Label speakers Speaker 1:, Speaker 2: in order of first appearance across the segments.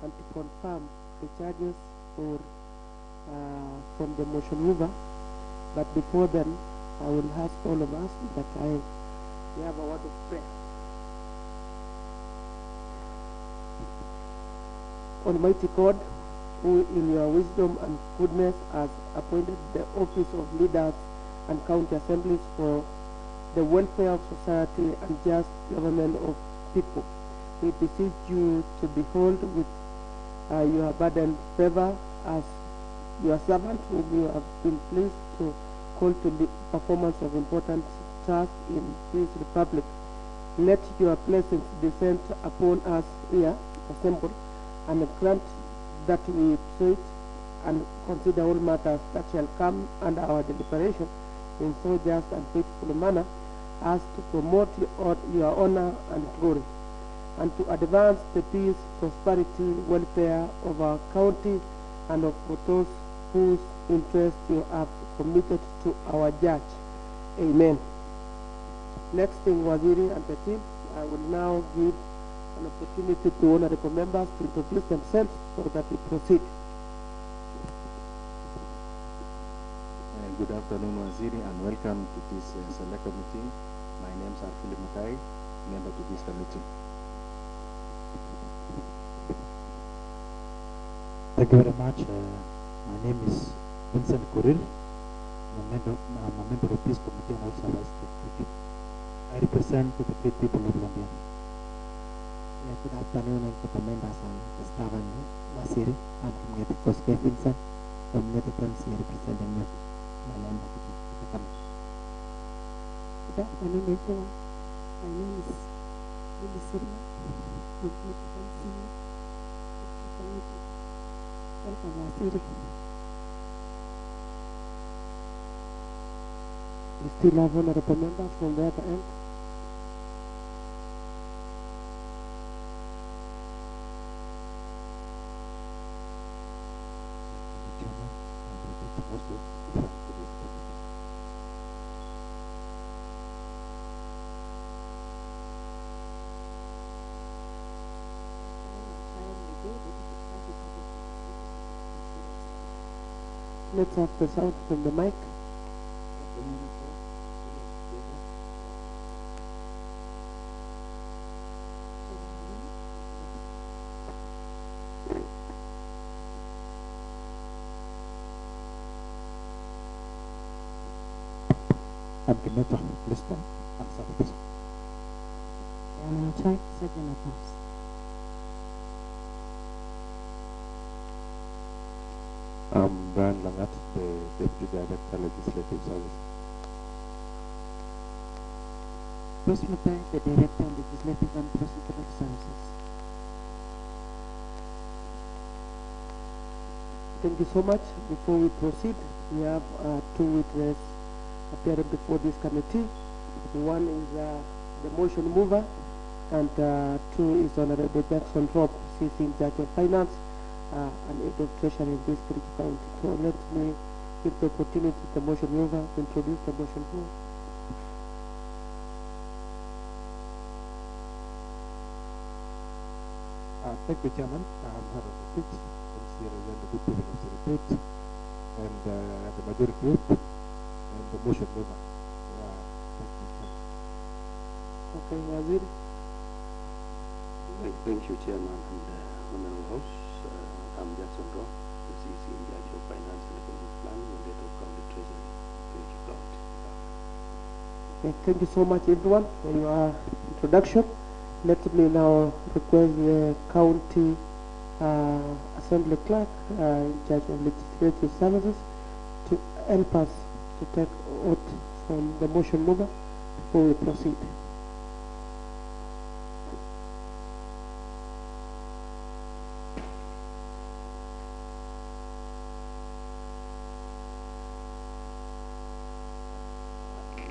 Speaker 1: and to confirm the charges for from the motion mover. But before then, I will ask all of us that we have a word of prayer. Almighty God, who in your wisdom and goodness has appointed the office of leaders and county assemblies for the welfare of society and just government of people, we beseech you to behold with your abundant favor as your servant whom you have been pleased to call to the performance of important tasks in this republic. Let your blessings descend upon us here assembled, and grant that we treat and consider all matters that shall come under our deliberation in so just and faithful manner as to promote your honor and glory, and to advance the peace, prosperity, welfare of our county and of those whose interest you have committed to our judge. Amen. Next thing, Waziri and the team, I will now give an opportunity to honorable members to introduce themselves so that we proceed.
Speaker 2: Good afternoon, Waziri, and welcome to this select committee. My name is Philip Mutai, member to this committee.
Speaker 3: Thank you very much. My name is Vincent Kurir. I'm a member of this committee and also vice executive. I represent the great people of London.
Speaker 4: Good afternoon, and to the members and the staff and Waziri. I'm Community Koske Vincent, Community MC representing you. My name is
Speaker 5: Good afternoon, everyone. My name is Lily Sirma, Community MC. Welcome, Waziri.
Speaker 1: We still have honorable members from the other end. Let's have the sound from the mic.
Speaker 3: I'm Kimeta. Listen. I'm sorry.
Speaker 5: I'm in charge, Sergeant of Arms.
Speaker 6: I'm Brian Langat, the Deputy Director, Legislative Service.
Speaker 5: Bruce Mutai, the Director of Legislative and Procedural Services.
Speaker 1: Thank you so much. Before we proceed, we have two witnesses appearing before this committee. One is the motion mover, and two is Honorable Jackson Rob, CEC in charge of finance and head of treasury in this county. So let me give the opportunity to the motion mover to introduce the motion mover.
Speaker 6: Thank you, Chairman. I'm head of the pitch. I'm here represent the good people of the report and the majority group and the motion mover. Thank you, Chairman.
Speaker 1: Okay, Waziri.
Speaker 7: Thank you, Chairman and Honorable House. I'm Jackson Rock, the CEC in charge of finance and economic planning and head of county treasury.
Speaker 1: Okay, thank you so much, everyone, for your introduction. Let me now request the county assembly clerk in charge of legislative services to help us to take oath from the motion mover before we proceed.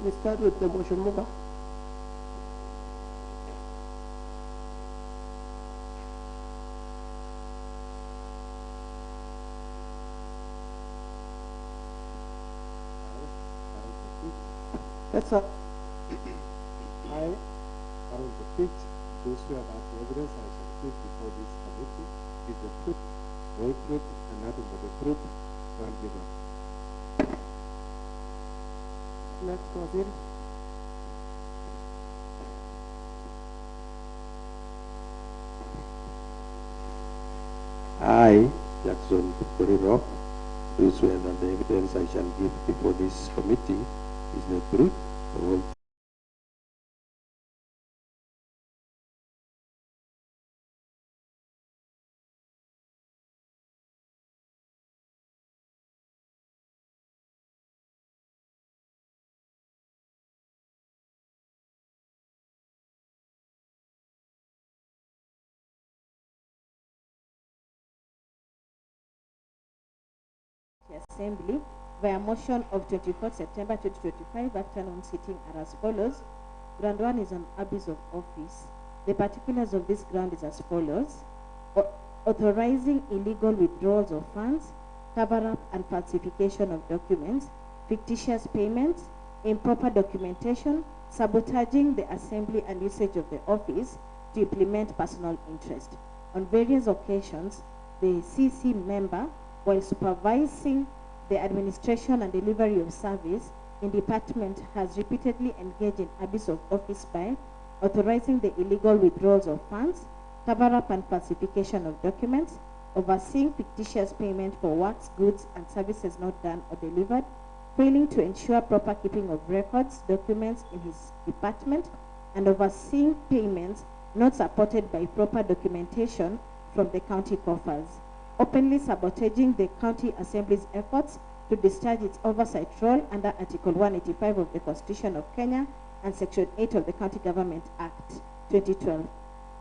Speaker 1: We start with the motion mover. That's a
Speaker 6: I, Aaron the pitch, those who have asked evidence I shall give before this committee, with the whole truth and nothing but the truth, so help me God.
Speaker 1: Next, Waziri.
Speaker 7: I, Jackson Korirop, do swear that the evidence I shall give before this committee is the truth, the whole
Speaker 8: Assembly via motion of 24 September 2025 afternoon sitting are as follows. Ground 1 is on abuse of office. The particulars of this ground is as follows. Authorizing illegal withdrawals of funds, cover-up and falsification of documents, fictitious payments, improper documentation, sabotaging the assembly and usage of the office to implement personal interest. On various occasions, the CEC member, while supervising the administration and delivery of service in department, has repeatedly engaged in abuse of office by authorizing the illegal withdrawals of funds, cover-up and falsification of documents, overseeing fictitious payment for works, goods, and services not done or delivered, failing to ensure proper keeping of records, documents in his department, and overseeing payments not supported by proper documentation from the county coffers, openly sabotaging the county assembly's efforts to discharge its oversight role under Article 185 of the Constitution of Kenya and Section 8 of the County Government Act 2012,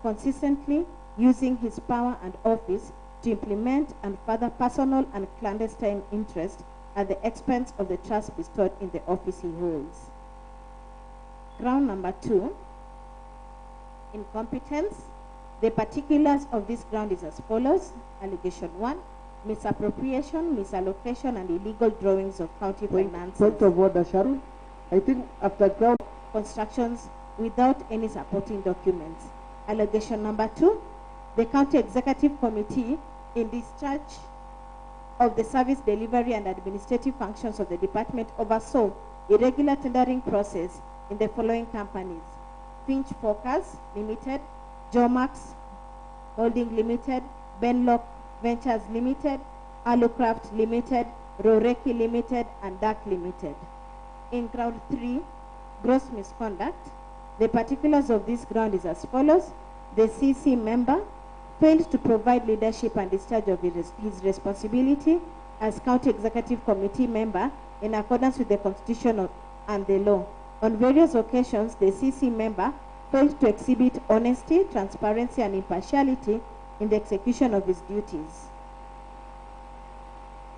Speaker 8: consistently using his power and office to implement and further personal and clandestine interest at the expense of the trust bestowed in the office he holds. Ground number 2, incompetence. The particulars of this ground is as follows. Allegation 1, misappropriation, misallocation, and illegal drawings of county finances.
Speaker 1: Point of order, Sharon. I think after ground
Speaker 8: Constructions without any supporting documents. Allegation number 2, the County Executive Committee, in discharge of the service delivery and administrative functions of the department, oversaw irregular tendering process in the following companies: Finch Focus Limited, Jomax Holding Limited, Benlock Ventures Limited, Alucraft Limited, Roreki Limited, and Dark Limited. In ground 3, gross misconduct. The particulars of this ground is as follows. The CEC member failed to provide leadership and discharge of his responsibility as County Executive Committee member in accordance with the Constitution and the law. On various occasions, the CEC member failed to exhibit honesty, transparency, and impartiality in the execution of his duties.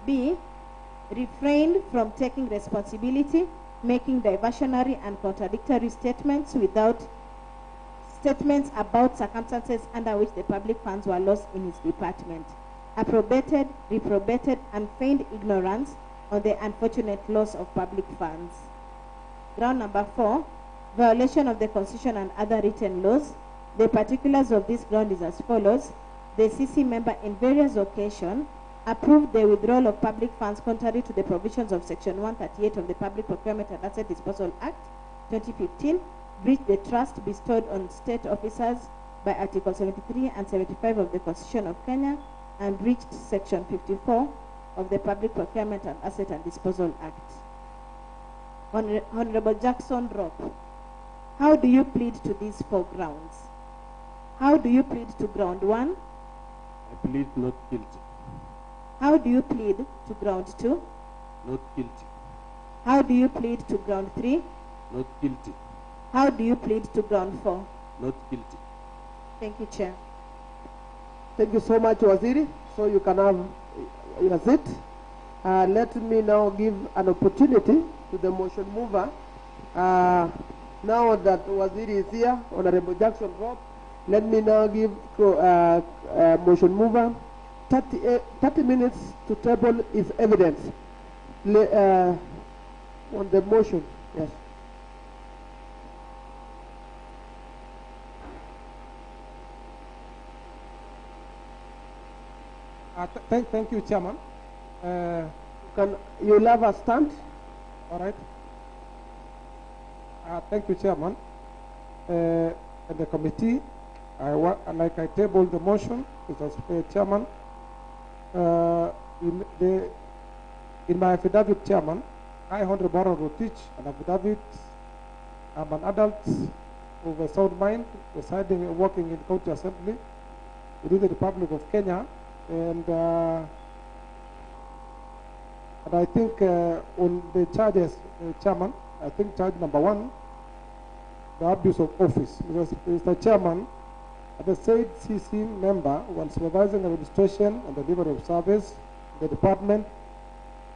Speaker 8: B, refrained from taking responsibility, making diversionary and contradictory statements about circumstances under which the public funds were lost in his department, approbated, reprobated, and feigned ignorance on the unfortunate loss of public funds. Ground number 4, violation of the Constitution and other written laws. The particulars of this ground is as follows. The CC member in various occasions approved the withdrawal of public funds contrary to the provisions of Section 138 of the Public Procurement and Asset Disposal Act 2015, breached the trust bestowed on state officers by Article 73 and 75 of the Constitution of Kenya, and breached Section 54 of the Public Procurement and Asset and Disposal Act. Honorable Jackson Rock, how do you plead to these 4 grounds? How do you plead to ground 1?
Speaker 6: I plead not guilty.
Speaker 8: How do you plead to ground 2?
Speaker 6: Not guilty.
Speaker 8: How do you plead to ground 3?
Speaker 6: Not guilty.
Speaker 8: How do you plead to ground 4?
Speaker 6: Not guilty.
Speaker 8: Thank you, Chair.
Speaker 1: Thank you so much, Waziri. So you can have your seat. Let me now give an opportunity to the motion mover. Now that Waziri is here, Honorable Jackson Rob, let me now give motion mover 30 minutes to table his evidence on the motion. Yes.
Speaker 6: Thank you, Chairman.
Speaker 1: Can you have a stand?
Speaker 6: All right. Thank you, Chairman. And the committee, I tabled the motion, Mr. Chairman. In my affidavit, Chairman, I, Honorable Baron Rotich, an affidavit. I'm an adult of a sound mind, residing and working in County Assembly within the Republic of Kenya, and I think on the charges, Chairman, I think charge number 1, the abuse of office. Because, Mr. Chairman, the said CEC member, while supervising administration and the delivery of service, the department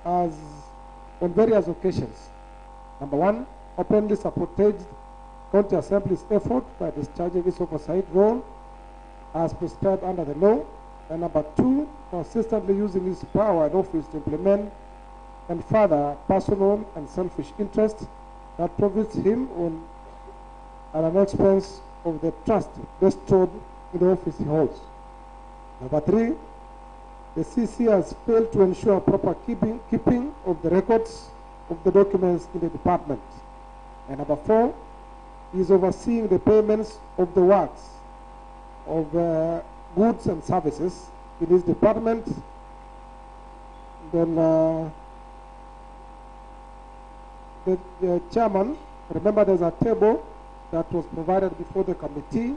Speaker 6: has, on various occasions, number 1, openly supported County Assembly's effort by discharging its oversight role as prescribed under the law, and number 2, consistently using his power and office to implement and further personal and selfish interests that profits him at an expense of the trust bestowed in the office he holds. Number 3, the CEC has failed to ensure proper keeping of the records of the documents in the department. And number 4, he is overseeing the payments of the works of goods and services in his department. Then the chairman, remember there's a table that was provided before the committee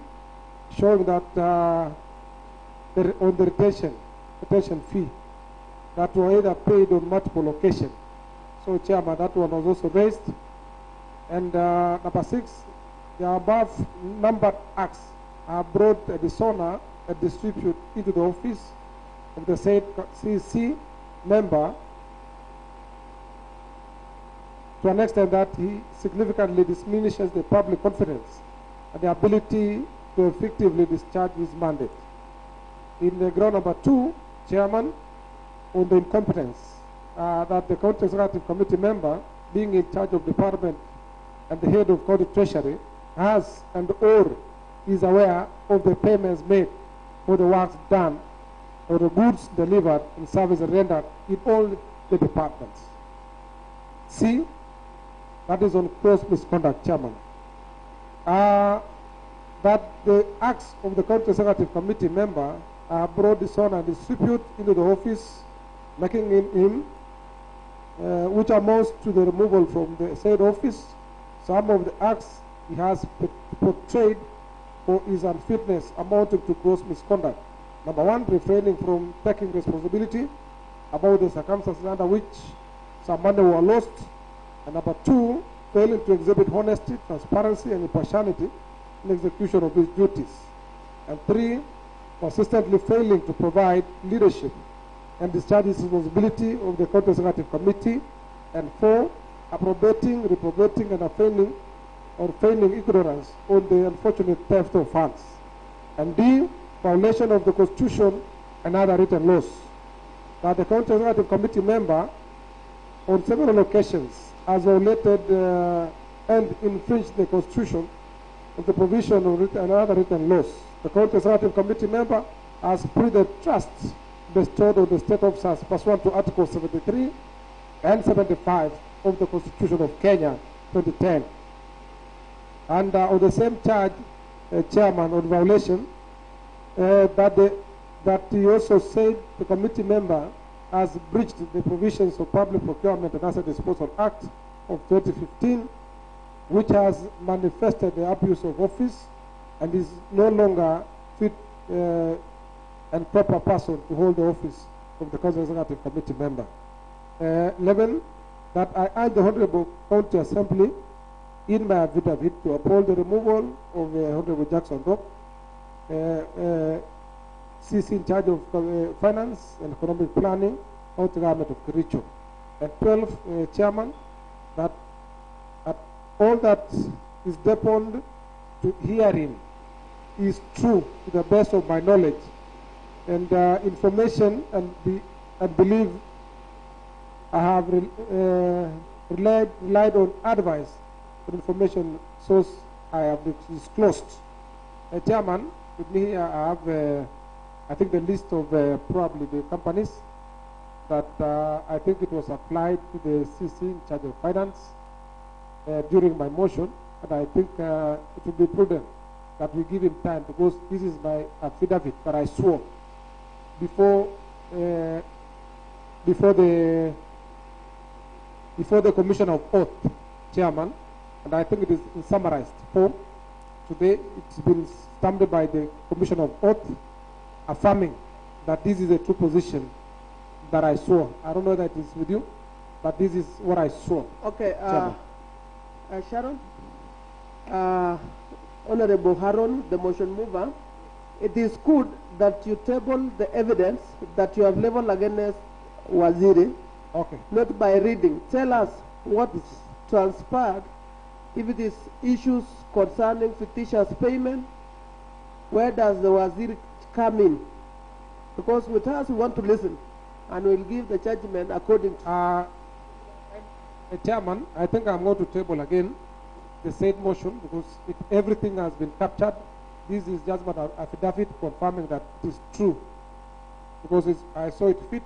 Speaker 6: showing that on the retention fee that were either paid on multiple occasions. So, Chairman, that one was also raised. And number 6, the above numbered acts are brought a dishonor and distribute into the office of the said CEC member to an extent that he significantly diminishes the public confidence and the ability to effectively discharge his mandate. In the ground number 2, Chairman, on the incompetence that the County Executive Committee member, being in charge of department and the head of County Treasury, has and or is aware of the payments made for the works done or the goods delivered and service rendered in all the departments. C, that is on gross misconduct, Chairman. That the acts of the County Executive Committee member are brought dishonor and distribute into the office, making him, which amounts to the removal from the said office. Some of the acts he has portrayed for his unfitness amounting to gross misconduct. Number 1, refraining from taking responsibility about the circumstances under which some money were lost. And number 2, failing to exhibit honesty, transparency, and impartiality in execution of his duties. And 3, consistently failing to provide leadership and discharge his responsibility of the County Executive Committee. And 4, approbating, reprobating, and feigning ignorance on the unfortunate theft of funds. And D, violation of the Constitution and other written laws. That the County Executive Committee member on several occasions has violated and infringed the Constitution of the provision of and other written laws. The County Executive Committee member has breached the trust bestowed on the state officers pursuant to Articles 73 and 75 of the Constitution of Kenya, 2010. And on the same charge, Chairman, on violation, that he also said the committee member has breached the provisions of Public Procurement and Asset Disposal Act of 2015, which has manifested the abuse of office and is no longer fit and proper person to hold the office of the County Executive Committee member. 11, that I urge the Honorable County Assembly in my affidavit to uphold the removal of Honorable Jackson Rock, CC in charge of finance and economic planning, County Government of Kericho. And 12, Chairman, that all that is deponed to hearing is true to the best of my knowledge, and information and believe I have relied on advice for information source I have disclosed. Chairman, with me I have I think the list of probably the companies that I think it was applied to the CC in charge of finance during my motion, and I think it would be prudent that we give him time, because this is my affidavit that I swore before the Commission of Oath Chairman, and I think it is in summarized form. Today it's been stamped by the Commission of Oath, affirming that this is a true position that I swore. I don't know that it is with you, but this is what I swore.
Speaker 1: Okay, Sharon, Honorable Haron, the motion mover, it is good that you table the evidence that you have leveled against Waziri,
Speaker 6: Okay.
Speaker 1: not by reading. Tell us what transpired, if it is issues concerning fictitious payment, where does the Waziri come in? Because with us we want to listen, and we'll give the judgment according to...
Speaker 6: Chairman, I think I'm going to table again the said motion, because everything has been captured. This is just an affidavit confirming that it is true, because I saw it fit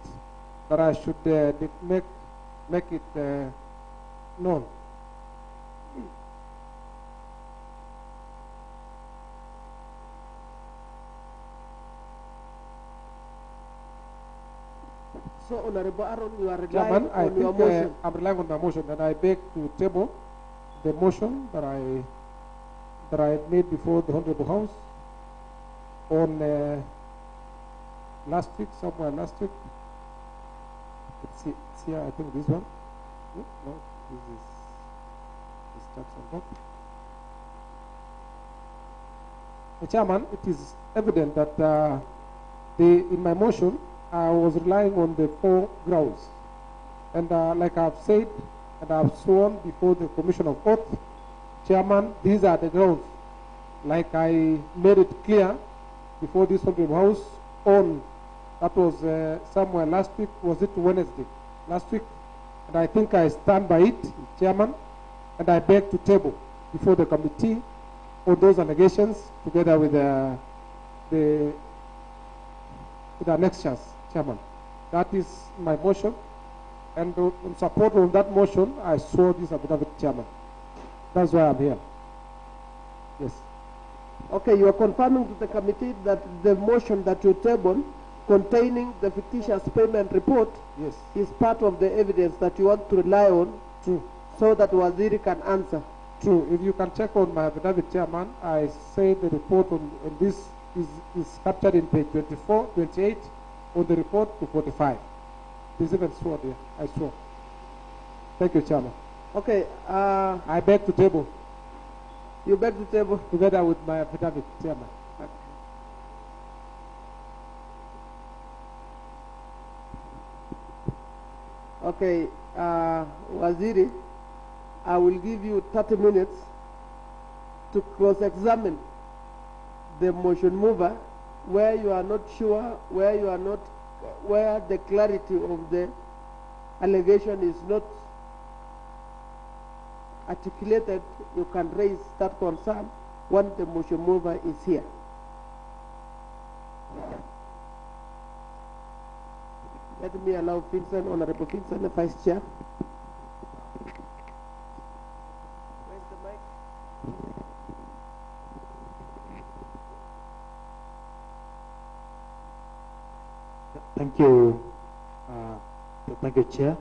Speaker 6: that I should make it known.
Speaker 1: So, Honorable Aaron, you are relying
Speaker 6: Chairman, I
Speaker 1: on your
Speaker 6: think
Speaker 1: motion.
Speaker 6: I'm relying on my motion, and I beg to table the motion that I made before the Honorable House on last week, somewhere last week. It's here, I think this one. No, this starts on top. Chairman, it is evident that in my motion, I was relying on the 4 grounds. And like I've said, and I've sworn before the Commission of Oath, Chairman, these are the grounds. Like I made it clear before this Honorable House that was somewhere last week, was it Wednesday? Last week. And I think I stand by it, Chairman, and I beg to table before the committee all those allegations together with the annexures, Chairman. That is my motion, and in support of that motion, I swore this affidavit, Chairman. That's why I'm here. Yes.
Speaker 1: Okay, you are confirming to the committee that the motion that you table containing the fictitious payment report,
Speaker 6: yes,
Speaker 1: is part of the evidence that you want to rely on.
Speaker 6: True.
Speaker 1: So that Waziri can answer.
Speaker 6: True. If you can check on my affidavit, Chairman, I say the report on this is captured in page 24, 28, on the report to 45. This is even sworn here. I swear. Thank you, Chairman.
Speaker 1: Okay.
Speaker 6: I beg to table.
Speaker 1: You beg to table?
Speaker 6: Together with my affidavit, Chairman.
Speaker 1: Okay, Waziri, I will give you 30 minutes to cross-examine the motion mover where you are not sure, where the clarity of the allegation is not articulated. You can raise that concern when the motion mover is here. Let me allow Vincent, Honorable Vincent, the Vice Chair. Where's the mic?
Speaker 3: Thank you. Thank you, Chair.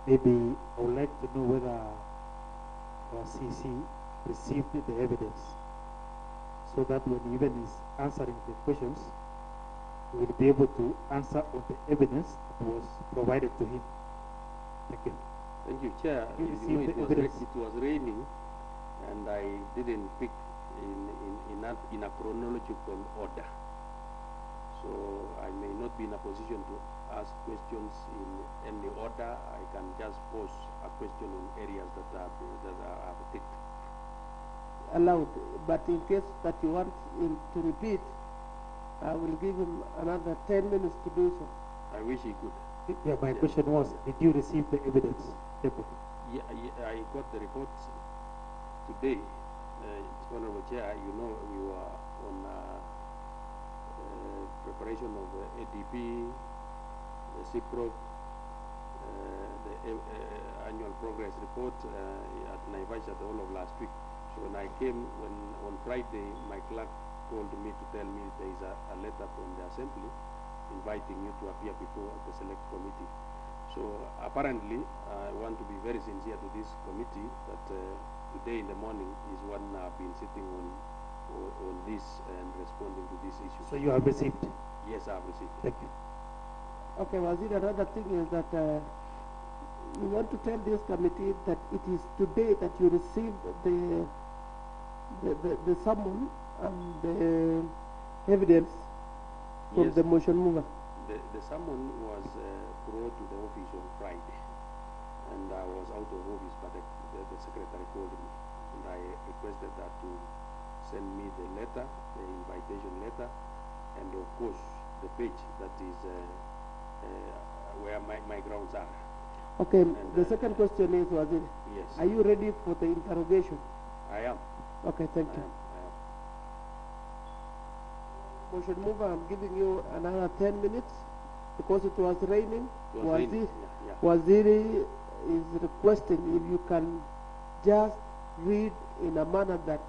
Speaker 3: Maybe I would like to know whether our CC received the evidence, so that when even is answering the questions, we will be able to answer on the evidence that was provided to him. Thank you.
Speaker 7: Thank you, Chair.
Speaker 3: You
Speaker 7: You know,
Speaker 3: received
Speaker 7: it was raining, and I didn't pick in a chronological order. So I may not be in a position to ask questions in any order. I can just pose a question on areas that are picked.
Speaker 1: Allowed, but in case that you want him to repeat, I will give him another 10 minutes to do so.
Speaker 7: I wish he could.
Speaker 3: Yeah, my question was, did you receive the evidence?
Speaker 7: Yeah, I got the reports today. Honorable Chair, you know, we were on preparation of the ADP, the CPROC, the annual progress report at Naivasha the whole of last week. So when I came, on Friday, my clerk called me to tell me there is a letter from the assembly inviting you to appear before the select committee. So apparently, I want to be very sincere to this committee that today in the morning is when I've been sitting on this and responding to this issue.
Speaker 3: So you have received?
Speaker 7: Yes, I have received.
Speaker 3: Thank you.
Speaker 1: Okay, Wazir, another thing is that we want to tell this committee that it is today that you received the summon and the evidence from
Speaker 7: Yes.
Speaker 1: the motion mover.
Speaker 7: The summon was brought to the office on Friday, and I was out of office, but the secretary called me, and I requested her to send me the letter, the invitation letter, and of course the page that is where my grounds are.
Speaker 1: Okay,
Speaker 7: And,
Speaker 1: the second question is, Wazir,
Speaker 7: Yes,
Speaker 1: are you ready for the interrogation?
Speaker 7: I am.
Speaker 1: Okay, thank
Speaker 7: I
Speaker 1: you.
Speaker 7: am.
Speaker 1: Motion mover, I'm giving you another 10 minutes because it was raining.
Speaker 7: It was raining, yeah.
Speaker 1: Waziri is requesting if you can just read in a manner that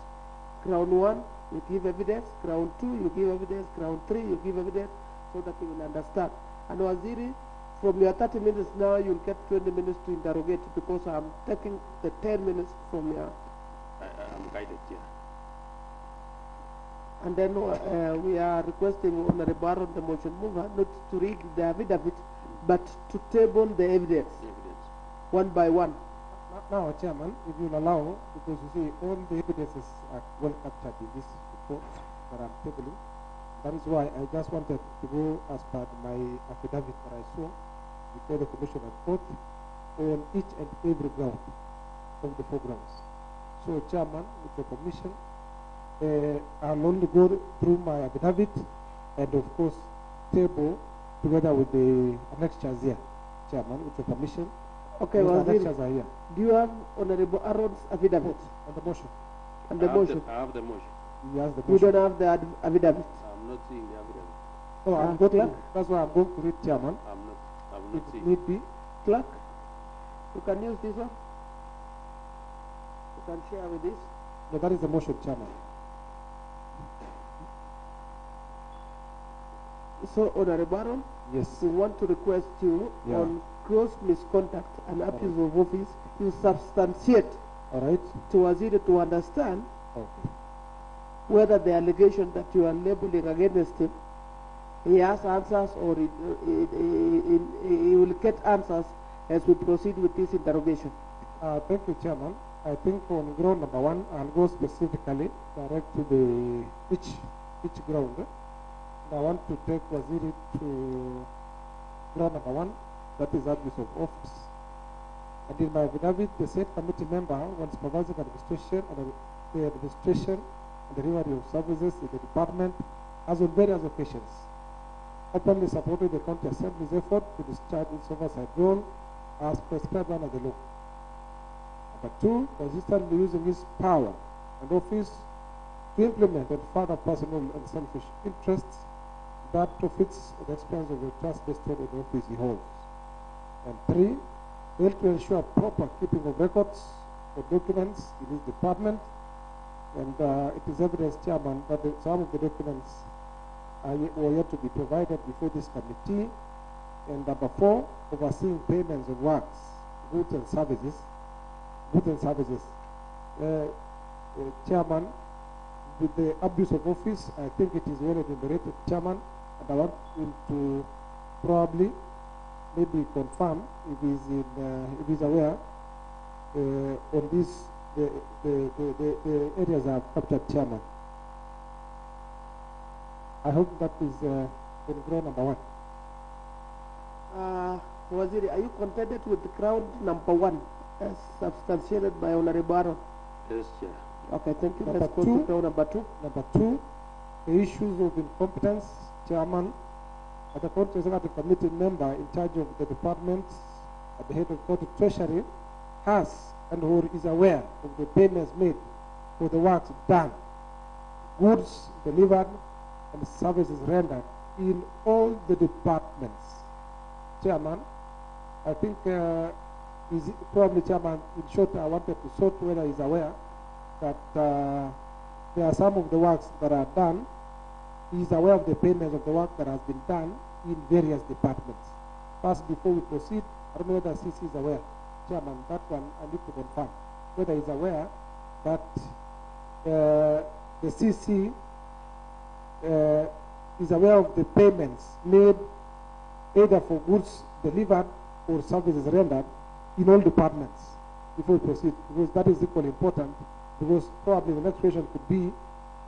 Speaker 1: Crown 1, you give evidence, Crown 2, you give evidence, Crown 3, you give evidence, so that you will understand. And Waziri, from your 30 minutes now, you'll get 20 minutes to interrogate because I'm taking the 10 minutes from your...
Speaker 7: I'm guided, yeah.
Speaker 1: And then we are requesting Honorable Baron, the motion mover, not to read the affidavit, but to table the evidence, one by one.
Speaker 6: Now, Chairman, if you'll allow, because you see all the evidences are well captured in this report that I'm tabling. That is why I just wanted to go as per my affidavit that I saw before the Commission of Court on each and every ground of the programs. So, Chairman, with your permission, I'll only go through my affidavit and, of course, table together with the annexures here, Chairman, with your permission.
Speaker 1: Okay,
Speaker 6: the
Speaker 1: Waziri,
Speaker 6: annexures are here.
Speaker 1: do you have Honorable Aaron's affidavit?
Speaker 6: On the motion.
Speaker 1: And the motion?
Speaker 7: I have the motion.
Speaker 6: He has the
Speaker 1: You
Speaker 6: motion.
Speaker 1: don't have the affidavit?
Speaker 7: I'm not seeing the evidence.
Speaker 6: No, I'm going to, that's why I'm going to read, Chairman.
Speaker 7: I'm not
Speaker 6: If
Speaker 7: seeing.
Speaker 6: need be.
Speaker 1: Clerk, you can use this one. You can share with this.
Speaker 6: No, that is the motion, Chairman.
Speaker 1: So, Honorable Baron,
Speaker 6: Yes.
Speaker 1: we want to request you on gross misconduct and abuse of office, you substantiate
Speaker 6: All right.
Speaker 1: to Waziri to understand
Speaker 6: Okay.
Speaker 1: whether the allegation that you are labeling against him, he has answers or he will get answers as we proceed with this interrogation.
Speaker 6: Thank you, Chairman. I think on ground number 1, I'll go specifically direct to the each ground. And I want to take Waziri to ground number 1, that is abuse of office. And in my affidavit, the said committee member, when supervising administration and the administration and delivery of services in the department, has on various occasions openly supported the county assembly's effort to discharge its oversight role as prescribed under the law. Number 2, consistently using his power and office to implement and further personal and selfish interests that profits at the expense of the trust vested in the office he holds. And 3, failed to ensure proper keeping of records or documents in his department. And it is evidence, Chairman, that some of the documents were yet to be provided before this committee. And number 4, overseeing payments of works, goods and services. Chairman, with the abuse of office, I think it is well enumerated, Chairman, and I want him to probably maybe confirm if he's aware on this the areas I have captured, Chairman. I hope that is on ground number 1.
Speaker 1: Waziri, are you contented with the ground number 1 as substantiated by Honorable Baron?
Speaker 7: Yes, Chair.
Speaker 1: Okay, thank you.
Speaker 6: Number
Speaker 1: Let's go
Speaker 6: 2.
Speaker 1: to ground number 2.
Speaker 6: Number 2, the issues of incompetence, Chairman, as the County Executive Committee member in charge of the departments at the head of County Treasury has and or is aware of the payments made for the works done, goods delivered, and services rendered in all the departments. Chairman, I think is probably Chairman, in short, I wanted to sort whether he's aware that there are some of the works that are done. He's aware of the payments of the work that has been done in various departments. First, before we proceed, I don't know whether CC is aware. Chairman, that one I need to confirm whether he's aware that the CC is aware of the payments made either for goods delivered or services rendered in all departments before we proceed, because that is equally important, because probably the next question could be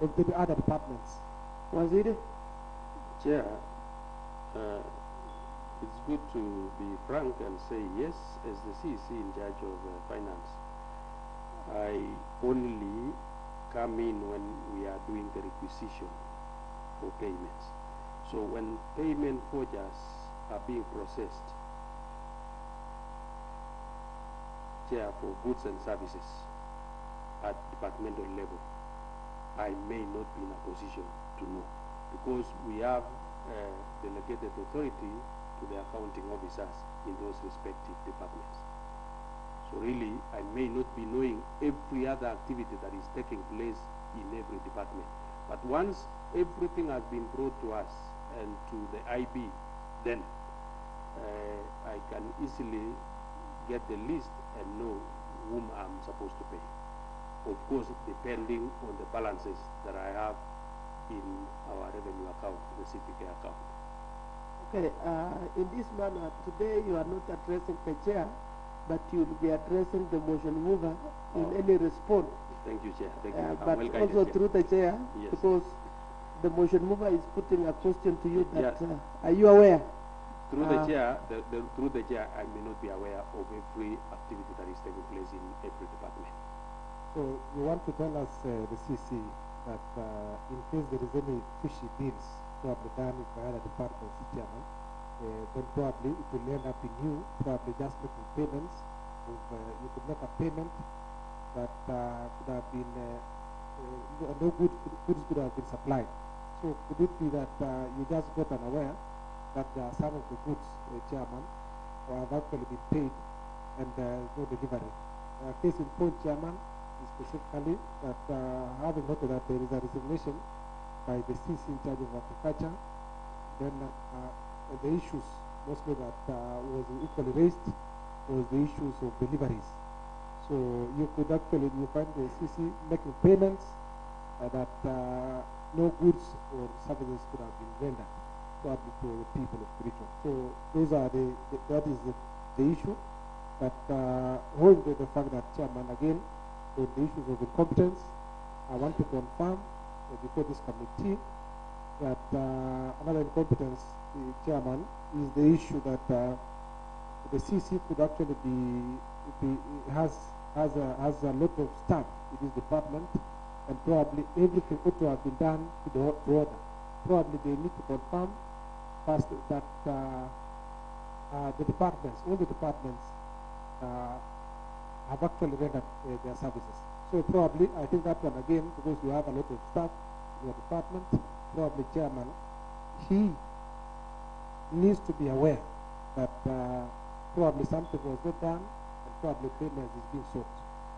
Speaker 6: of the other departments. Was it?
Speaker 7: Chair, it's good to be frank and say yes, as the CEC in charge of finance, I only come in when we are doing the requisition for payments. So when payment vouchers are being processed, Chair, for goods and services at departmental level, I may not be in a position to know, because we have delegated authority to the accounting officers in those respective departments. So really, I may not be knowing every other activity that is taking place in every department. But once everything has been brought to us and to the IB, then I can easily get the list and know whom I'm supposed to pay. Of course, depending on the balances that I have in our revenue account, the CPK account.
Speaker 1: Okay, in this manner, today you are not addressing the chair, but you will be addressing the motion mover in any response.
Speaker 7: Thank you, Chair. Thank you.
Speaker 1: But
Speaker 7: well
Speaker 1: also
Speaker 7: Chair.
Speaker 1: through the chair,
Speaker 7: Yes.
Speaker 1: because the motion mover is putting a question to you that, are you aware?
Speaker 7: Through the chair, through the chair, I may not be aware of every activity that is taking place in every department.
Speaker 6: So you want to tell us, the CC, that in case there is any fishy deals probably done with the other departments, Chairman, then probably it will end up in you probably just making payments. You could make a payment that could have been no goods could have been supplied. So could it be that you just got unaware that some of the goods, Chairman, have actually been paid and no delivery? Case in point, Chairman, is specifically that having noted that there is a resignation by the CC in charge of agriculture, then the issues mostly that was equally raised was the issues of deliveries. So you could actually, you find the CC making payments that no goods or services could have been rendered probably to the people of the region. So those are that is the issue. But owing to the fact that, Chairman, again, on the issues of incompetence, I want to confirm before this committee that another incompetence, Chairman, is the issue that the CC could actually has a lot of staff in this department, and probably everything ought to have been done to order. Probably they need to confirm first that the departments, all the departments, have actually rendered their services. So probably, I think that one again, because you have a lot of staff in your department, probably Chairman, he needs to be aware that probably something was not done and probably payment is being sought.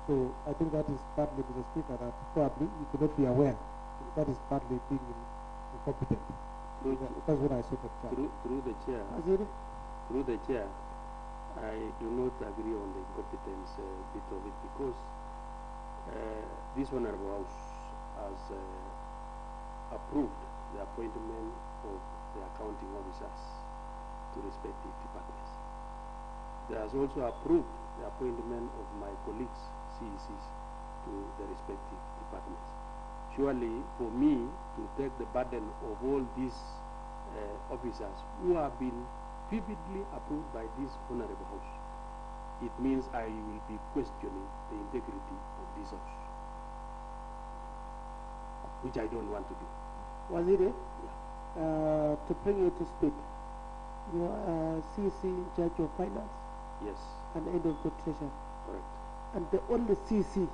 Speaker 6: So I think that is partly, Mr. Speaker, that probably you could not be aware. That is partly being incompetent. That's what I saw.
Speaker 7: Through the chair. Through the chair, I do not agree on the incompetence bit of it, because this Honorable House has approved the appointment of the accounting officers to respective departments. They has also approved the appointment of my colleagues, CECs, to the respective departments. Surely, for me to take the burden of all these officers who have been vividly approved by this Honorable House, it means I will be questioning the integrity of this House, which I don't want to do.
Speaker 1: Waziri, to bring you to speak, you are CC in charge of finance?
Speaker 7: Yes.
Speaker 1: And head of the treasury?
Speaker 7: Correct.
Speaker 1: And the only CC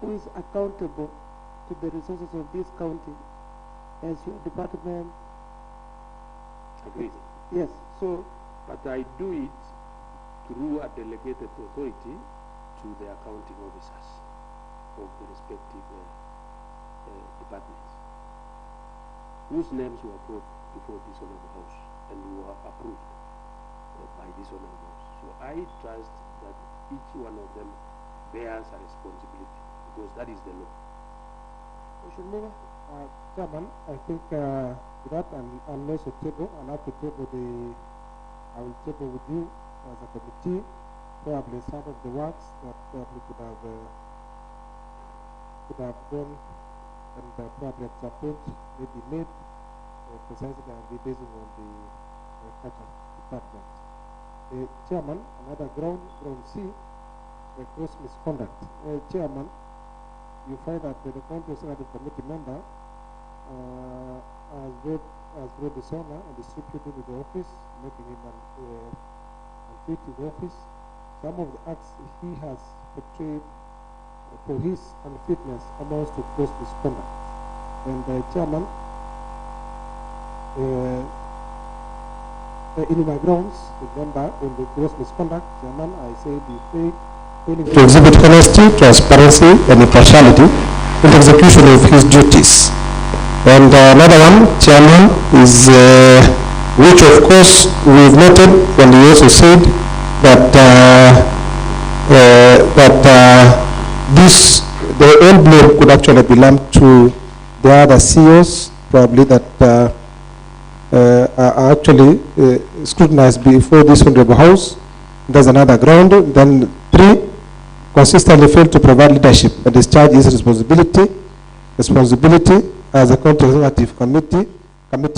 Speaker 1: who is accountable to the resources of this county as your department.
Speaker 7: Agreed.
Speaker 1: Yes, so
Speaker 7: But I do it through a delegated authority to the accounting officers of the respective departments, whose names were brought before this honorable house and were approved by this honorable house. So I trust that each one of them bears a responsibility, because that is the law.
Speaker 6: Chairman, I think that I'll also table, I'll have to table I will table with you as a committee, probably some of the works that we could have done, and probably at some point may be made precisely and be based on the culture department. Chairman, another ground C, gross misconduct. Chairman, you find that the County Executive Committee member has brought dishonor and distributed into the office, making him unfit in the office. Some of the acts he has portrayed for his unfitness amounts to gross misconduct. And Chairman, in my grounds, remember, on the gross misconduct, Chairman, I say the failing to exhibit honesty, transparency, and impartiality in the execution of his duties. And another one, Chairman, is which of course we've noted, and he also said that the old blame could actually belong to the other CEOs, probably that are actually scrutinized before this honorable house. There's another ground. Then 3, consistently failed to provide leadership and discharge his responsibility as a County Executive Committee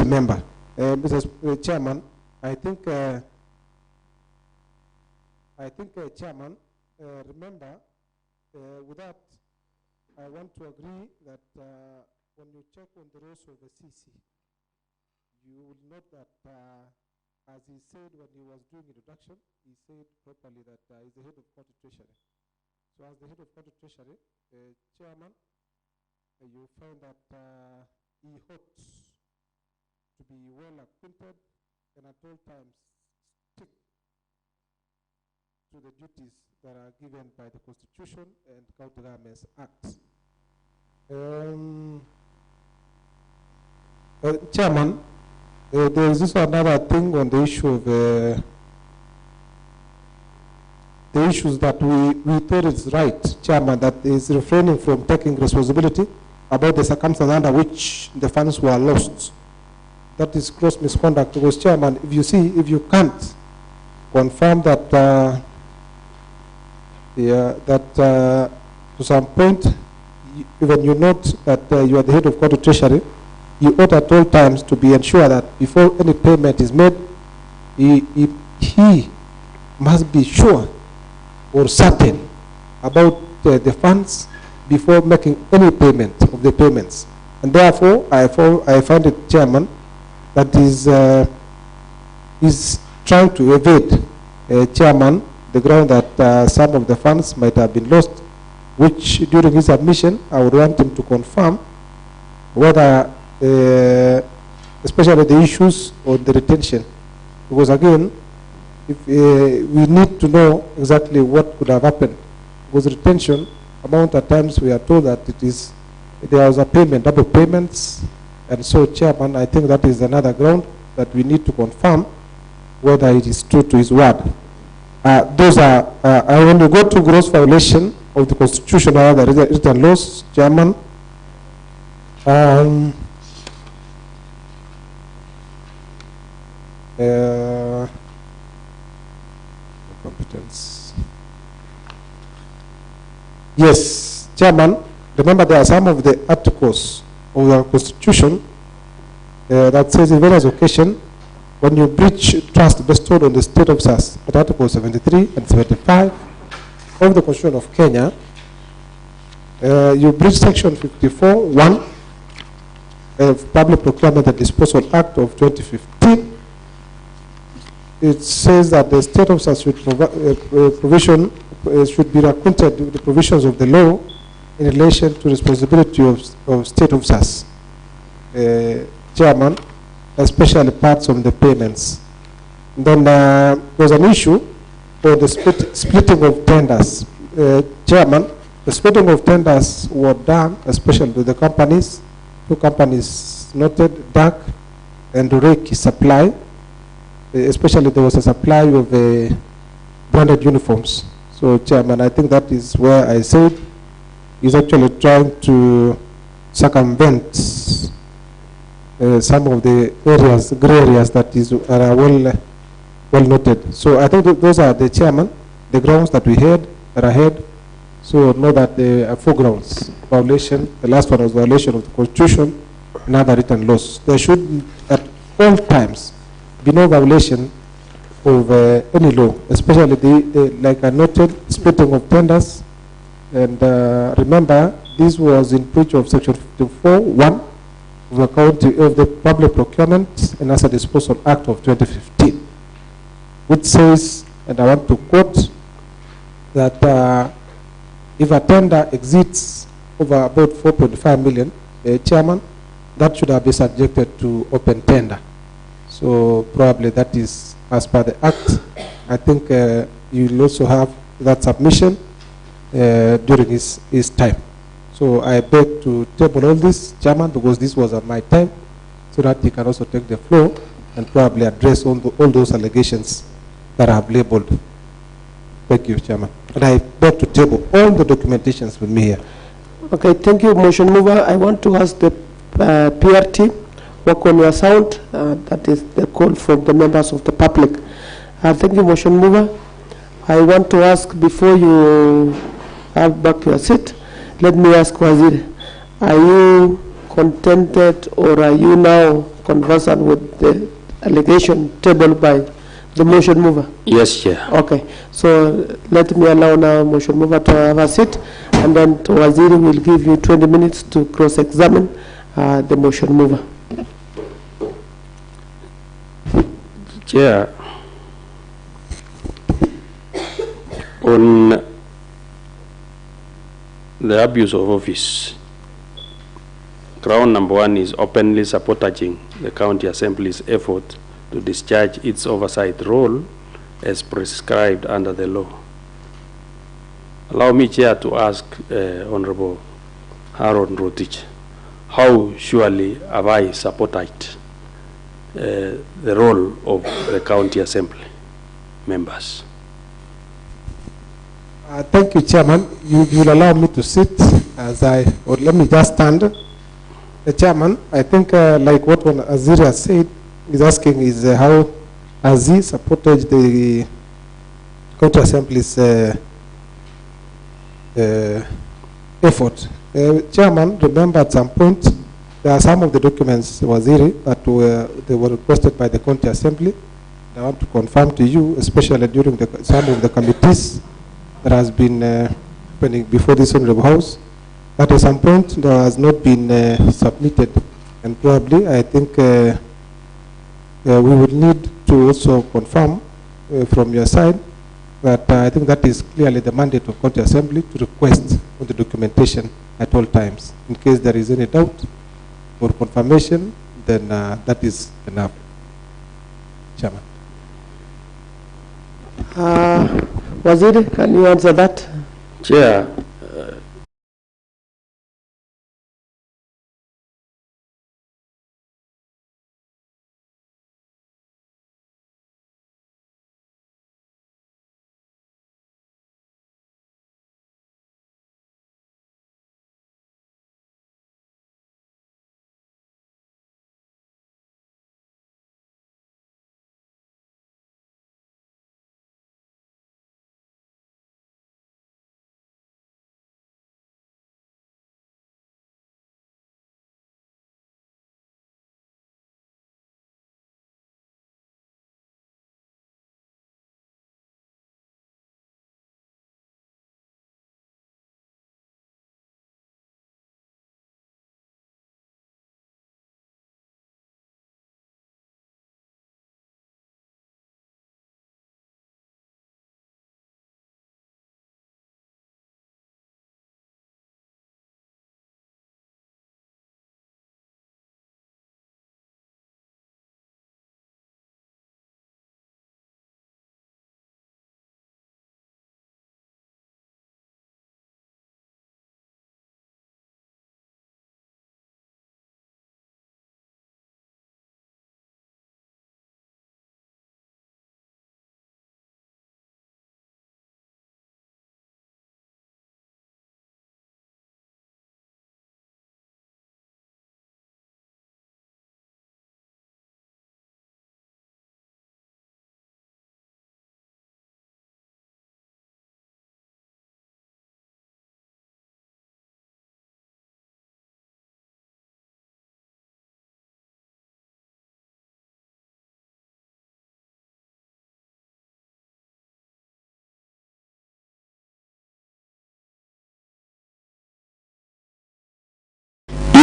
Speaker 6: member. Mr. Chairman, I think Chairman, remember, with that, I want to agree that when you check on the roles of the CEC, you will note that, as he said when he was doing introduction, he said properly that he's the head of County Treasury. So as the head of County Treasury, Chairman, you find that he hopes to be well acquainted and at all times stick to the duties that are given by the Constitution and County Governments Act. Chairman, there is also another thing on the issue of the issues that we thought is right, Chairman, that is refraining from taking responsibility about the circumstances under which the funds were lost. That is gross misconduct. Because, Chairman, if you can't confirm that to some point, even you note that you are the head of County Treasury, you ought at all times to be ensured that before any payment is made, he must be sure or certain about the funds before making any payment of the payments. And therefore, I find it, Chairman, that is trying to evade, Chairman, the ground that some of the funds might have been lost, which during his admission, I would want him to confirm whether, especially the issues on the retention. Because again, if we need to know exactly what could have happened. Because retention amount at times we are told that there was a payment, double payments, and so, Chairman, I think that is another ground that we need to confirm whether it is true to his word. Those are, when you go to gross violation of the Constitution or the written laws, Chairman, competence. Yes, Chairman, remember there are some of the articles of the Constitution that says in various occasions, when you breach trust bestowed on the state officers, at Article 73 and 75 of the Constitution of Kenya, you breach Section 54(1) of Public Procurement and Disposal Act of 2015. It says that the state officers should should be acquainted with the provisions of the law in relation to responsibility of state officers. Chairman, especially parts of the payments. Then there was an issue for the splitting of tenders. Chairman, the splitting of tenders were done, especially to the companies. Two companies noted, DAC and Reiki Supply. Especially there was a supply of branded uniforms. So, Chairman, I think that is where I said he's actually trying to circumvent some of the areas, gray areas that are well noted. So I think those are the Chairman, the grounds that we had that I had. So know that there are 4 grounds: violation. The last one was violation of the Constitution and other written laws. There should at all times be no violation of any law, especially like I noted, splitting of tenders. And remember, this was in breach of Section 54(1) of the Public Procurement and Asset Disposal Act of 2015, which says, and I want to quote, that if a tender exceeds over about 4.5 million, Chairman, that should have been subjected to open tender. So probably that is as per the Act. I think you will also have that submission during his time. So I beg to table all this, Chairman, because this was on my time, so that he can also take the floor and probably address all those allegations that I have labeled. Thank you, Chairman. And I beg to table all the documentations with me here.
Speaker 1: Okay, thank you, motion mover. I want to ask the PRT, work on your sound. That is the call from the members of the public. Thank you, motion mover. I want to ask, before you have back your seat, let me ask Waziri, are you contented or are you now conversant with the allegation tabled by the motion mover?
Speaker 7: Yes, Chair.
Speaker 1: Okay, so let me allow now motion mover to have a seat, and then Waziri will give you 20 minutes to cross-examine the motion mover.
Speaker 7: Chair, on the abuse of office, ground number 1 is openly sabotaging the County Assembly's effort to discharge its oversight role as prescribed under the law. Allow me, Chair, to ask Honorable Harold Rotich, how surely have I sabotaged the role of the County Assembly members?
Speaker 6: Thank you, Chairman. You will allow me to sit or let me just stand. Chairman, I think like what Waziri has said, is asking is how has he supported the County Assembly's effort. Chairman, remember at some point, there are some of the documents, Waziri, that were requested by the County Assembly. I want to confirm to you, especially during some of the committees that has been happening before this Honorable House, that at some point there has not been submitted. And probably, I think we would need to also confirm from your side that I think that is clearly the mandate of County Assembly to request on the documentation at all times. In case there is any doubt or confirmation, then that is enough. Chairman.
Speaker 1: Waziri, can you answer that?
Speaker 7: Chair,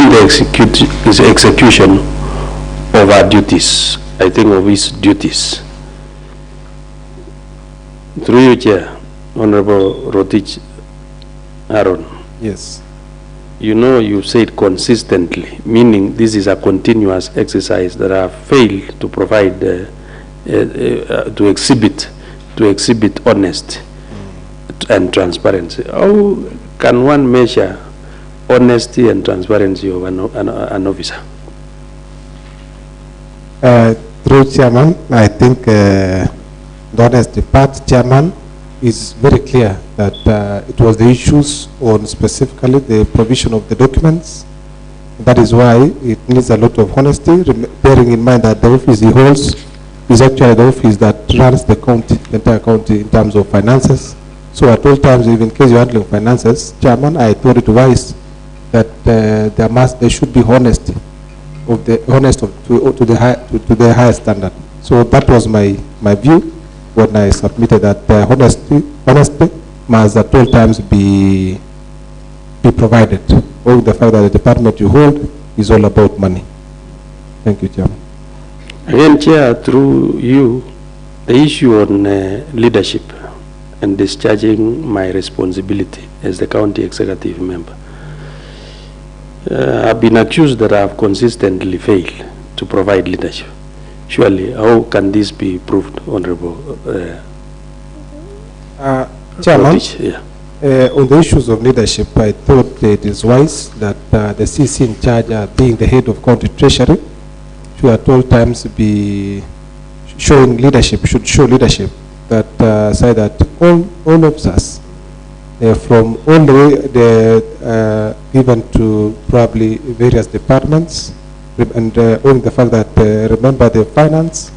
Speaker 7: during the execution of our duties, I think of his duties. Through you, Chair, Honorable Rotich Aaron.
Speaker 6: Yes.
Speaker 7: You know, you said consistently, meaning this is a continuous exercise that I have failed to provide, to exhibit honesty and transparency. How can one measure honesty and transparency of an officer?
Speaker 9: Through Chairman, I think the honesty part, Chairman, is very clear that it was the issues on specifically the provision of the documents. That is why it needs a lot of honesty, bearing in mind that the office he holds is actually the office that runs the county, the entire county in terms of finances. So at all times, even in case you're handling finances, Chairman, I thought it wise that there should be honesty of the to the highest standard. So that was my view when I submitted that honesty must at all times be provided. All the fact that the department you hold is all about money. Thank you, Chairman.
Speaker 7: Again, Chair, through you, the issue on leadership and discharging my responsibility as the county executive member. I've been accused that I have consistently failed to provide leadership. Surely, how can this be proved, Honorable?
Speaker 9: Chairman,
Speaker 7: yeah.
Speaker 9: On the issues of leadership, I thought it is wise that the CC in charge, being the head of county treasury, should at all times be showing leadership, should show leadership that say that all of us, from all the way given to probably various departments, and owing the fact that remember the finance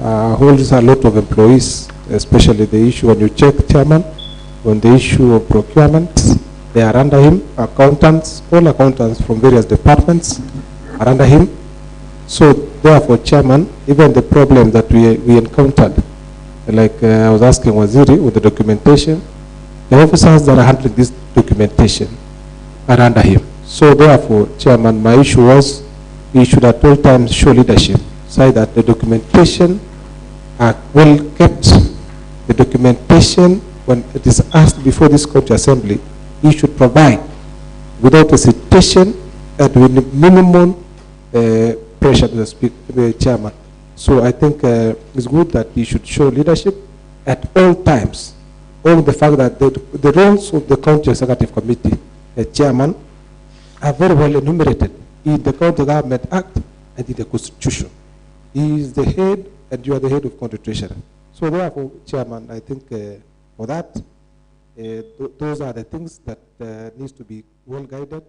Speaker 9: holds a lot of employees, especially the issue when you check, Chairman, on the issue of procurement, they are under him, accountants, all accountants from various departments are under him. So therefore, Chairman, even the problem that we encountered, like I was asking Waziri with the documentation, the officers that are handling this documentation are under him. So therefore, Chairman, my issue was he should at all times show leadership, say that the documentation are well kept. The documentation, when it is asked before this county assembly, he should provide without hesitation and with minimum pressure to the Chairman. So I think it's good that he should show leadership at all times. All the fact that the roles of the county executive committee, the Chairman, are very well enumerated in the County Government Act and in the Constitution. He is the head and you are the head of county treasury. So therefore, Chairman, I think for that, those are the things that needs to be well guided,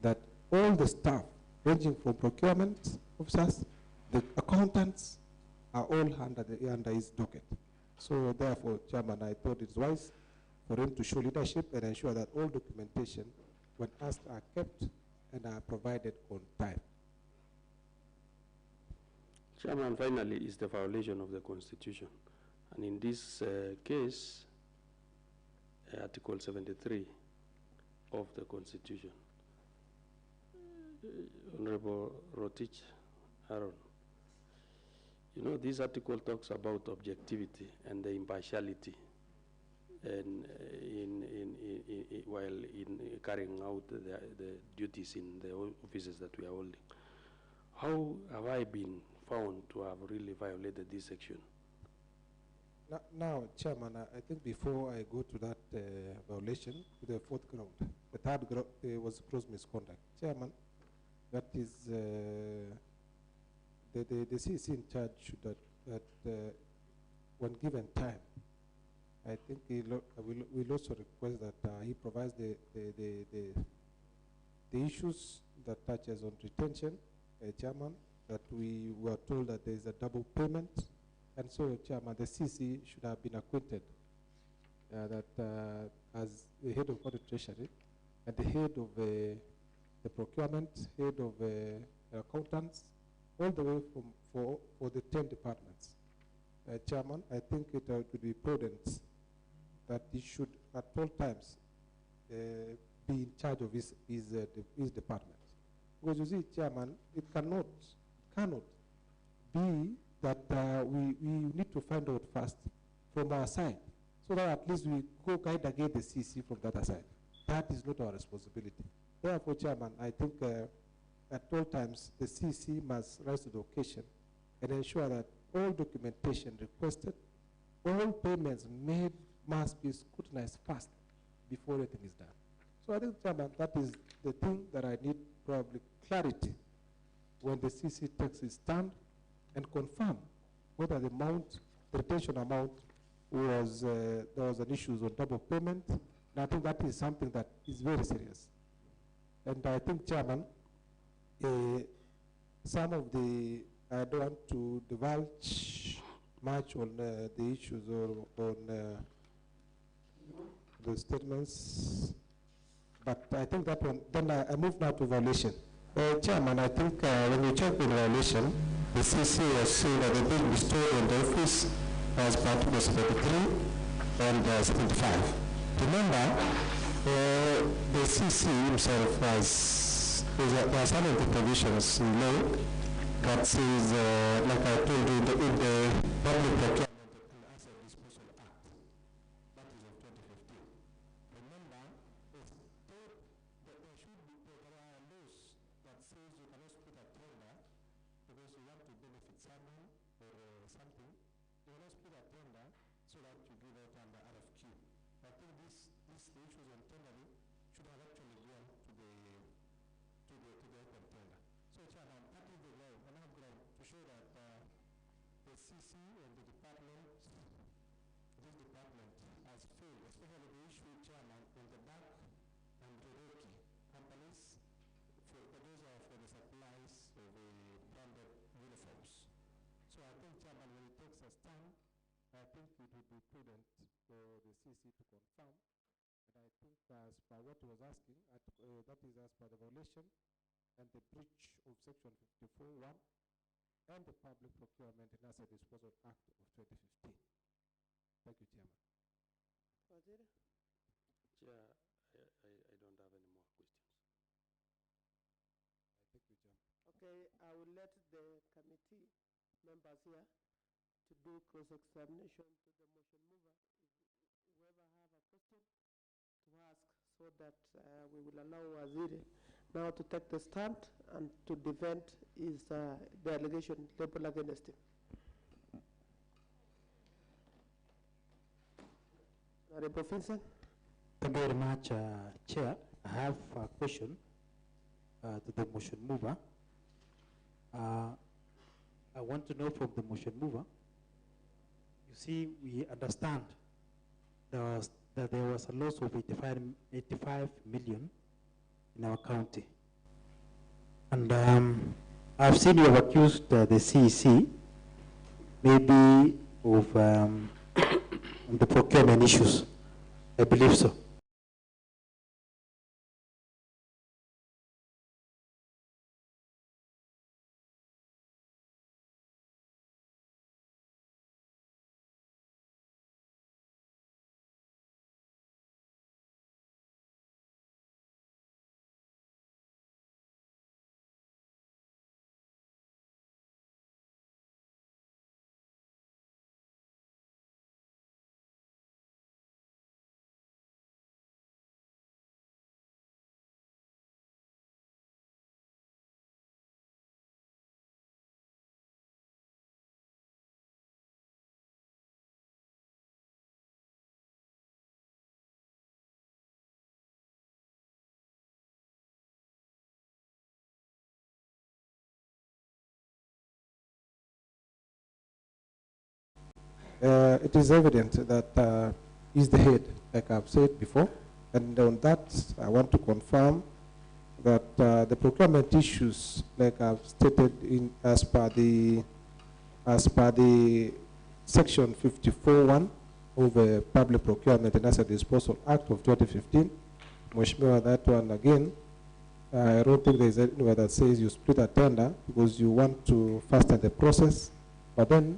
Speaker 9: that all the staff, ranging from procurement officers, the accountants, are all under his docket. So therefore, Chairman, I thought it's wise for him to show leadership and ensure that all documentation, when asked, are kept and are provided on time.
Speaker 7: Chairman, finally, is the violation of the Constitution. And in this case, Article 73 of the Constitution. Honorable Rotich Aaron, you know, this article talks about objectivity and the impartiality and while carrying out the duties in the offices that we are holding. How have I been found to have really violated this section?
Speaker 9: Now, Chairman, I think before I go to that violation, to the fourth ground, the third ground was gross misconduct. Chairman, that is the CEC in charge should that when given time, I think we'll also request that he provides the issues that touches on retention, Chairman, that we were told that there is a double payment. And so, Chairman, the CC should have been acquainted that as the head of county treasury and the head of the procurement, head of accountants, all the way for the 10 departments. Chairman, I think it would be prudent that he should at all times be in charge of his department. Because you see, Chairman, it cannot be that we need to find out first from our side, so that at least we go guide against the CEC from the other side. That is not our responsibility. Therefore, Chairman, I think at all times the CEC must rise to the occasion and ensure that all documentation requested, all payments made must be scrutinized first before anything is done. So I think, Chairman, that is the thing that I need probably clarity when the CEC takes its stand and confirm whether the amount, the retention amount was, there was an issue on double payment. And I think that is something that is very serious. And I think, Chairman, some of the, I don't want to divulge much on the issues or on the statements, but I think that one, then I move now to violation. Chairman, I think when you check the violation, the CC was saying that the bill bestowed on the office was particular 73 and 75. Remember, the CC himself has, there are some of the provisions in law that says, like I told you, in the Public Procurement and Asset Disposal Act, that is of 2015. Remember, there should be, there are laws that says you cannot split a tender because you want to benefit someone or something. You cannot split a tender so that you give out under RFQ. I think these issues on tendering should have actually gone to the open tender. So, Chairman, that is the law, and I'm going to show that the CC and the department, this department has failed, especially the issue, Chairman, on the back and the Rocky companies, for those are for the supplies of the branded uniforms. So I think, Chairman, when it takes a stand, I think it would be prudent for the CC to confirm. And I think as per what he was asking, that is as per the violation and the breach of Section 54(1) and the Public Procurement and Asset Disposal Act of 2015. Thank you, Chairman.
Speaker 7: Chair, I don't have any more questions.
Speaker 9: Thank you, Chairman.
Speaker 1: Okay, I will let the committee members here to do cross-examination to the motion mover. If whoever have a question to ask, so that we will allow Waziri now to take the stand and to defend his the allegation labeled against him. Honorable Vincent.
Speaker 3: Thank you very much, Chair. I have a question to the motion mover. I want to know from the motion mover, you see, we understand that there was a loss of 85 million in our county. And I've seen you have accused the CEC maybe of the procurement issues. I believe so.
Speaker 9: It is evident that he's the head, like I've said before, and on that I want to confirm that the procurement issues, like I've stated in as per the Section 54(1) of the Public Procurement and Asset Disposal Act of 2015, Mheshimiwa, that one again, I don't think there is anywhere that says you split a tender because you want to fasten the process, but then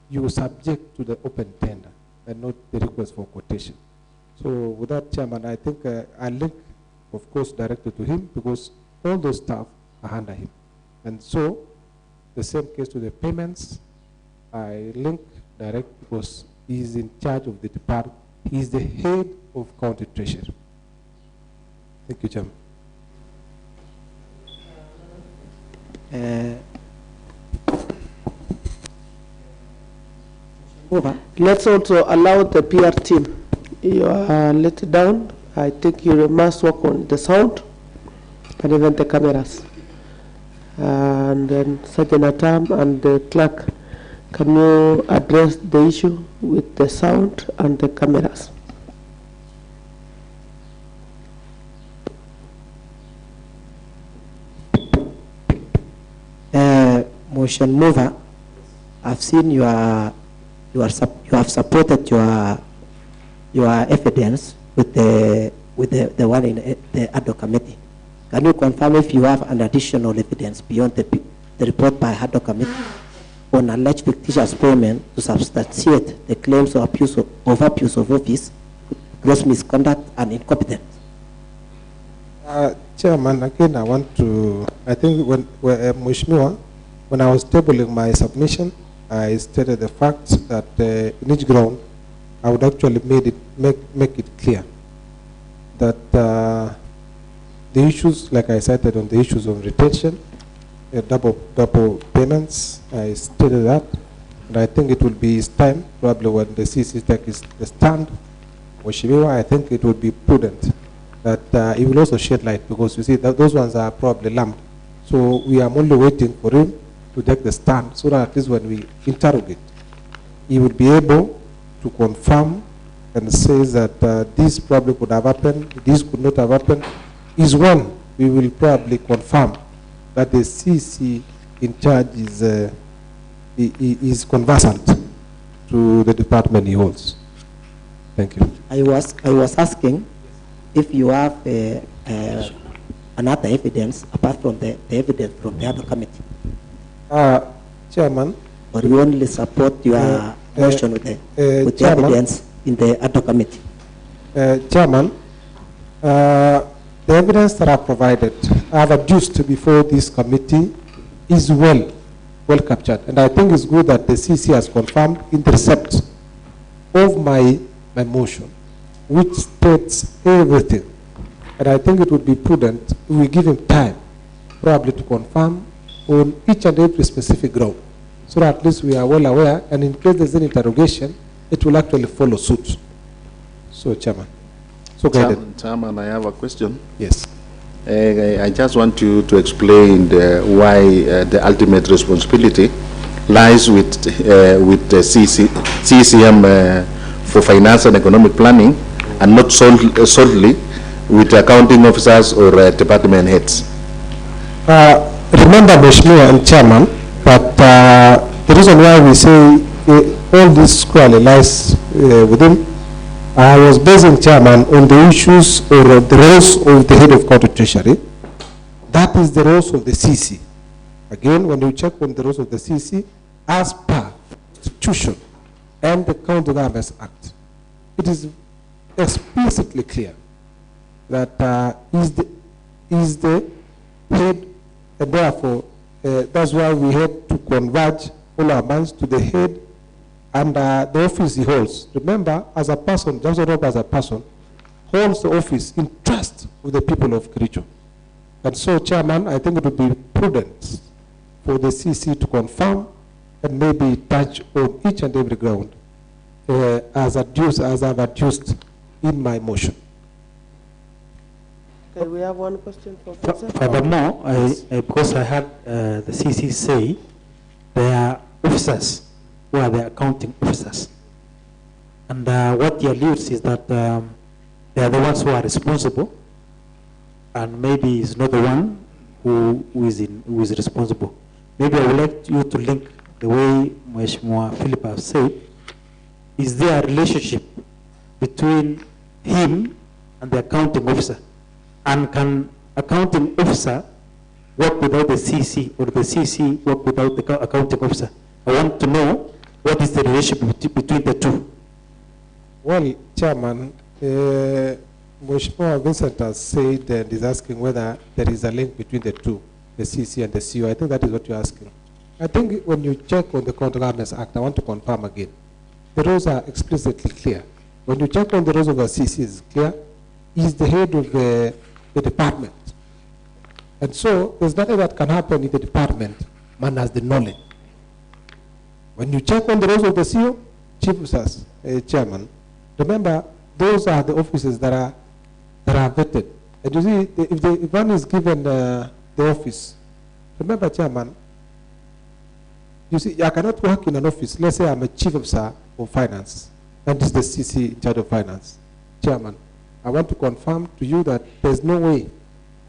Speaker 9: you subject to the open tender and not the request for quotation. So with that, Chairman, I think I link of course, directed to him because all those staff are under him. And so, the same case to the payments, I link direct because he is in charge of the department. He is the head of county treasury. Thank you, Chairman.
Speaker 1: Let's also allow the PR team. You are let down. I think you must work on the sound and even the cameras. And then Sergeant Atam and the clerk, can you address the issue with the sound and the cameras?
Speaker 4: Motion mover, I've seen you have supported your evidence with the one in the ad hoc committee. Can you confirm if you have an additional evidence beyond the report by ad hoc committee on alleged fictitious payment to substantiate the claims of abuse of office, gross misconduct, and incompetence?
Speaker 9: Chairman, again, I think when Mheshimiwa, when I was tabling my submission, I stated the fact that in each ground, I would actually make it clear that the issues, like I cited on the issues of retention, double payments, I stated that, and I think it will be his time, probably when the CEC takes the stand, Mheshimiwa, I think it would be prudent that he will also shed light, because you see that those ones are probably lumped. So we are only waiting for him to take the stand, so that at least when we interrogate, he would be able to confirm and say that this probably could have happened, this could not have happened, is when we will probably confirm that the CEC in charge is conversant to the department he holds. Thank you.
Speaker 4: I was asking if you have another evidence apart from the evidence from the other committee.
Speaker 9: Chairman.
Speaker 4: Or you only support your motion with the evidence in the ad hoc committee?
Speaker 9: Chairman, the evidence that I provided, I have adduced before this committee, is well captured. And I think it's good that the CEC has confirmed in the receipt of my motion, which states everything. And I think it would be prudent if we give him time, probably to confirm on each and every specific ground, so that at least we are well aware, and in case there's an interrogation, it will actually follow suit. So, Chairman. So,
Speaker 2: Chairman, I have a question.
Speaker 9: Yes.
Speaker 2: I just want you to explain why the ultimate responsibility lies with the CCM for finance and economic planning, and not solely with accounting officers or department heads.
Speaker 9: Remember, Mheshimiwa and Chairman, that the reason why we say all this squarely lies with him, I was basing, Chairman, on the issues or the roles of the head of county treasury. That is the roles of the CEC. Again, when you check on the roles of the CEC, as per Constitution and the County Governments Act, it is explicitly clear that is the head, and therefore that's why we had to converge all our minds to the head and the office he holds. Remember, as a person, Johnson Rob as a person, holds the office in trust with the people of Kericho. And so, Chairman, I think it would be prudent for the CEC to confirm and maybe touch on each and every ground as I've adduced in my motion.
Speaker 1: Okay, we have one question for Professor.
Speaker 3: Furthermore, because I had the CEC say they are officers who are the accounting officers. And what he alludes is that they are the ones who are responsible, and maybe is not the one who is responsible. Maybe I would like you to link the way Mheshimiwa Philip has said. Is there a relationship between him and the accounting officer? And can accounting officer work without the CEC, or the CEC work without the accounting officer? I want to know what is the relationship between the two.
Speaker 9: Well, Chairman, Mheshimiwa Vincent has said and is asking whether there is a link between the two, the CC and the CO. I think that is what you're asking. I think when you check on the Counter Governance Act, I want to confirm again, the rules are explicitly clear. When you check on the rules of the CC, it's clear, he's the head of the department. And so there's nothing that can happen in the department, man has the knowledge. When you check on the rules of the CO, Chief of Staff, Chairman, remember, those are the offices that are vetted. And you see, if one is given the office, remember, Chairman, you see, I cannot work in an office. Let's say I'm a Chief Officer of Finance, and this is the CC in charge of Finance. Chairman, I want to confirm to you that there's no way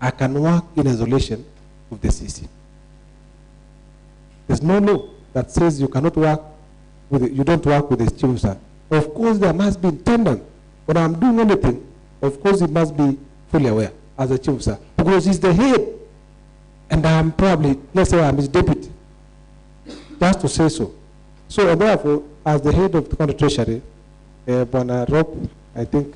Speaker 9: I can work in isolation with the CC. There's no law that says you cannot work with you don't work with the Chief Officer. Of course, there must be in tandem. When I'm doing anything, of course, he must be fully aware as a Chief Officer, because he's the head, and I'm probably, let's say I'm his deputy. Just to say so. So, and therefore, as the head of the County Treasury, Rob, I think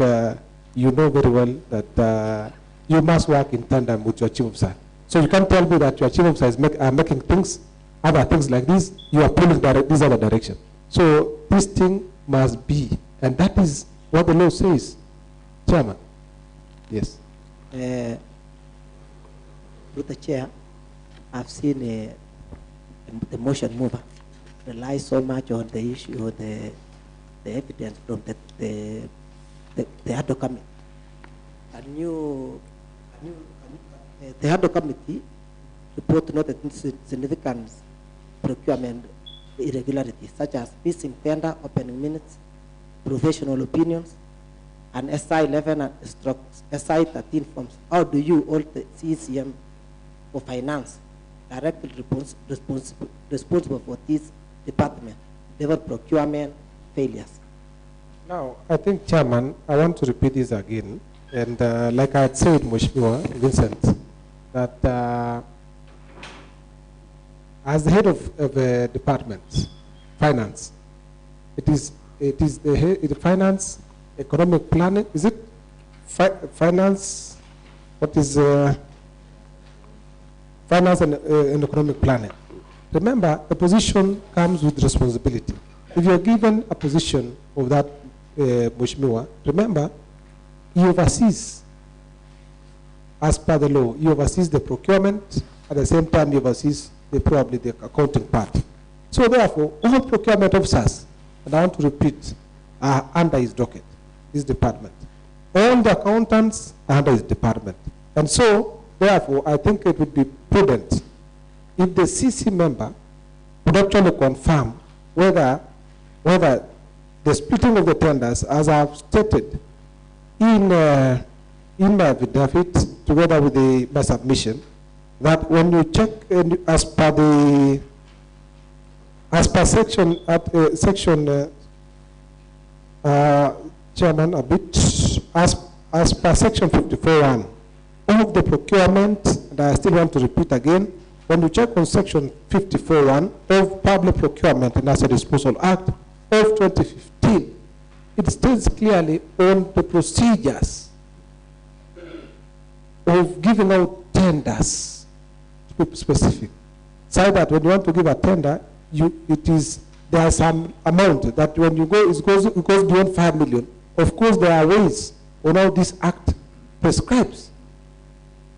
Speaker 9: you know very well that you must work in tandem with your Chief Officer. So you can't tell me that your Chief Officer is making things, other things like this, you are pulling this other direction. So this thing must be, and that is what the law says. Chairman. Yes.
Speaker 4: Through the chair, I've seen the motion mover relies so much on the issue of the evidence from the ad hoc committee. The ad hoc committee report noted significant procurement irregularities such as missing tender opening minutes, professional opinions, and SI11 and SI13 forms. How do you, all the CECM for finance, directly responsible for this department, level procurement failures?
Speaker 9: Now, I think, Chairman, I want to repeat this again. And like I had said, Mheshimiwa Vincent, that as the head of a department, finance, it is the finance, economic planning, is it? Finance, what is finance and economic planning? Remember, the position comes with responsibility. If you're given a position of that, Mheshimiwa, remember, he oversees, as per the law, he oversees the procurement, at the same time he oversees probably the accounting part. So therefore, all procurement officers, and I want to repeat, are under his docket, his department. All the accountants are under his department. And so, therefore, I think it would be prudent if the CC member would actually confirm whether the splitting of the tenders, as I've stated in my affidavit, together with my submission, that when you check as per section Chairman, a bit as per section 54(1) of the procurement, and I still want to repeat again, when you check on section 54(1) of Public Procurement and Asset Disposal Act of 2015, it states clearly on the procedures of giving out tenders, to be specific. So that when you want to give a tender, there is some amount that when you go, it goes beyond 5 million. Of course, there are ways on how this act prescribes.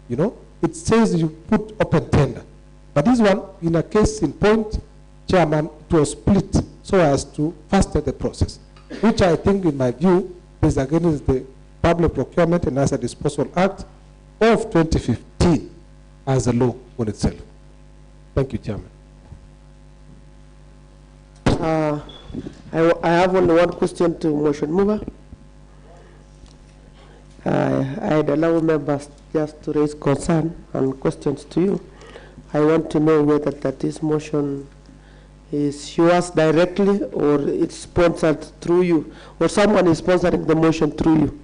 Speaker 9: You know, it says you put open tender. But this one, in a case in point, Chairman, it was split so as to fasten the process, which I think, in my view, is against the Public Procurement and Asset Disposal Act of 2015 as a law on itself. Thank you, Chairman.
Speaker 1: I have only one question to motion mover. I'd allow members just to raise concern and questions to you. I want to know whether that this motion is yours directly or it's sponsored through you, or someone is sponsoring the motion through you.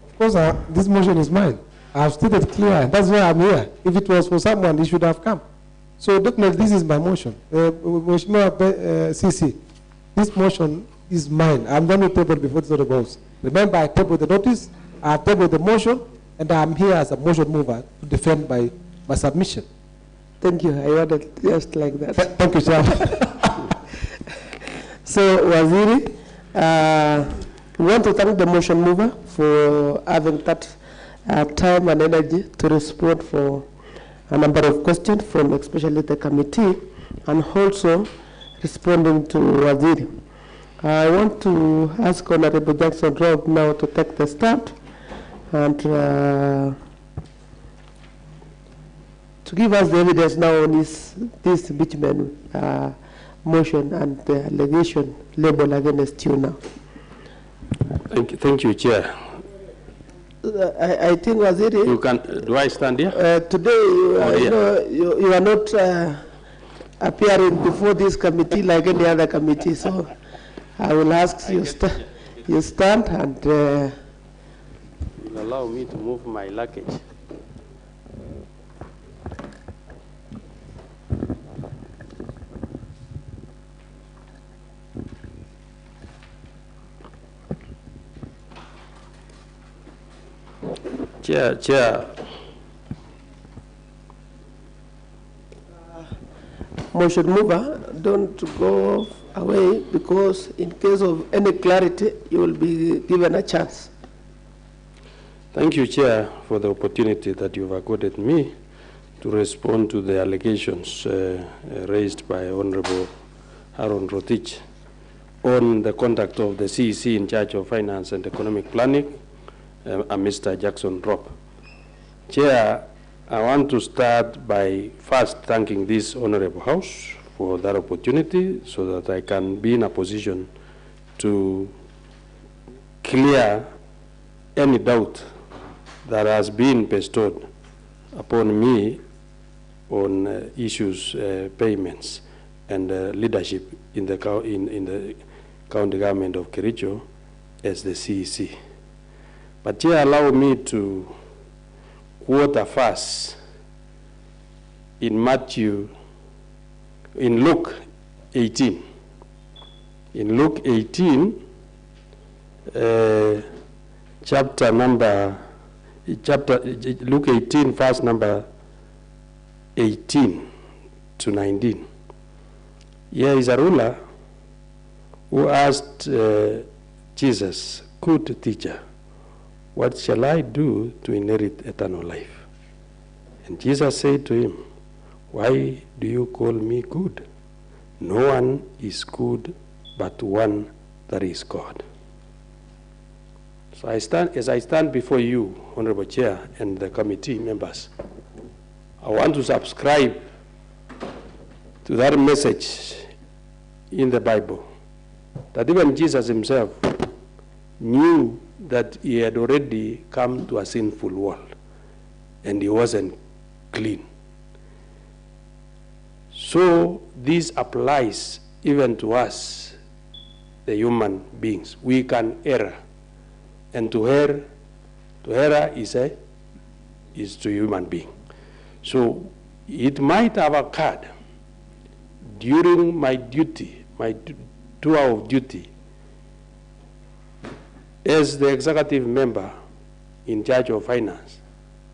Speaker 9: Of course, this motion is mine. I've stated clear, and that's why I'm here. If it was for someone, he should have come. So definitely, this is my motion. CC, this motion is mine. I'm going to table before the votes. Remember, I tabled the notice, I have tabled the motion, and I am here as a motion mover to defend my submission.
Speaker 1: Thank you. I wanted just like that.
Speaker 9: Thank you, Chair.
Speaker 1: So, Waziri, we want to thank the motion mover for having that time and energy to respond for a number of questions from especially the committee, and also responding to Waziri. I want to ask Honorable Jackson Rob now to take the stand and to give us the evidence now on this impeachment motion and the allegation labeled against you now.
Speaker 7: Thank you, Chair.
Speaker 1: I think, Waziri,
Speaker 7: You can. Do I stand here?
Speaker 1: Today, you are not appearing before this committee like any other committee, so I will ask you stand and.
Speaker 7: Will allow me to move my luggage. Chair.
Speaker 1: Motion mover, don't go away, because in case of any clarity, you will be given a chance.
Speaker 7: Thank you, Chair, for the opportunity that you've accorded me to respond to the allegations raised by Honorable Aaron Rotich on the conduct of the CEC in charge of finance and economic planning, Mr. Jackson Rob. Chair, I want to start by first thanking this Honorable House for that opportunity so that I can be in a position to clear any doubt that has been bestowed upon me on issues, payments, and leadership in the county government of Kericho as the CEC. But here, allow me to quote a verse in Luke 18. In Luke 18, Luke 18, verse number 18 to 19. Here is a ruler who asked Jesus, "Good teacher, what shall I do to inherit eternal life?" And Jesus said to him, "Why do you call me good? No one is good but one, that is God." So as I stand before you, Honorable Chair, and the committee members, I want to subscribe to that message in the Bible, that even Jesus himself knew that he had already come to a sinful world and he wasn't clean. So this applies even to us, the human beings. We can err, and to err is to human being. So it might have occurred during my duty, my tour of duty, as the executive member in charge of finance,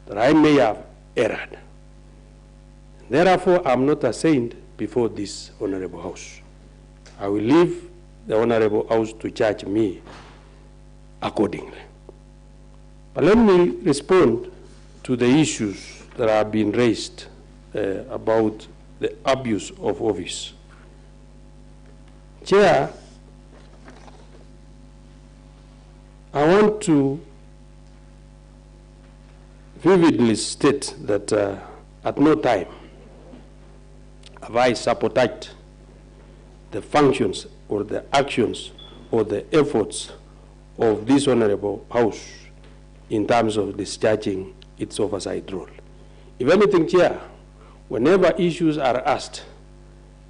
Speaker 7: that I may have erred. Therefore, I'm not a saint before this Honorable House. I will leave the Honorable House to judge me accordingly. But let me respond to the issues that have been raised about the abuse of office. Chair, I want to vividly state that at no time have I sabotaged the functions or the actions or the efforts of this Honorable House in terms of discharging its oversight role. If anything, Chair, whenever issues are asked,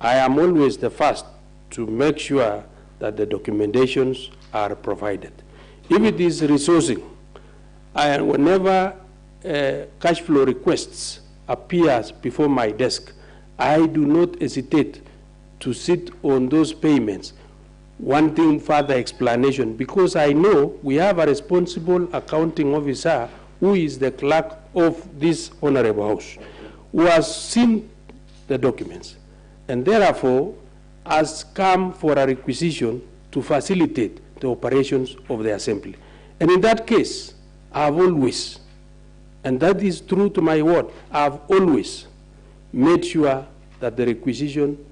Speaker 7: I am always the first to make sure that the documentations are provided. If it is resourcing, whenever cash flow requests appears before my desk, I do not hesitate to sit on those payments wanting further explanation, because I know we have a responsible accounting officer who is the clerk of this honorable house, who has seen the documents, and therefore has come for a requisition to facilitate the operations of the assembly. And in that case, I have always, and that is true to my word, I have always made sure that the requisition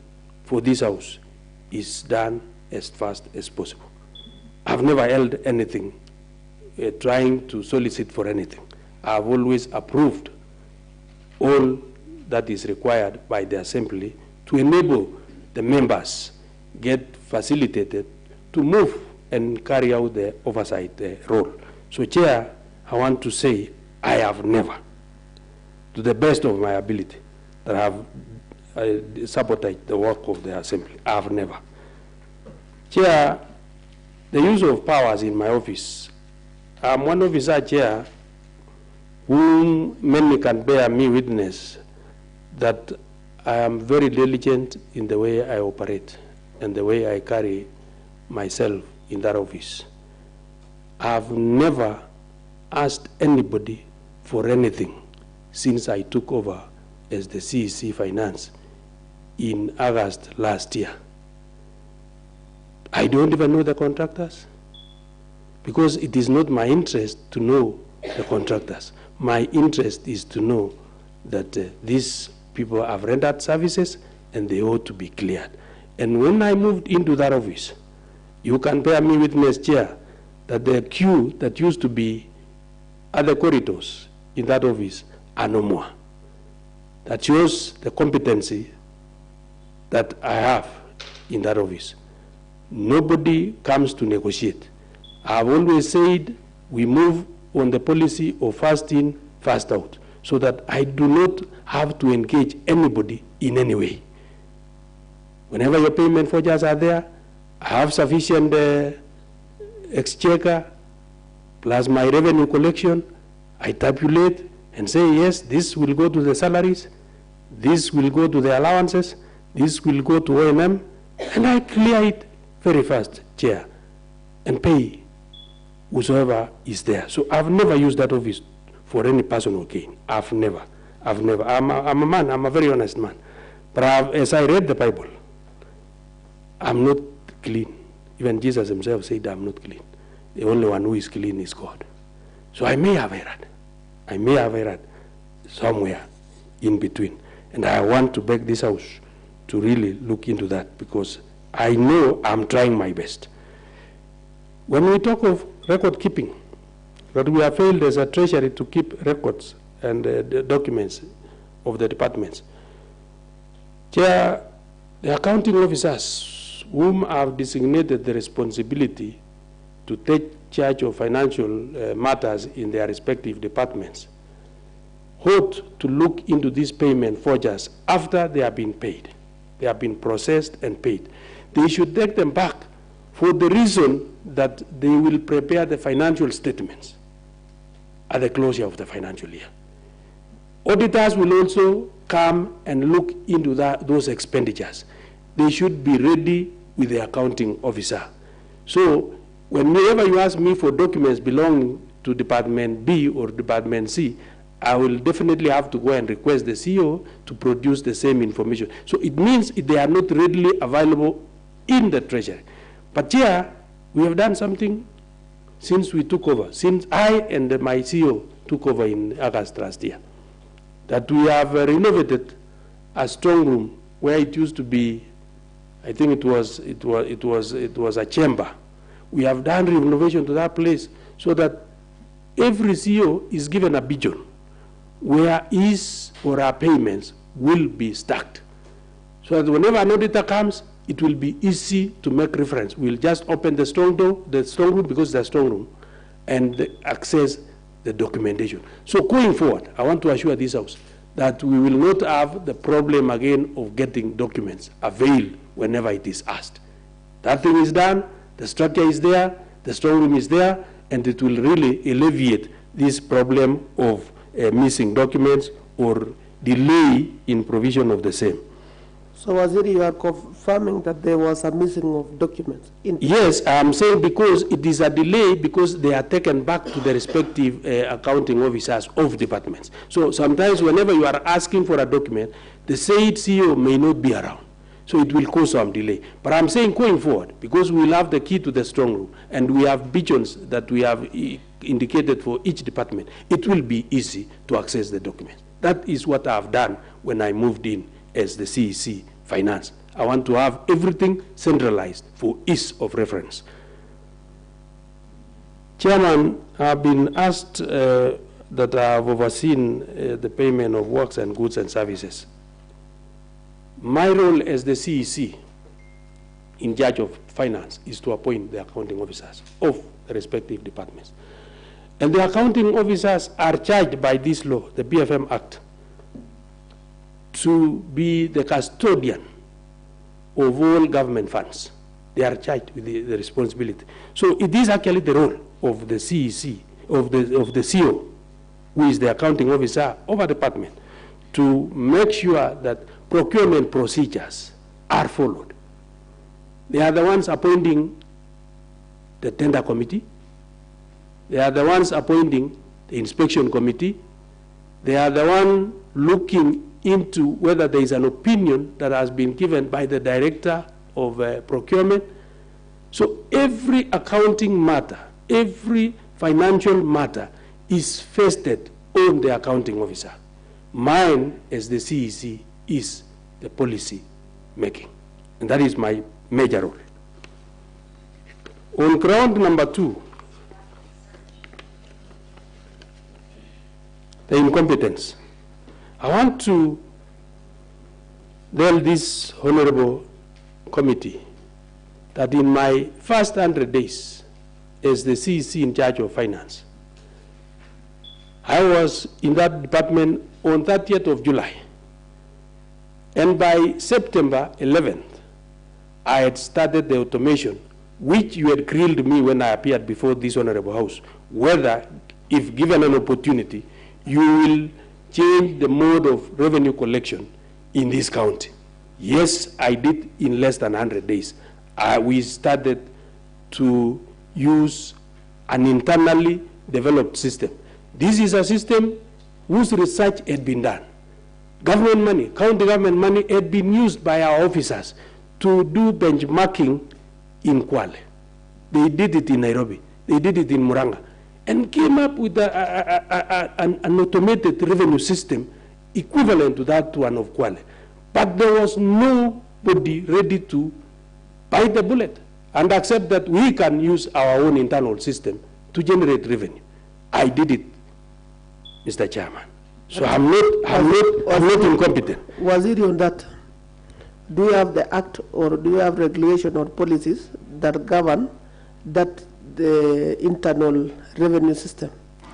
Speaker 7: for this house is done as fast as possible. I've never held anything trying to solicit for anything. I've always approved all that is required by the assembly to enable the members get facilitated to move and carry out the oversight role. So, Chair, I want to say I have never, to the best of my ability, that I have sabotaged the work of the assembly. I have never. Chair, the use of powers in my office. I'm one officer, Chair, whom many can bear me witness that I am very diligent in the way I operate and the way I carry myself in that office. I've never asked anybody for anything since I took over as the CEC Finance in August last year. I don't even know the contractors because it is not my interest to know the contractors. My interest is to know that these people have rendered services and they ought to be cleared. And when I moved into that office, you can bear me witness, Chair, that the queue that used to be at the corridors in that office are no more. That shows the competency that I have in that office. Nobody comes to negotiate. I've always said we move on the policy of first in, first out, so that I do not have to engage anybody in any way. Whenever your payment forgers are there, I have sufficient exchequer plus my revenue collection. I tabulate and say, yes, this will go to the salaries, this will go to the allowances, this will go to O&M, and I clear it very fast, Chair, and pay whosoever is there. So I've never used that office for any personal gain. I've never. I'm a man, I'm a very honest man. But as I read the Bible, I'm not clean. Even Jesus himself said I'm not clean. The only one who is clean is God. So I may have erred. I may have erred somewhere in between. And I want to beg this house to really look into that because I know I'm trying my best. When we talk of record keeping, that we have failed as a treasury to keep records and the documents of the departments. Chair, the accounting officers whom have designated the responsibility to take charge of financial matters in their respective departments ought to look into these payment forgers after they have been paid. They have been processed and paid. They should take them back for the reason that they will prepare the financial statements at the closure of the financial year. Auditors will also come and look into those expenditures. They should be ready with the accounting officer. So whenever you ask me for documents belonging to Department B or Department C, I will definitely have to go and request the CEO to produce the same information. So it means they are not readily available in the treasury. But here, we have done something since we took over, since I and my CEO took over in August last year, that we have renovated a strong room where it used to be, I think it was a chamber. We have done renovation to that place so that every CEO is given a pigeon where his or her payments will be stacked. So that whenever an auditor comes, it will be easy to make reference. We'll just open the strong room because it's a strong room, and access the documentation. So going forward, I want to assure this house that we will not have the problem again of getting documents availed whenever it is asked. That thing is done, the structure is there, the strong room is there, and it will really alleviate this problem of missing documents or delay in provision of the same.
Speaker 1: So, Waziri, you are confirming that there was a missing of documents?
Speaker 7: Yes, I'm saying because it is a delay because they are taken back to the respective accounting officers of departments. So sometimes whenever you are asking for a document, the said CEO may not be around. So it will cause some delay. But I'm saying going forward, because we will have the key to the strong room, and we have pigeons that we have indicated for each department, it will be easy to access the documents. That is what I've done when I moved in as the CEC Finance. I want to have everything centralized for ease of reference. Chairman, I've been asked that I have overseen the payment of works and goods and services. My role as the CEC in charge of finance is to appoint the accounting officers of the respective departments. And the accounting officers are charged by this law, the BFM Act, to be the custodian of all government funds. They are charged with the responsibility. So it is actually the role of the CEC, of the CEO, who is the accounting officer of a department, to make sure that procurement procedures are followed. They are the ones appointing the tender committee. They are the ones appointing the inspection committee. They are the one looking into whether there is an opinion that has been given by the director of procurement. So every accounting matter, every financial matter is vested on the accounting officer. Mine as the CEC is the policy making, and that is my major role. On ground number 2, the incompetence. I want to tell this honorable committee that in my first 100 days as the CEC in charge of finance, I was in that department on 30th of July. And by September 11th, I had started the automation, which you had grilled me when I appeared before this honorable house, whether, if given an opportunity, you will change the mode of revenue collection in this county. Yes, I did in less than 100 days. We started to use an internally developed system. This is a system whose research had been done. Government money, county government money had been used by our officers to do benchmarking in Kwale. They did it in Nairobi. They did it in Muranga, and came up with an automated revenue system equivalent to that one of Kwale. But there was nobody ready to bite the bullet and accept that we can use our own internal system to generate revenue. I did it, Mr. Chairman. So I'm not incompetent.
Speaker 1: Waziri, on that, do you have the act or do you have regulation or policies that govern that the internal revenue system?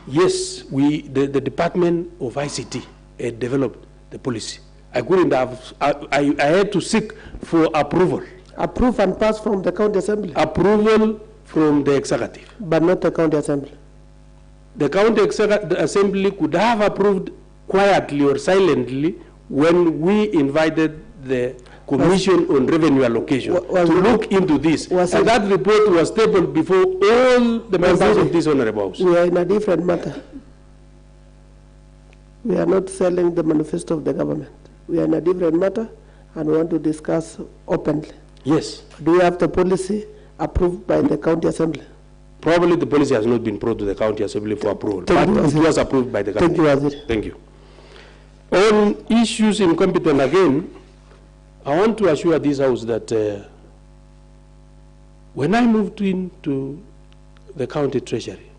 Speaker 7: Yes, the Department of ICT had developed the policy. I couldn't have, I had to seek for approval.
Speaker 1: Approve and pass from the county assembly?
Speaker 7: Approval from the executive.
Speaker 1: But not the county assembly?
Speaker 7: The county assembly could have approved quietly or silently when we invited the Commission on Revenue Allocation to look into this. And that report was tabled before all the members of this honorable house.
Speaker 1: We are in a different matter. We are not selling the manifesto of the government. We are in a different matter and we want to discuss openly.
Speaker 7: Yes.
Speaker 1: Do you have the policy approved by the county assembly?
Speaker 7: Probably the policy has not been brought to the county assembly for approval, but it was approved by the government.
Speaker 1: Thank you, Waziri.
Speaker 7: Thank you. On issues incompetent again, I want to assure this house that when I moved into the county treasury,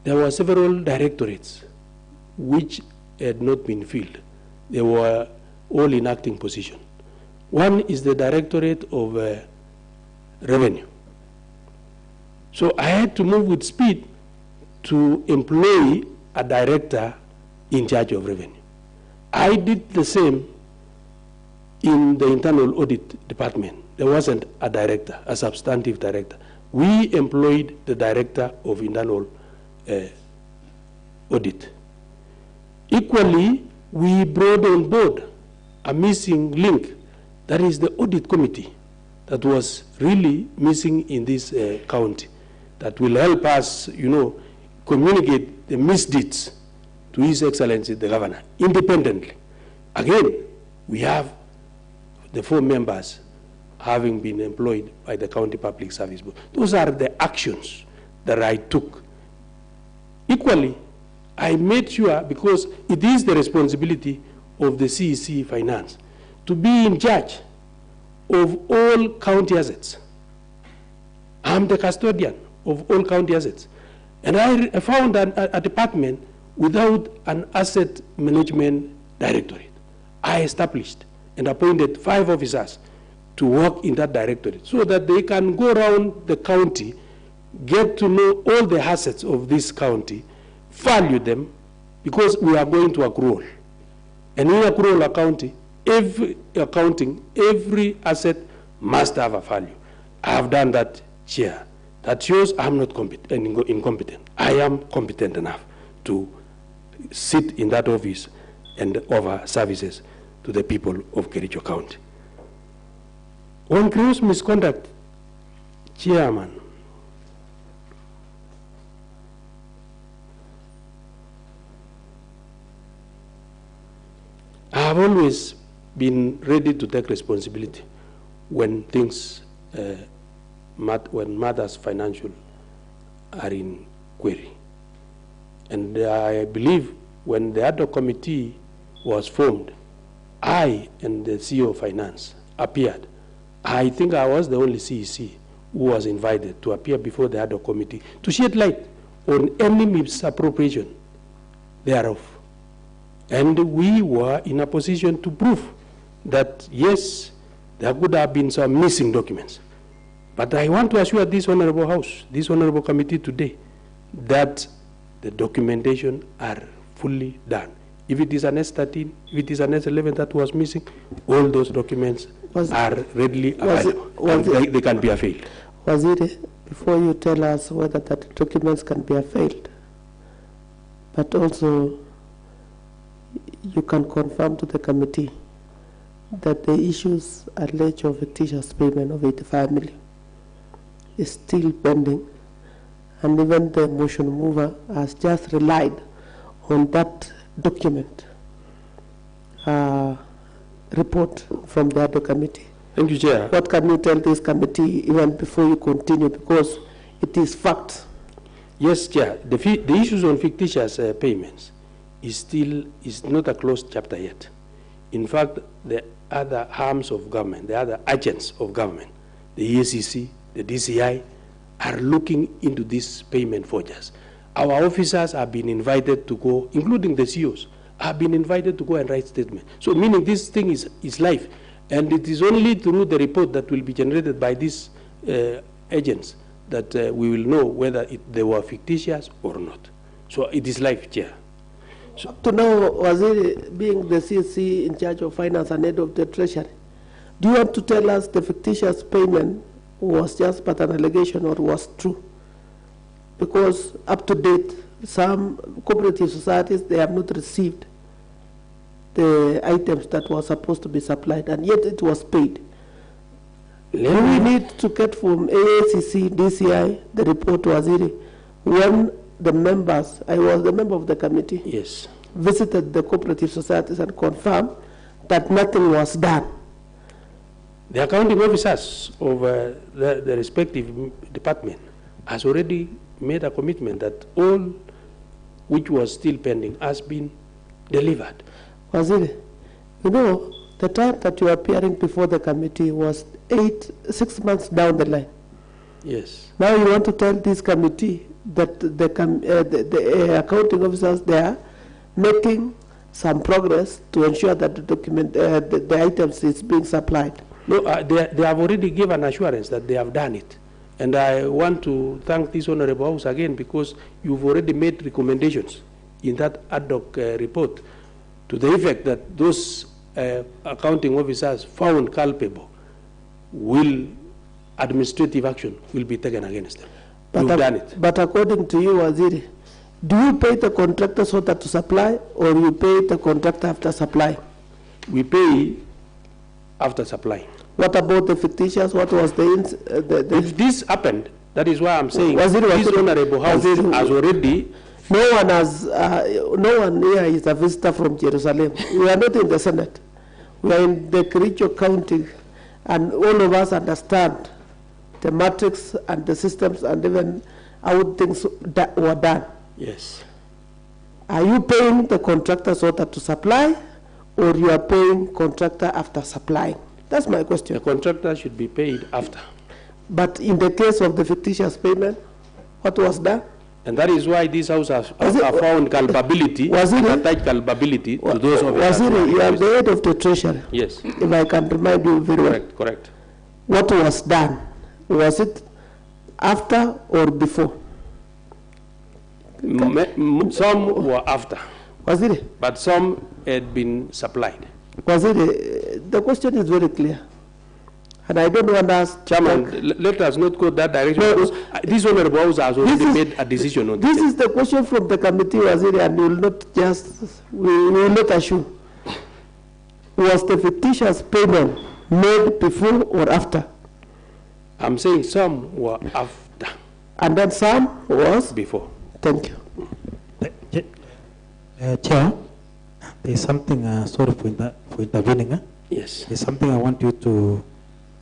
Speaker 7: there were several directorates which had not been filled. They were all in acting position. One is the Directorate of Revenue. So I had to move with speed to employ a director in charge of revenue. I did the same in the internal audit department. There wasn't a director, a substantive director. We employed the director of internal audit. Equally, we brought on board a missing link That is the audit committee that was really missing in this county, that will help us, communicate the misdeeds to His Excellency the Governor independently. Again, we have the 4 members having been employed by the County Public Service Board. Those are the actions that I took. Equally, I made sure, because it is the responsibility of the CEC Finance to be in charge of all county assets. I'm the custodian of all county assets. And I found a department without an asset management directorate. I established and appointed 5 officers to work in that directorate so that they can go around the county, get to know all the assets of this county, value them, because we are going to accrual. And in accrual accounting, every asset must have a value. I have done that, Chair. That shows I'm not incompetent. I am competent enough to sit in that office and offer services to the people of Kericho County. On gross misconduct, Chairman, I have always been ready to take responsibility when things, when matters financial are in query. And I believe when the ad hoc committee was formed, I and the CEO of Finance appeared. I think I was the only CEC who was invited to appear before the ad hoc committee to shed light on any misappropriation thereof. And we were in a position to prove that, yes, there could have been some missing documents. But I want to assure this Honorable House, this Honorable Committee today, that the documentation are fully done. If it is an S13, if it is an S11 that was missing, all those documents are readily available. They can be availed.
Speaker 1: Waziri, before you tell us whether that documents can be availed, but also you can confirm to the committee that the issues alleged of a teacher's payment of 85 million is still pending, and even the motion mover has just relied on that document report from the other committee.
Speaker 7: Thank you, Chair.
Speaker 1: What can you tell this committee even before you continue, because it is fact?
Speaker 7: Yes, Chair. The issues on fictitious payments is not a closed chapter yet. In fact, the other arms of government, the other agents of government, the EACC, the DCI, are looking into these payment forgers. Our officers have been invited to go, including the CEOs, have been invited to go and write statements. So meaning this thing is live. And it is only through the report that will be generated by these agents that we will know whether they were fictitious or not. So it is live, Chair.
Speaker 1: So, up to now, Waziri, being the CEC in charge of finance and head of the treasury, do you want to tell us the fictitious payment was just but an allegation or was true? Because up to date, some cooperative societies, they have not received the items that were supposed to be supplied, and yet it was paid. Do we need to get from AACC, DCI, the report to Waziri, when the members, I was the member of the committee,
Speaker 7: yes,
Speaker 1: visited the cooperative societies and confirmed that nothing was done?
Speaker 7: The accounting officers of the respective department has already made a commitment that all which was still pending has been delivered.
Speaker 1: Waziri, you know, the time that you are appearing before the committee was 6 months down the line.
Speaker 7: Yes.
Speaker 1: Now you want to tell this committee that the accounting officers, they are making some progress to ensure that the document, the items is being supplied.
Speaker 7: No, they have already given assurance that they have done it. And I want to thank this Honorable House again, because you've already made recommendations in that ad hoc report to the effect that those accounting officers found culpable administrative action will be taken against them. You've done it.
Speaker 1: But according to you, Waziri, do you pay the contractor so that to supply, or you pay the contractor after supply?
Speaker 7: We pay after supplying.
Speaker 1: What about the fictitious? What was the
Speaker 7: If this happened, that is why I'm saying
Speaker 1: Was it-
Speaker 7: this honorable house has already.
Speaker 1: No one has, no one here is a visitor from Jerusalem. We are not in the Senate. We are in the Kericho County, and all of us understand the matrix and the systems and even how things that were done.
Speaker 7: Yes.
Speaker 1: Are you paying the contractor's order to supply, or you are paying contractor after supplying? That's my question.
Speaker 7: The contractor should be paid after.
Speaker 1: But in the case of the fictitious payment, what was done?
Speaker 7: And that is why this house has found culpability, attached culpability to those of
Speaker 1: Waziri, you are the head of the treasury.
Speaker 7: Yes.
Speaker 1: If I can remind you very well.
Speaker 7: Correct.
Speaker 1: What was done? Was it after or before?
Speaker 7: Some were after.
Speaker 1: Waziri?
Speaker 7: But some had been supplied.
Speaker 1: Waziri, the question is very clear. And I don't want us...
Speaker 7: Chairman, let us not go that direction, because this honorable house has already made a decision on this.
Speaker 1: This is the question from the committee, Waziri, and we will not just... We will not assume. Was the fictitious payment made before or after?
Speaker 7: I'm saying some were after.
Speaker 1: And then some was?
Speaker 7: Before.
Speaker 1: Thank you.
Speaker 3: Chair, there is something, sorry for intervening.
Speaker 7: Yes.
Speaker 3: There's something I want you to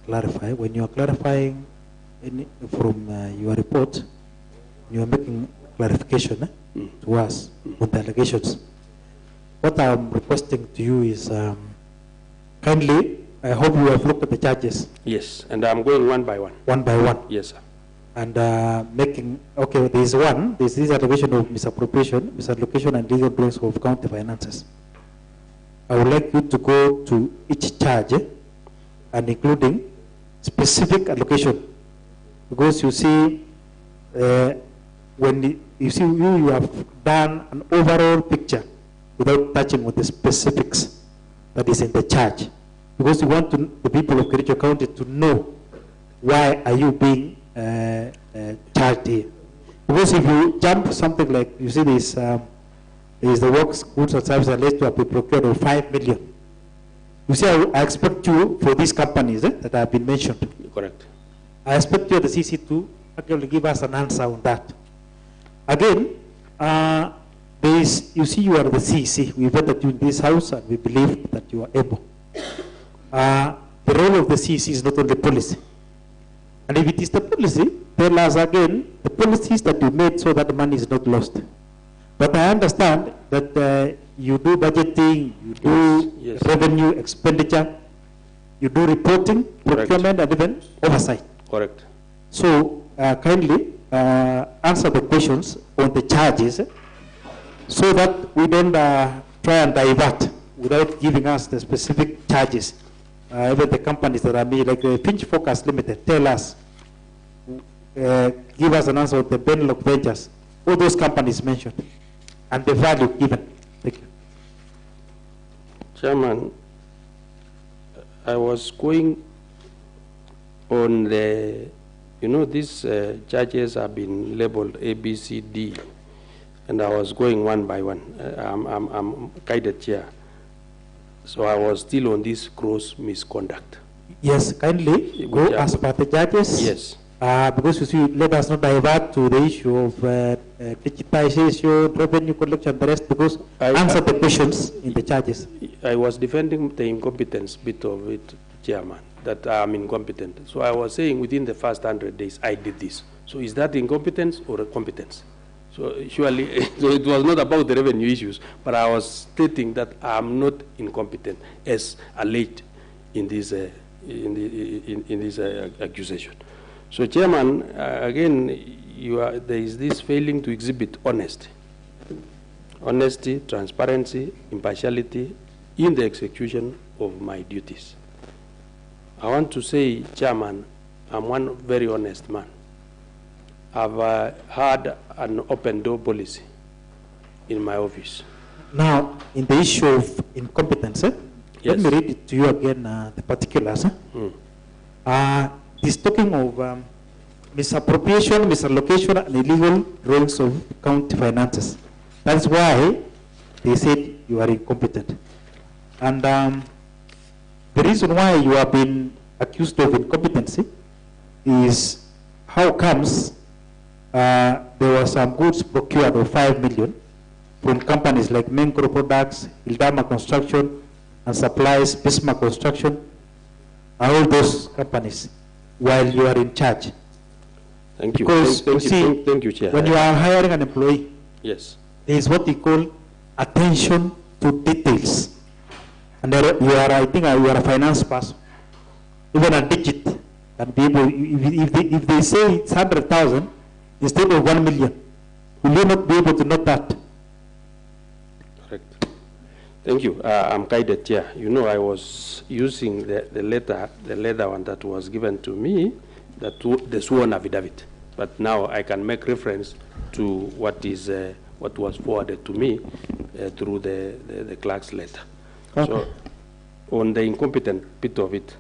Speaker 3: clarify. When you are clarifying from your report, you are making clarification to us on the allegations. What I'm requesting to you is kindly, I hope you have looked at the charges.
Speaker 7: Yes, and I'm going one by one.
Speaker 3: One by one.
Speaker 7: Yes, sir.
Speaker 3: And making, okay, there's this allegation of misappropriation, misallocation, and legal doings of county finances. I would like you to go to each charge and including specific allocation, because you see, when you have done an overall picture without touching on the specifics that is in the charge, because you want the people of Kericho County to know why are you being charged here. Because if you jump something like, you see this, is the works, goods and services alleged to have been procured of 5 million. You see, I expect you, for these companies that have been mentioned.
Speaker 7: Correct.
Speaker 3: I expect you, the CC, to actually give us an answer on that. Again, you see, you are the CC. We vetted you in this house, and we believe that you are able. The role of the CC is not only policy. And if it is the policy, tell us again the policies that you made so that the money is not lost. But I understand that you do budgeting, you do revenue expenditure, you do reporting, procurement, and even oversight.
Speaker 7: Correct.
Speaker 3: So kindly answer the questions on the charges so that we don't try and divert without giving us the specific charges. Even the companies that are made, like Finch Focus Limited, tell us, give us an answer on the Benlock Ventures, all those companies mentioned, and the value given. Thank you.
Speaker 7: Chairman, I was going on the, these charges have been labeled A, B, C, D, and I was going one by one. I'm guided chair. So I was still on this gross misconduct.
Speaker 3: Yes, kindly go as per the judges.
Speaker 7: Yes.
Speaker 3: Because you see, let us not divert to the issue of digitization, revenue collection, the rest, because answer the questions in the charges.
Speaker 7: I was defending the incompetence bit of it, Chairman, that I'm incompetent. So I was saying within the first 100 days, I did this. So is that incompetence or competence? So surely, so it was not about the revenue issues, but I was stating that I'm not incompetent as alleged in this accusation. So, Chairman, again, there is this failing to exhibit honesty, transparency, impartiality in the execution of my duties. I want to say, Chairman, I'm one very honest man. I've had an open door policy in my office.
Speaker 3: Now, in the issue of incompetence,
Speaker 7: yes.
Speaker 3: Let me read it to you again, the particulars. It's talking of misappropriation, misallocation, and illegal drawings of county finances. That's why they said you are incompetent. And The reason why you have been accused of incompetency is how comes there were some goods procured of 5 million from companies like Mencro Products, Ildama Construction and Supplies, Bismarck Construction, and all those companies while you are in charge.
Speaker 7: Thank you.
Speaker 3: Because
Speaker 7: Thank you, Chair.
Speaker 3: When you are hiring an employee,
Speaker 7: yes,
Speaker 3: there is what we call attention to details. And there you are, I think you are a finance person. Even a digit can be able, if they say it's 100,000 instead of 1 million, will you not be able to note that?
Speaker 7: correct. Thank you. I'm guided, Chair. You know, I was using the letter one that was given to me, the sworn affidavit. But now I can make reference to what was forwarded to me through the clerk's letter. Okay. So, on the incompetent bit of it,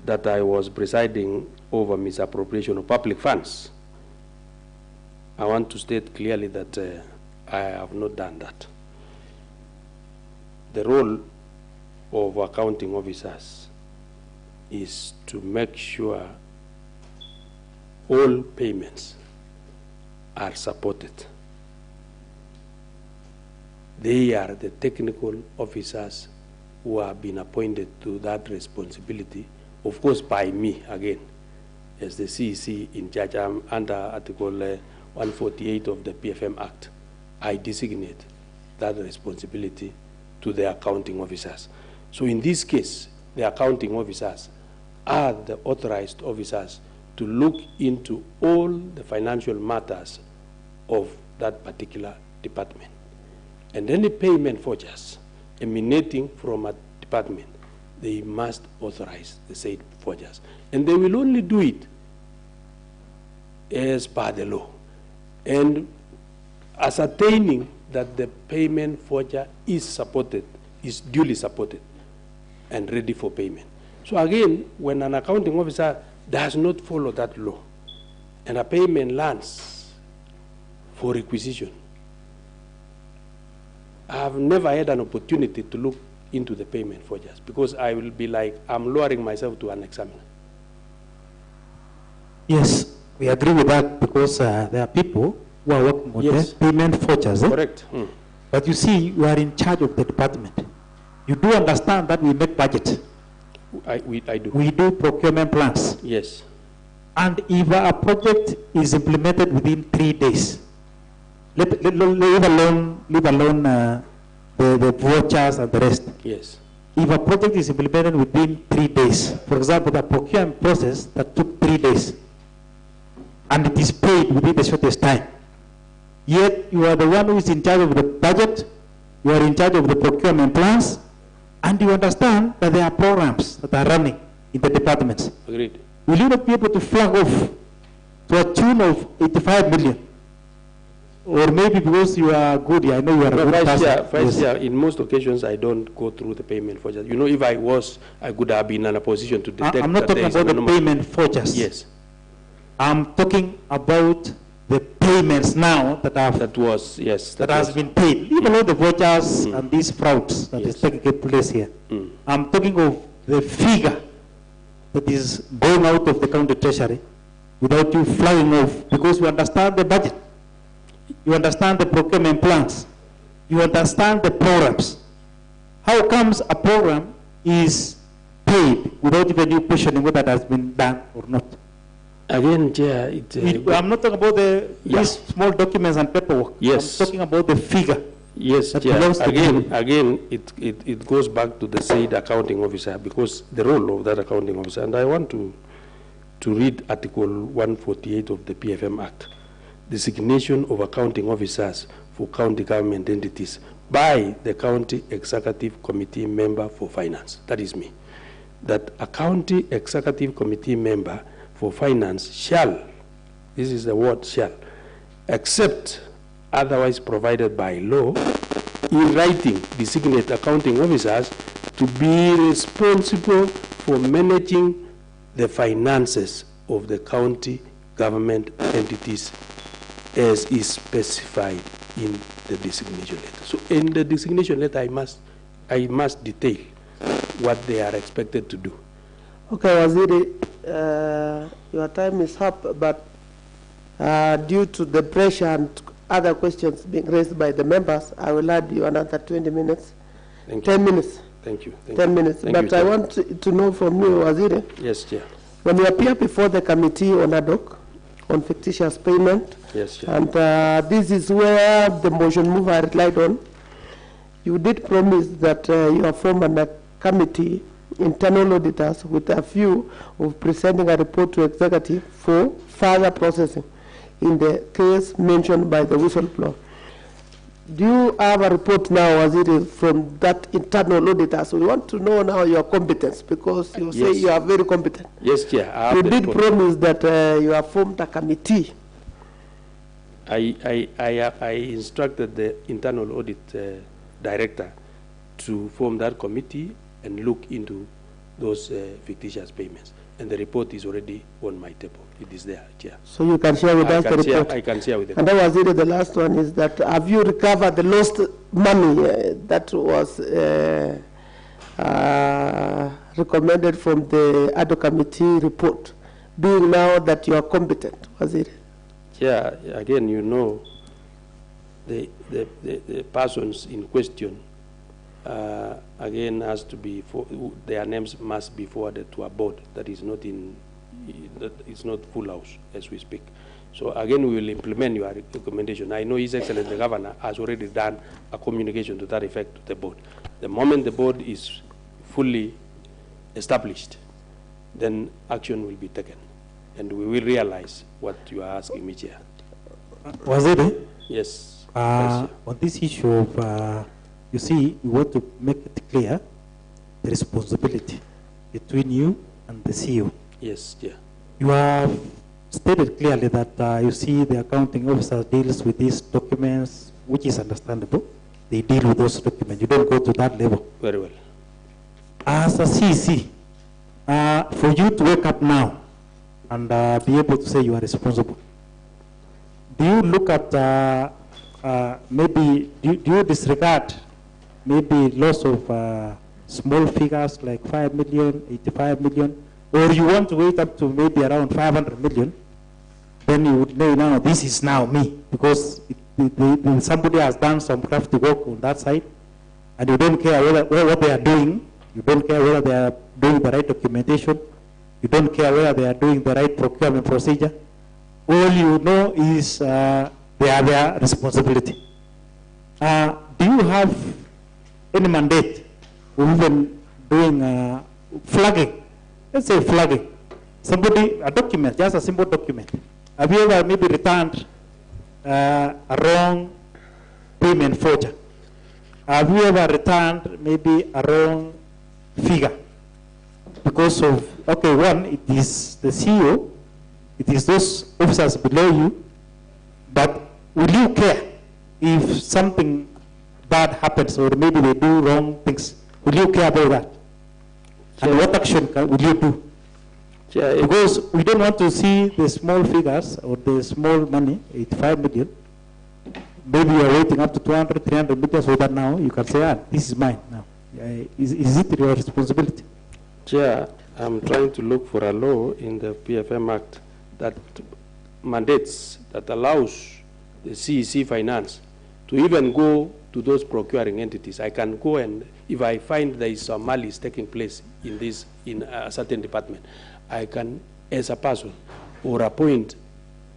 Speaker 7: that I was presiding over misappropriation of public funds, I want to state clearly that I have not done that. The role of accounting officers is to make sure all payments are supported. They are the technical officers who have been appointed to that responsibility, of course by me again, as the CEC in charge. I'm under Article 148 of the PFM Act. I designate that responsibility to the accounting officers. So in this case, the accounting officers are the authorized officers to look into all the financial matters of that particular department. And any payment forgeries emanating from a department, they must authorize the said forgeries. And they will only do it as per the law. And ascertaining that the payment forger is supported, is duly supported and ready for payment. So again, when an accounting officer does not follow that law and a payment lands for requisition, I have never had an opportunity to look into the payment forgeries because I will be like, I'm lowering myself to an examiner.
Speaker 3: Yes, we agree with that because there are people who are working on the payment forgeries.
Speaker 7: Correct.
Speaker 3: But you see, you are in charge of the department. You do understand that we make budget.
Speaker 7: I do.
Speaker 3: We do procurement plans.
Speaker 7: Yes.
Speaker 3: And if a project is implemented within 3 days, leave alone the vouchers and the rest.
Speaker 7: Yes.
Speaker 3: If a project is implemented within 3 days, for example, the procurement process that took 3 days, and it is paid within the shortest time, yet you are the one who is in charge of the budget, you are in charge of the procurement plans, and you understand that there are programs that are running in the departments.
Speaker 7: Agreed.
Speaker 3: Will you not be able to flag off to a tune of 85 million? Or maybe because you are good, I know you are a good person.
Speaker 7: Vice Chair, in most occasions, I don't go through the payment forgeries. You know, if I was, I could have been in a position to detect.
Speaker 3: I'm not talking about the payment forgeries.
Speaker 7: Yes.
Speaker 3: I'm talking about the payments now that have has been paid. Even all the vouchers and these frauds that is taking place here. I'm talking of the figure that is going out of the county treasury without you flagging off, because you understand the budget, you understand the procurement plans, you understand the programs. How comes a program is paid without even you questioning whether it has been done or not?
Speaker 7: Again, Chair,
Speaker 3: I'm not talking about these small documents and paperwork.
Speaker 7: Yes.
Speaker 3: I'm talking about the figure.
Speaker 7: Yes, Chair. Again, it goes back to the said accounting officer, because the role of that accounting officer, and I want to read Article 148 of the PFM Act, designation of accounting officers for county government entities by the County Executive Committee Member for Finance. That is me. That a County Executive Committee Member for Finance shall, this is the word shall, except otherwise provided by law, in writing designate accounting officers to be responsible for managing the finances of the county government entities as is specified in the designation letter. So in the designation letter, I must detail what they are expected to do.
Speaker 1: Okay, Waziri, your time is up, but due to the pressure and other questions being raised by the members, I will add you another 20 minutes.
Speaker 7: Thank you.
Speaker 1: 10 minutes.
Speaker 7: Thank you.
Speaker 1: 10 minutes. But I want to know from you, Waziri.
Speaker 7: Yes, Chair.
Speaker 1: When you appear before the committee on ad hoc, on fictitious payment,
Speaker 7: yes, Chair.
Speaker 1: And this is where the motion mover relied on, you did promise that you have formed a committee, internal auditors, with a view of presenting a report to executive for further processing in the case mentioned by the whistleblower. Do you have a report now, Waziri, from that internal auditor? So we want to know now your competence, because you say you are very competent.
Speaker 7: Yes, Chair.
Speaker 1: You did promise that you have formed a committee.
Speaker 7: I instructed the internal audit director to form that committee and look into those fictitious payments. And the report is already on my table. It is there, Chair.
Speaker 1: So you can share with us the report?
Speaker 7: I can share with you.
Speaker 1: And that was it. The last one is that have you recovered the lost money that was recommended from the ad hoc committee report, being now that you are competent, was it?
Speaker 7: Yeah, again, you know, the persons in question, again, has to be, their names must be forwarded to a board that is not in, that is not full house as we speak. So again, we will implement your recommendation. I know His Excellency the Governor has already done a communication to that effect to the board. The moment the board is fully established, then action will be taken. And we will realize what you are asking me, Chair.
Speaker 3: Waziri?
Speaker 7: Yes.
Speaker 3: On this issue of, you see, we want to make it clear the responsibility between you and the CEO.
Speaker 7: Yes, Chair.
Speaker 3: You have stated clearly that you see the accounting officer deals with these documents, which is understandable. They deal with those documents. You don't go to that level.
Speaker 7: Very well.
Speaker 3: As a CEC, for you to wake up now and be able to say you are responsible, do you look at maybe, do you disregard maybe loss of small figures like 5 million, 85 million, or you want to wait up to maybe around 500 million, then you would know now this is now me, because somebody has done some crafty work on that side, and you don't care what they are doing, you don't care whether they are doing the right documentation, you don't care whether they are doing the right procurement procedure. All you know is they are their responsibility. Do you have any mandate or even doing flagging? Let's say flagging. Somebody, a document, just a simple document. Have you ever maybe returned a wrong payment forger? Have you ever returned maybe a wrong figure? Because of, okay, one, it is the CEO, it is those officers below you, but will you care if something bad happens or maybe they do wrong things? Will you care about that? And what action will you do? Because we don't want to see the small figures or the small money, 85 million. Maybe you are waiting up to 200, 300 million, so that now you can say, this is mine now. Is it your responsibility?
Speaker 7: Chair, I'm trying to look for a law in the PFM Act that mandates, that allows the CEC Finance to even go to those procuring entities. I can go and, if I find there is some malice taking place in this, in a certain department, I can, as a person, or appoint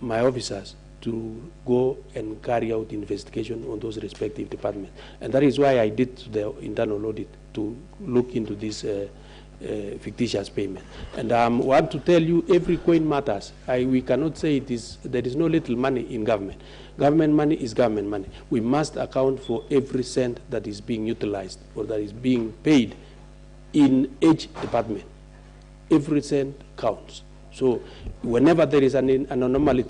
Speaker 7: my officers to go and carry out investigation on those respective departments. And that is why I did the internal audit to look into this fictitious payment. And I want to tell you, every coin matters. We cannot say there is no little money in government. Government money is government money. We must account for every cent that is being utilized or that is being paid in each department. Every cent counts. So whenever there is an anomaly,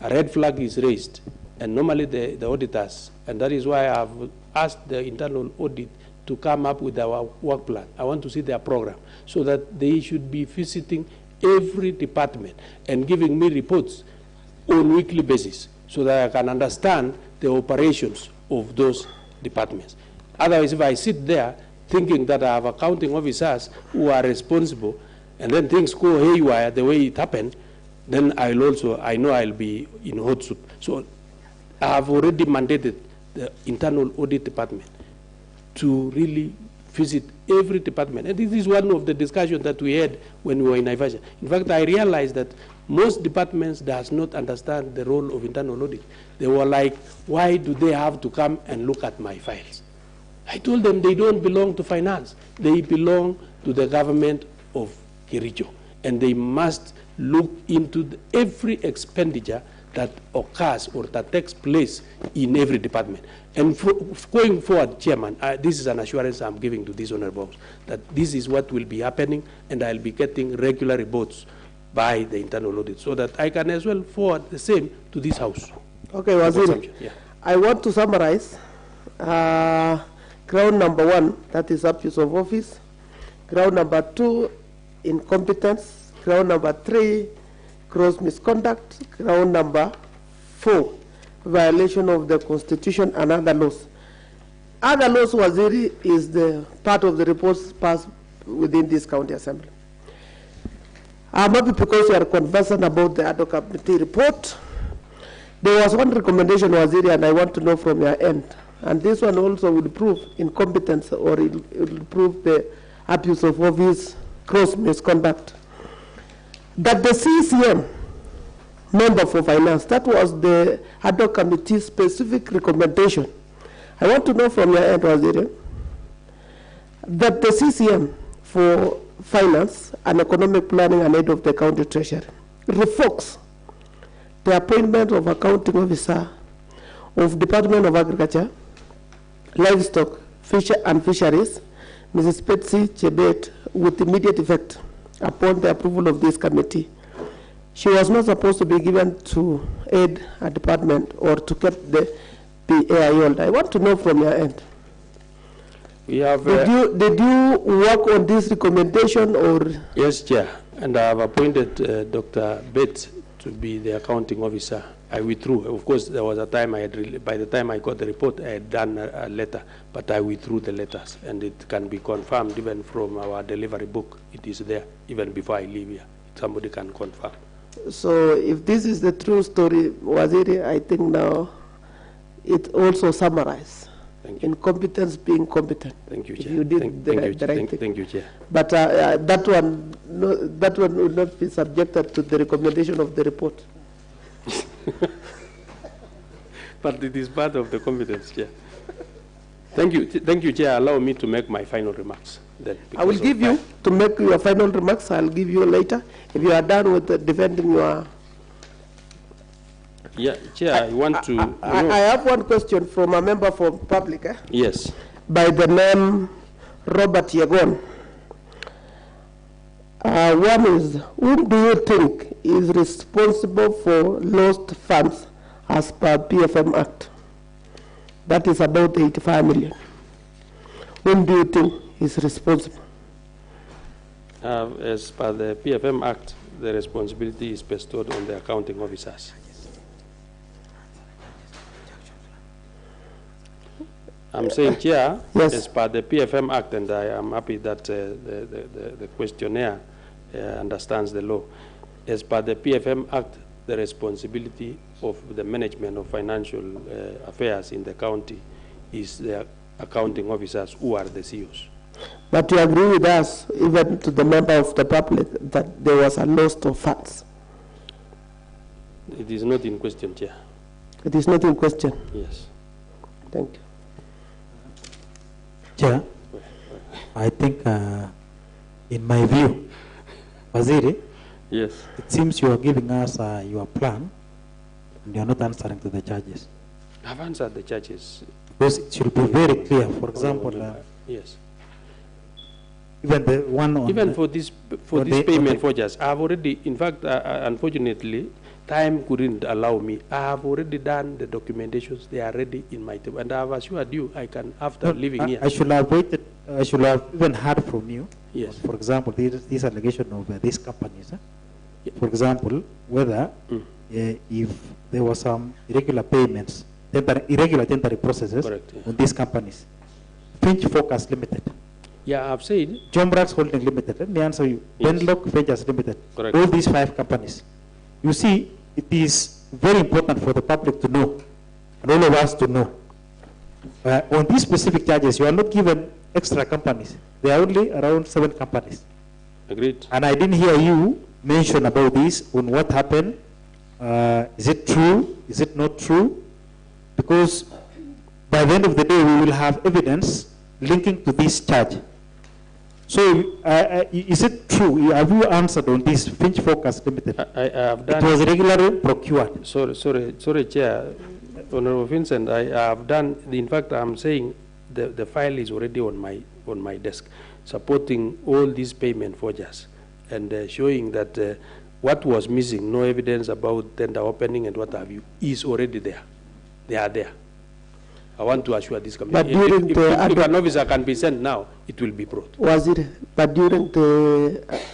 Speaker 7: a red flag is raised, and normally the auditors, and that is why I have asked the internal audit to come up with our work plan. I want to see their program, so that they should be visiting every department and giving me reports on a weekly basis, so that I can understand the operations of those departments. Otherwise, if I sit there thinking that I have accounting officers who are responsible, and then things go haywire the way it happened, then I know I'll be in hot soup. So I have already mandated the internal audit department to really visit every department. And this is one of the discussions that we had when we were in Naivasha. In fact, I realized that most departments does not understand the role of internal audit. They were like, why do they have to come and look at my files? I told them they don't belong to finance. They belong to the government of Kericho. And they must look into every expenditure that occurs or that takes place in every department. And going forward, Chairman, this is an assurance I'm giving to these honorables that this is what will be happening, and I'll be getting regular reports by the internal audit so that I can as well forward the same to this House.
Speaker 1: Okay, Waziri,
Speaker 7: yeah.
Speaker 1: I want to summarize. Ground number 1, that is abuse of office. Ground number 2, incompetence. Ground number 3, gross misconduct. Ground number 4, violation of the Constitution and other laws. Other laws, Waziri, is the part of the reports passed within this county assembly. I'm happy because you are conversant about the ad hoc committee report. There was one recommendation, Waziri, and I want to know from your end. And this one also will prove incompetence, or it will prove the abuse of office, gross misconduct. That the CEC member for finance, that was the ad hoc committee's specific recommendation. I want to know from your end, Waziri, that the CEC for finance and economic planning and head of the county treasury revokes the appointment of accounting officer of Department of Agriculture, Livestock, Fisher and Fisheries, Mrs. Betsy Chebet, with immediate effect upon the approval of this committee. She was not supposed to be given to aid a department or to keep the AIOL. I want to know from your end.
Speaker 7: We have,
Speaker 1: did you work on this recommendation, or?
Speaker 7: Yes, Chair, and I have appointed Dr. Bates to be the accounting officer. I withdrew. Of course, there was a time by the time I got the report, I had done a letter, but I withdrew the letters, and it can be confirmed even from our delivery book. It is there, even before I leave here. Somebody can confirm. So
Speaker 1: if this is the true story, Waziri, I think now it also summarizes incompetence being competent.
Speaker 7: Thank you, Chair.
Speaker 1: You did the right thing.
Speaker 7: Thank you, Chair.
Speaker 1: But that one will not be subjected to the recommendation of the report.
Speaker 7: But it is part of the competence, Chair. Thank you, Chair. Allow me to make my final remarks. Then,
Speaker 1: I will give you to make your final remarks. I'll give you later if you are done with defending your.
Speaker 7: Yeah, Chair. I want to.
Speaker 1: I have one question from a member from public.
Speaker 7: Yes.
Speaker 1: By the name Robert Yegon. One is, whom do you think is responsible for lost funds as per PFM Act? That is about 85 million. Whom do you think is responsible?
Speaker 7: As per the PFM Act, the responsibility is bestowed on the accounting officers. I'm saying, Chair,
Speaker 1: yes.
Speaker 7: As per the PFM Act, and I am happy that the questionnaire understands the law. As per the PFM Act, the responsibility of the management of financial affairs in the county is the accounting officers who are the CEOs.
Speaker 1: But you agree with us, even to the member of the public, that there was a loss of funds?
Speaker 7: It is not in question, Chair.
Speaker 1: It is not in question?
Speaker 7: Yes.
Speaker 1: Thank you.
Speaker 3: Chair, I think, in my view, Waziri,
Speaker 7: yes,
Speaker 3: it seems you are giving us your plan, and you are not answering to the charges.
Speaker 7: I've answered the charges.
Speaker 3: Because it should be very clear. For example,
Speaker 7: yes.
Speaker 3: Even the one on
Speaker 7: even for this payment forgeries, I've already, in fact, unfortunately, time couldn't allow me. I have already done the documentations. They are ready in my table, and I have assured you I can, after leaving here.
Speaker 3: I should have waited. I should have even heard from you.
Speaker 7: Yes.
Speaker 3: For example, this allegation of these companies. Yeah. For example, whether if there was some irregular payments, irregular temporary processes.
Speaker 7: Correct, yeah.
Speaker 3: On these companies, Finch Focus Limited.
Speaker 7: Yeah, I've said.
Speaker 3: Jombrax Holding Limited, let me answer you.
Speaker 7: Yes.
Speaker 3: Benlock Ventures Limited.
Speaker 7: Correct.
Speaker 3: All these 5 companies. You see, it is very important for the public to know, and all of us to know. On these specific charges, you are not given extra companies. There are only around 7 companies.
Speaker 7: Agreed.
Speaker 3: And I didn't hear you mention about this, on what happened. Is it true? Is it not true? Because by the end of the day, we will have evidence linking to this charge. So, is it true? Have you answered on this Finch Focus Limited?
Speaker 7: I have done.
Speaker 3: It was regularly procured.
Speaker 7: Sorry, Chair. Honorable Vincent, I have done. In fact, I'm saying the file is already on my desk, supporting all these payment forgers and showing that what was missing, no evidence about tender opening and what have you, is already there. They are there. I want to assure this committee.
Speaker 1: But during
Speaker 7: if an officer can be sent now, it will be brought.
Speaker 1: Was it? But during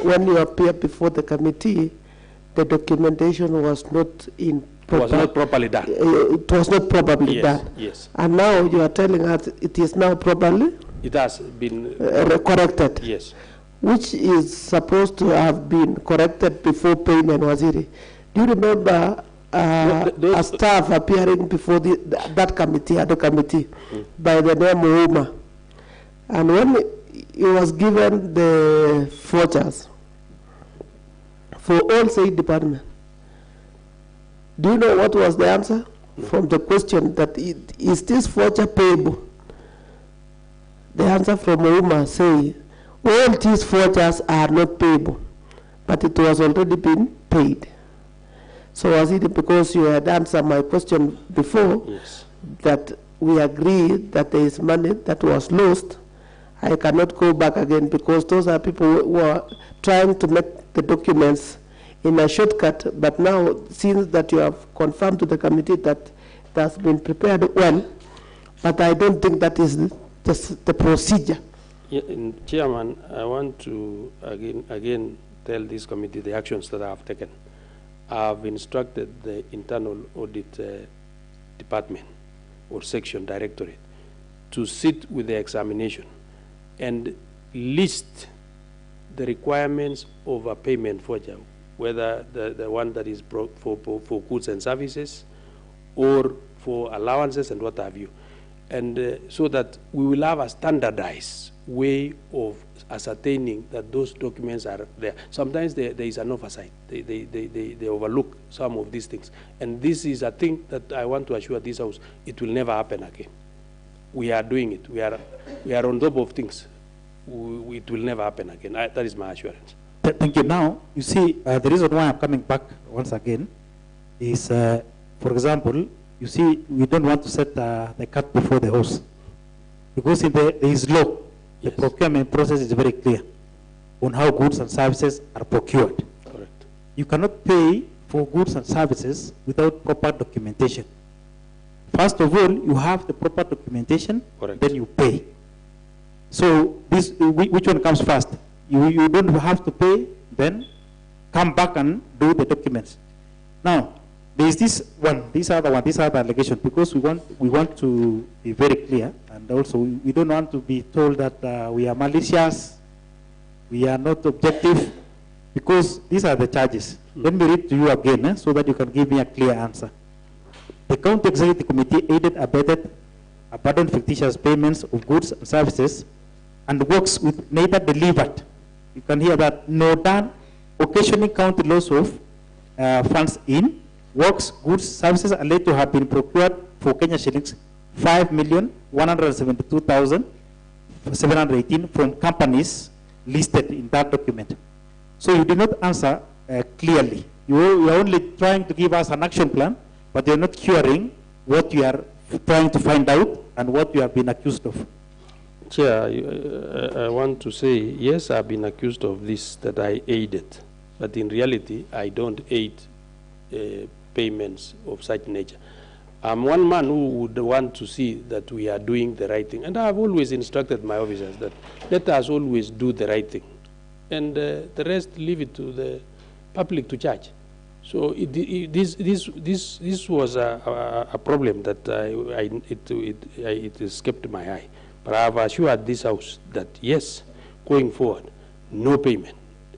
Speaker 1: when you appear before the committee, the documentation was not in.
Speaker 7: It was not properly done.
Speaker 1: It was not properly done.
Speaker 7: Yes.
Speaker 1: And now you are telling us it is now properly.
Speaker 7: It has been
Speaker 1: corrected.
Speaker 7: Yes.
Speaker 1: Which is supposed to have been corrected before payment, Waziri. Do you remember a staff appearing before that committee, other committee, by the name of Uma? And when he was given the vouchers for all state department, do you know what was the answer? From the question that is this voucher payable? The answer from Uma say, all these vouchers are not payable, but it was already been paid. So was it because you had answered my question before,
Speaker 7: yes,
Speaker 1: that we agree that there is money that was lost? I cannot go back again because those are people who are trying to make the documents in a shortcut, but now since that you have confirmed to the committee that it has been prepared well, but I don't think that is just the procedure.
Speaker 7: Yeah, Chairman, I want to again tell this committee the actions that I have taken. I have instructed the internal audit department or section directorate to sit with the examination and list the requirements of a payment forger, whether the one that is for goods and services or for allowances and what have you. And so that we will have a standardized way of ascertaining that those documents are there. Sometimes there is an oversight. They overlook some of these things. And this is a thing that I want to assure this House, it will never happen again. We are doing it. We are on top of things. It will never happen again. That is my assurance.
Speaker 3: Thank you. Now, you see, the reason why I'm coming back once again is, for example, you see, we don't want to set the cat before the horse. Because in there is law, the procurement process is very clear on how goods and services are procured.
Speaker 7: Correct.
Speaker 3: You cannot pay for goods and services without proper documentation. First of all, you have the proper documentation,
Speaker 7: correct,
Speaker 3: then you pay. So this, which one comes first? You don't have to pay, then come back and do the documents. Now, there is this one, this other allegation, because we want to be very clear, and also we don't want to be told that we are malicious, we are not objective, because these are the charges. Let me read to you again, so that you can give me a clear answer. The County Executive Committee aided, abetted, abandoned fictitious payments of goods and services, and works with neither delivered, you can hear that, nor done, occasioning county loss of funds in works, goods, services alleged to have been procured for Kenya shillings 5,172,718 from companies listed in that document. So you did not answer clearly. You are only trying to give us an action plan, but you are not curing what you are trying to find out and what you have been accused of.
Speaker 7: Chair, I want to say, yes, I've been accused of this, that I aided. But in reality, I don't aid payments of such nature. I'm one man who would want to see that we are doing the right thing. And I have always instructed my officers that let us always do the right thing. And the rest, leave it to the public to judge. So this was a problem that it escaped my eye. But I have assured this House that yes, going forward, no payment,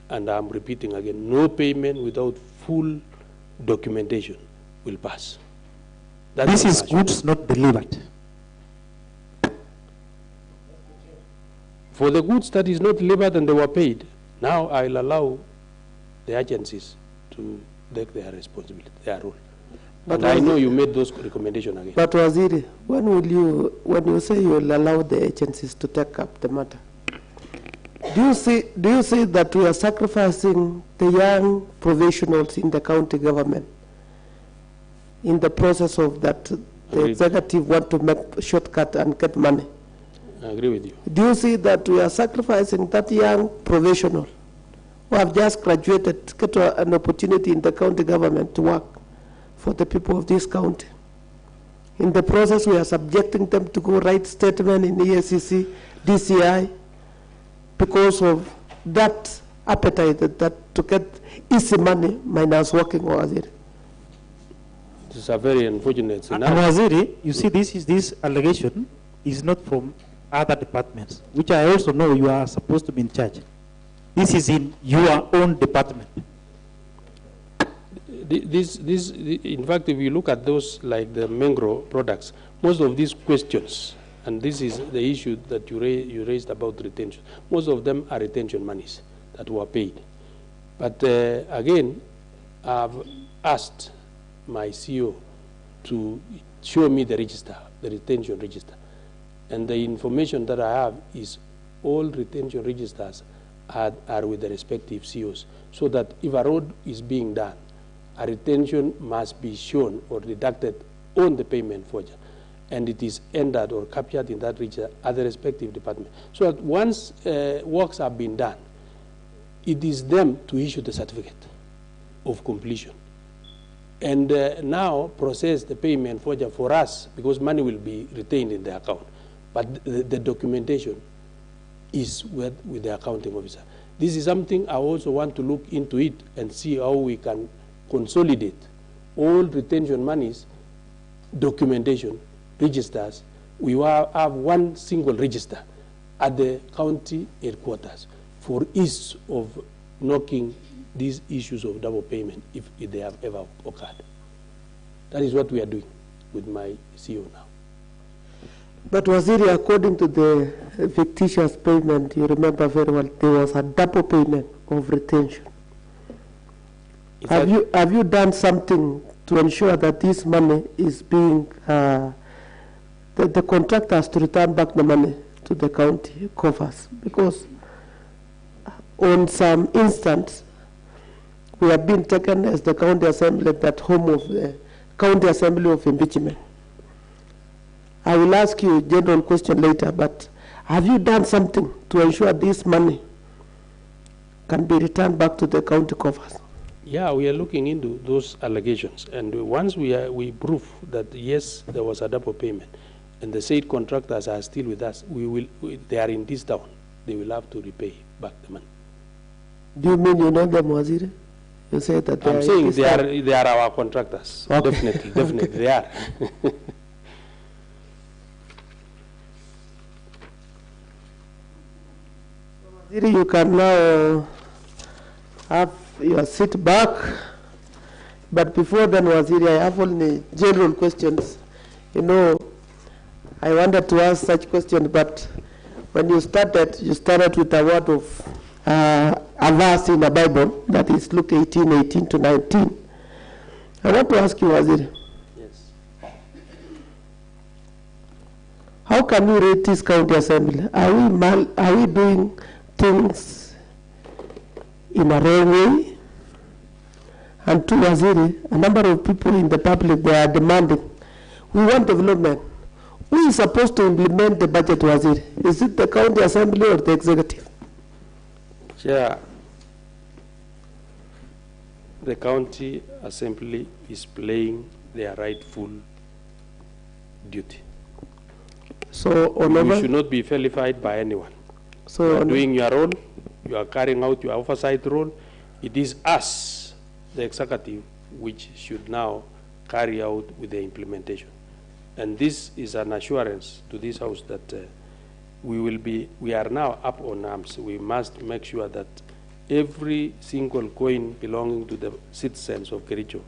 Speaker 7: and I'm repeating again, no payment without full documentation will pass.
Speaker 3: This is goods not delivered.
Speaker 7: For the goods that is not delivered and they were paid, now I'll allow the agencies to take their responsibility, their role. But I know you made those recommendations again.
Speaker 1: But Waziri, when you say you will allow the agencies to take up the matter, do you see that we are sacrificing the young professionals in the county government in the process of that the executive want to make a shortcut and get money?
Speaker 7: I agree with you.
Speaker 1: Do you see that we are sacrificing that young professional who have just graduated, get an opportunity in the county government to work for the people of this county? In the process, we are subjecting them to go write statement in EACC, DCI, because of that appetite that to get easy money minus working Waziri.
Speaker 7: This is a very unfortunate scenario.
Speaker 3: Waziri, you see, this allegation is not from other departments, which I also know you are supposed to be in charge. This is in your own department.
Speaker 7: In fact, if you look at those like the mango products, most of these questions, and this is the issue that you raised about retention, most of them are retention monies that were paid. But again, I've asked my CEO to show me the register, the retention register. And the information that I have is all retention registers are with the respective CEOs, so that if a road is being done, a retention must be shown or deducted on the payment forger, and it is entered or captured in that register at the respective department. So that once works have been done, it is them to issue the certificate of completion. And now process the payment forger for us, because money will be retained in the account. But the documentation is with the accounting officer. This is something I also want to look into it and see how we can consolidate all retention monies, documentation, registers. We have one single register at the county headquarters for ease of knocking these issues of double payment if they have ever occurred. That is what we are doing with my CEO now.
Speaker 1: But Waziri, according to the fictitious payment, you remember very well, there was a double payment of retention. Have you done something to ensure that this money is being, the contractor has to return back the money to the county coffers? Because on some instance, we have been taken as the county assembly, that home of the county assembly of impeachment. I will ask you a general question later, but have you done something to ensure this money can be returned back to the county coffers?
Speaker 7: Yeah, we are looking into those allegations, and once we prove that yes, there was a double payment, and the said contractors are still with us, they are in this town, they will have to repay back the money.
Speaker 1: Do you mean you know them, Waziri? You say that
Speaker 7: I'm saying they are our contractors. Okay. Definitely, they are.
Speaker 1: You can now have your seat back, but before then, Waziri, I have only general questions. You know, I wanted to ask such questions, but when you started with a word of a verse in the Bible, that is Luke 18:18 to 19. I want to ask you, Waziri.
Speaker 7: Yes.
Speaker 1: How can we rate this county assembly? Are we doing things in a wrong way? And to Waziri, a number of people in the public, they are demanding, we want development. Who is supposed to implement the budget, Waziri? Is it the county assembly or the executive?
Speaker 7: Chair, the county assembly is playing their rightful duty.
Speaker 1: So,
Speaker 7: you should not be vilified by anyone. So you are doing your role, you are carrying out your oversight role. It is us, the executive, which should now carry out with the implementation. And this is an assurance to this House that we are now up on arms. We must make sure that every single coin belonging to the citizens of Kericho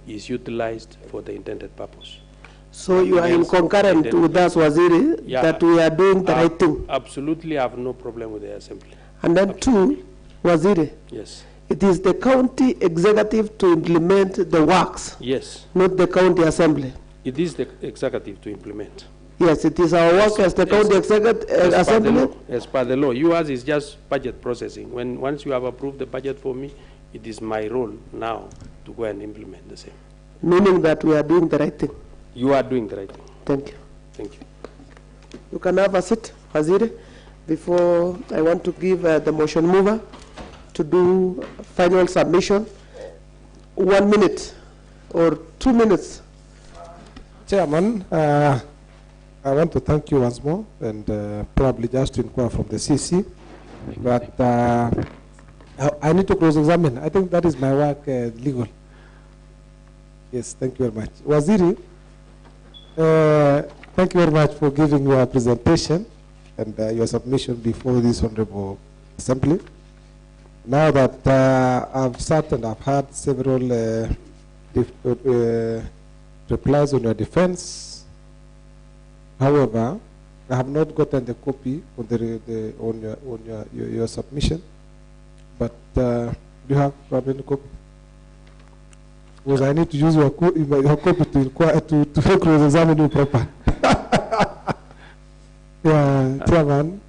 Speaker 7: is utilized for the intended purpose.
Speaker 1: So you are in concurrent with us, Waziri,
Speaker 7: Yeah,
Speaker 1: that we are doing the right thing?
Speaker 7: Absolutely, I have no problem with the assembly.
Speaker 1: And then two, Waziri,
Speaker 7: Yes.
Speaker 1: it is the county executive to implement the works,
Speaker 7: Yes.
Speaker 1: not the county assembly.
Speaker 7: It is the executive to implement.
Speaker 1: Yes, it is our work as the county executive assembly.
Speaker 7: As per the law, yours is just budget processing. Once you have approved the budget for me, it is my role now to go and implement the same.
Speaker 1: Meaning that we are doing the right thing.
Speaker 7: You are doing the right thing.
Speaker 1: Thank you.
Speaker 7: Thank you.
Speaker 1: You can have a seat, Waziri, before I want to give the motion mover to do final submission. 1 minute or 2 minutes.
Speaker 9: Chairman, I want to thank you once more, and probably just to inquire from the CC, but I need to cross-examine. I think that is my work, legal. Yes, thank you very much. Waziri, thank you very much for giving your presentation and your submission before this Honorable Assembly. Now that I've sat and I've had several replies on your defense, however, I have not gotten the copy on your submission. But do you have any copy? Because I need to use your copy to inquire to cross-examine you proper. Yeah, Chairman.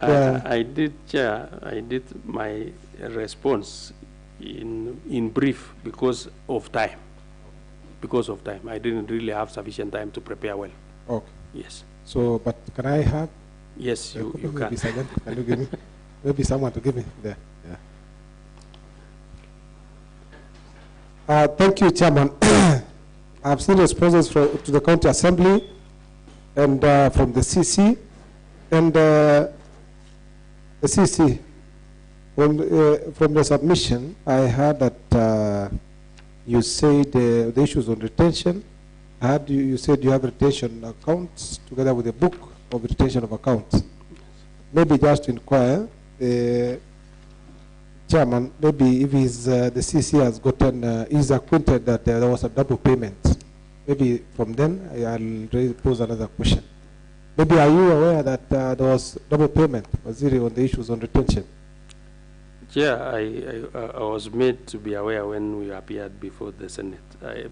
Speaker 7: I did, Chair. I did my response in brief because of time. Because of time, I didn't really have sufficient time to prepare well.
Speaker 9: Okay.
Speaker 7: Yes.
Speaker 9: So, but can I have?
Speaker 7: Yes, you can.
Speaker 9: Maybe can you give me? Maybe someone to give me there. Yeah. Thank you, Chairman. I've seen responses to the County Assembly and from the CC and the CC. From the submission, I heard that you said the issues on retention. I heard you said you have retention accounts together with a book of retention of accounts. Maybe just to inquire, Chairman, maybe if the CC has gotten, is acquainted that there was a double payment. Maybe from then I'll pose another question. Maybe are you aware that there was double payment, Waziri, on the issues on retention?
Speaker 7: Yeah, I was made to be aware when we appeared before the Senate.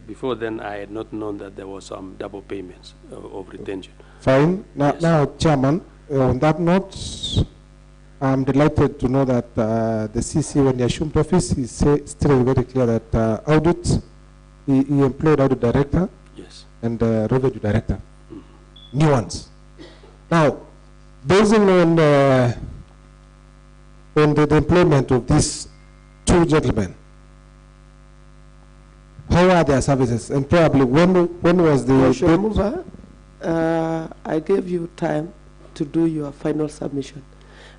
Speaker 7: Before then, I had not known that there was some double payments of retention.
Speaker 9: Fine. Now,
Speaker 7: Yes.
Speaker 9: now Chairman, on that note, I'm delighted to know that the CC, when he assumed office, he stated very clear that audit, he employed audit director.
Speaker 7: Yes.
Speaker 9: And revenue director. New ones. Now, based on the employment of these two gentlemen, how are their services? And probably when was the
Speaker 1: Motion mover, I gave you time to do your final submission.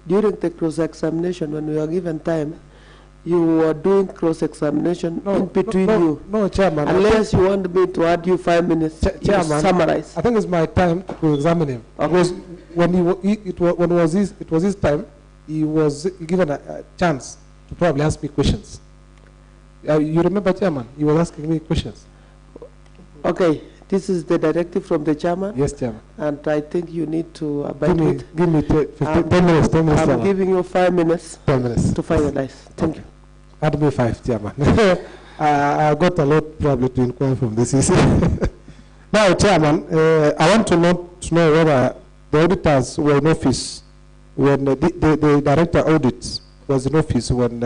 Speaker 1: During the cross-examination, when we were given time, you were doing cross-examination in between you.
Speaker 9: No, Chairman.
Speaker 1: Unless you want me to add you 5 minutes,
Speaker 9: Chairman,
Speaker 1: summarize.
Speaker 9: I think it's my time to examine him.
Speaker 1: Okay.
Speaker 9: Because when it was his time, he was given a chance to probably ask me questions. You remember, Chairman? He was asking me questions.
Speaker 1: Okay, this is the directive from the chairman.
Speaker 9: Yes, Chairman.
Speaker 1: And I think you need to abide with.
Speaker 9: Give me 10 minutes. 10 minutes,
Speaker 1: I'm
Speaker 9: Chairman.
Speaker 1: giving you 5 minutes
Speaker 9: 10 minutes.
Speaker 1: to finalize. Thank you.
Speaker 9: Add me 5, Chairman. I got a lot probably to inquire from this issue. Now, Chairman, I want to know whether the auditors were in office when the director audit was in office when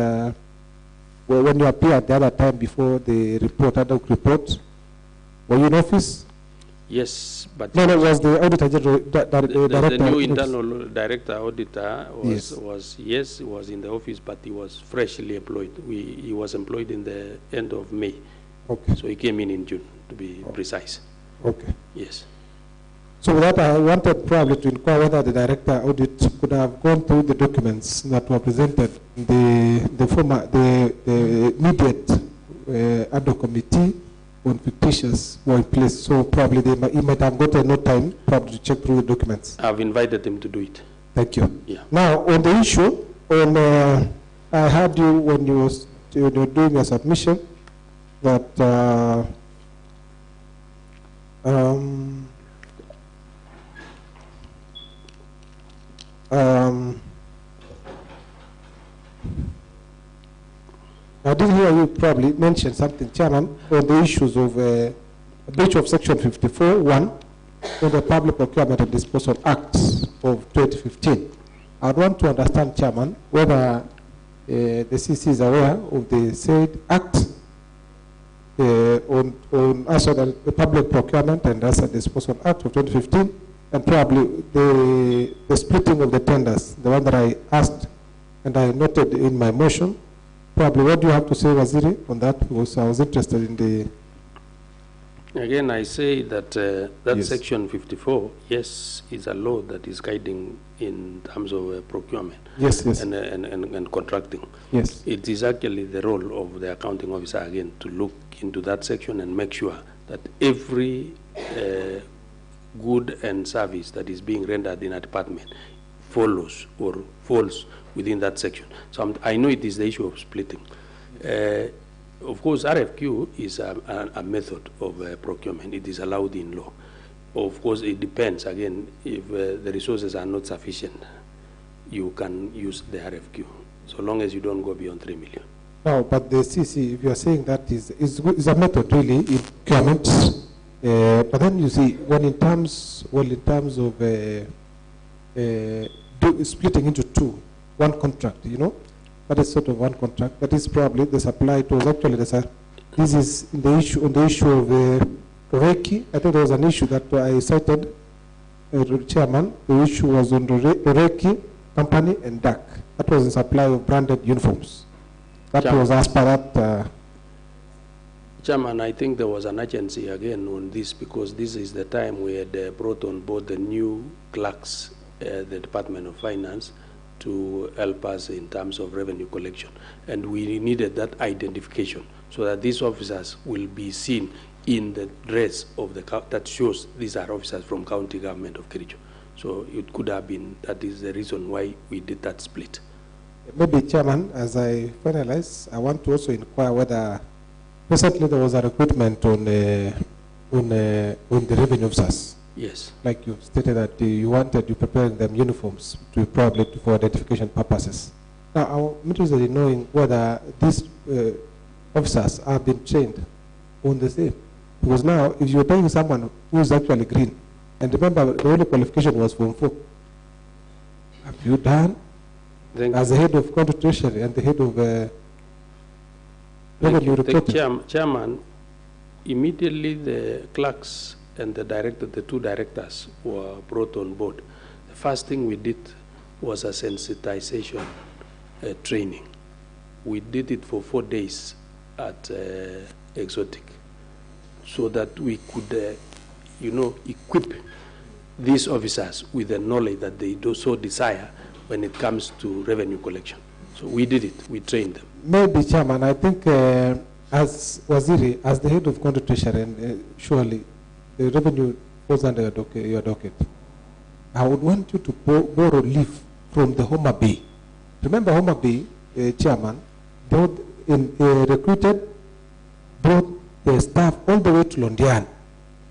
Speaker 9: you appeared the other time before the report, ad hoc report. Were you in office?
Speaker 7: Yes, but
Speaker 9: No, was the auditor general director?
Speaker 7: the new
Speaker 9: in office?
Speaker 7: internal director auditor was
Speaker 9: Yes.
Speaker 7: was in the office, but he was freshly employed. He was employed in the end of May.
Speaker 9: Okay.
Speaker 7: So he came in June, to be precise.
Speaker 9: Okay.
Speaker 7: Yes.
Speaker 9: So with that, I wanted probably to inquire whether the director audit could have gone through the documents that were presented in the immediate ad hoc committee on fictitious were in place. So probably he might have gotten no time probably to check through the documents.
Speaker 7: I've invited him to do it.
Speaker 9: Thank you.
Speaker 7: Yeah.
Speaker 9: Now, on the issue, I heard you when you were doing your submission that I did hear you probably mention something, Chairman, on the issues of breach of Section 54(1) of the Public Procurement and Disposal Act of 2015. I would want to understand, Chairman, whether the CC is aware of the said act on asset public procurement and asset disposal act of 2015, and probably the splitting of the tenders, the one that I asked and I noted in my motion. Probably what do you have to say, Waziri, on that? Because I was interested in the...
Speaker 7: Again, I say that that
Speaker 9: Yes.
Speaker 7: Section 54, yes, is a law that is guiding in terms of procurement
Speaker 9: Yes, yes.
Speaker 7: and contracting.
Speaker 9: Yes.
Speaker 7: It is actually the role of the accounting officer, again, to look into that section and make sure that every good and service that is being rendered in a department follows or falls within that section. So I know it is the issue of splitting. Of course, RFQ is a method of procurement. It is allowed in law. Of course, it depends, again, if the resources are not sufficient, you can use the RFQ, so long as you don't go beyond 3 million.
Speaker 9: No, but the CC, if you are saying that is a method really in procurement, but then you see, when in terms of splitting into two, one contract, you know, that is sort of one contract. That is probably the supply. It was actually this is in the issue on the issue of Reiki. I think there was an issue that I cited, Chairman. The issue was on the Reiki company and DAC. That was in supply of branded uniforms. That
Speaker 7: Chairman.
Speaker 9: was as per that.
Speaker 7: Chairman, I think there was an urgency again on this because this is the time we had brought on board the new clerks, the Department of Finance, to help us in terms of revenue collection. And we needed that identification so that these officers will be seen in the dress of that shows these are officers from county government of Kericho. So it could have been, that is the reason why we did that split.
Speaker 9: Maybe, Chairman, as I finalize, I want to also inquire whether recently there was a recruitment on the revenue officers.
Speaker 7: Yes.
Speaker 9: Like you stated that you preparing them uniforms to probably for identification purposes. Now, I'm interested in knowing whether these officers have been trained on the same. Because now, if you're paying someone who is actually green, and remember the only qualification was Form 4, have you done as the head of county treasury and the head of revenue recruitment?
Speaker 7: Chairman, immediately the clerks and the two directors were brought on board. The first thing we did was a sensitization training. We did it for 4 days at Exotic so that we could, equip these officers with the knowledge that they do so desire when it comes to revenue collection. So we did it, we trained them.
Speaker 9: Maybe, Chairman, I think as Waziri, as the head of county treasury, and surely the revenue falls under your docket, I would want you to borrow leave from the Homa Bay. Remember Homa Bay, Chairman, recruited, brought the staff all the way to Londian,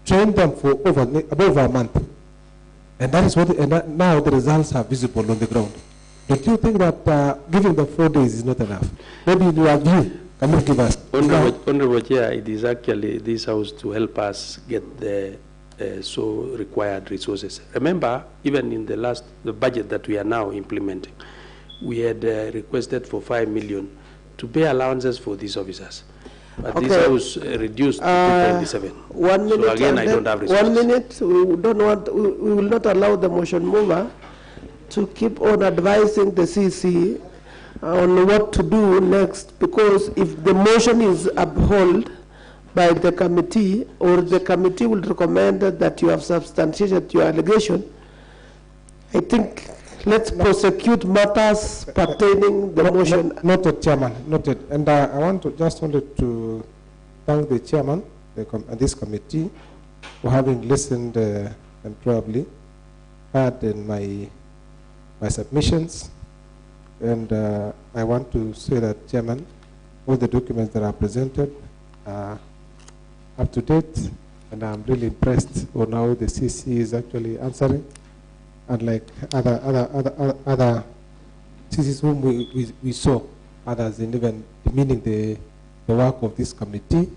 Speaker 9: trained them for above a month. And that is what, now the results are visible on the ground. Don't you think that giving the 4 days is not enough? Maybe in your view, can you give us?
Speaker 7: Honorable Chair, it is actually this house to help us get the so required resources. Remember, even in the budget that we are now implementing, we had requested for 5 million to pay allowances for these officers. But this house reduced to 27.
Speaker 1: 1 minute.
Speaker 7: So again, I don't have resources.
Speaker 1: 1 minute. We will not allow the motion mover to keep on advising the CC on what to do next, because if the motion is upheld by the committee, or the committee will recommend that you have substantiated your allegation, I think let's prosecute matters pertaining the motion.
Speaker 9: Noted, Chairman, noted. And I want to just wanted to thank the Chairman this committee for having listened and probably heard in my submissions. And I want to say that, Chairman, all the documents that are presented are up to date, and I'm really impressed on how the CC is actually answering, unlike other CCs whom we saw, others in even demeaning the work of this committee.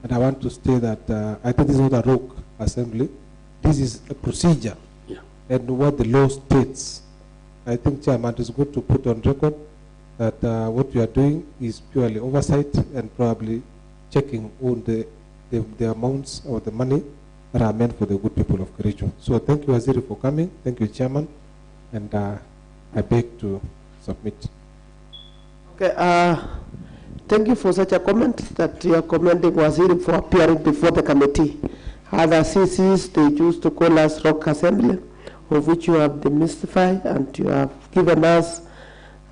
Speaker 9: And I want to state that I think this is not a rogue assembly. This is a procedure, and what the law states. I think, Chairman, it's good to put on record that what we are doing is purely oversight and probably checking on the amounts of the money that are meant for the good people of Kericho. So thank you, Waziri, for coming. Thank you, Chairman. And I beg to submit.
Speaker 1: Okay, thank you for such a comment that you are commending Waziri for appearing before the committee. Other CCs, they choose to call us Rock Assembly, of which you have demystified, and you have given us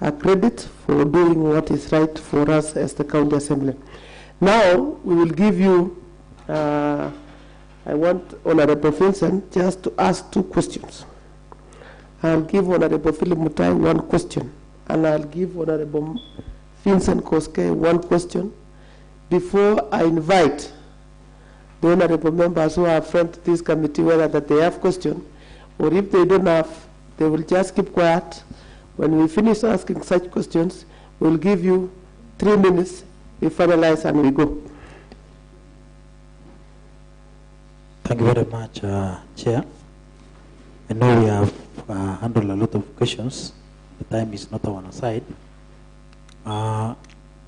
Speaker 1: a credit for doing what is right for us as the County Assembly. Now, we will give you, I want Honorable Vincent just to ask 2 questions. I'll give Honorable Philip Mutai 1 question, and I'll give Honorable Vincent Koske 1 question before I invite the honorable members who are front this committee, whether that they have questions, or if they don't have, they will just keep quiet. When we finish asking such questions, we'll give you 3 minutes, we finalize and we go.
Speaker 10: Thank you very much, Chair. I know we have handled a lot of questions. The time is not on our side.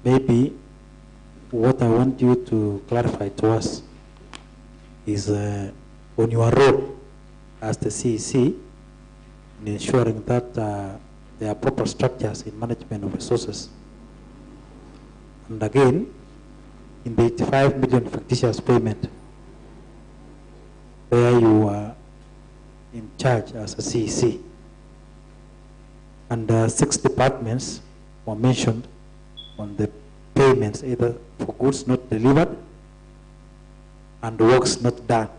Speaker 10: Maybe what I want you to clarify to us is on your role as the CEC in ensuring that there are proper structures in management of resources. And again, in the 85 million fictitious payment, where you are in charge as a CEC, and 6 departments were mentioned on the payments, either for goods not delivered and works not done.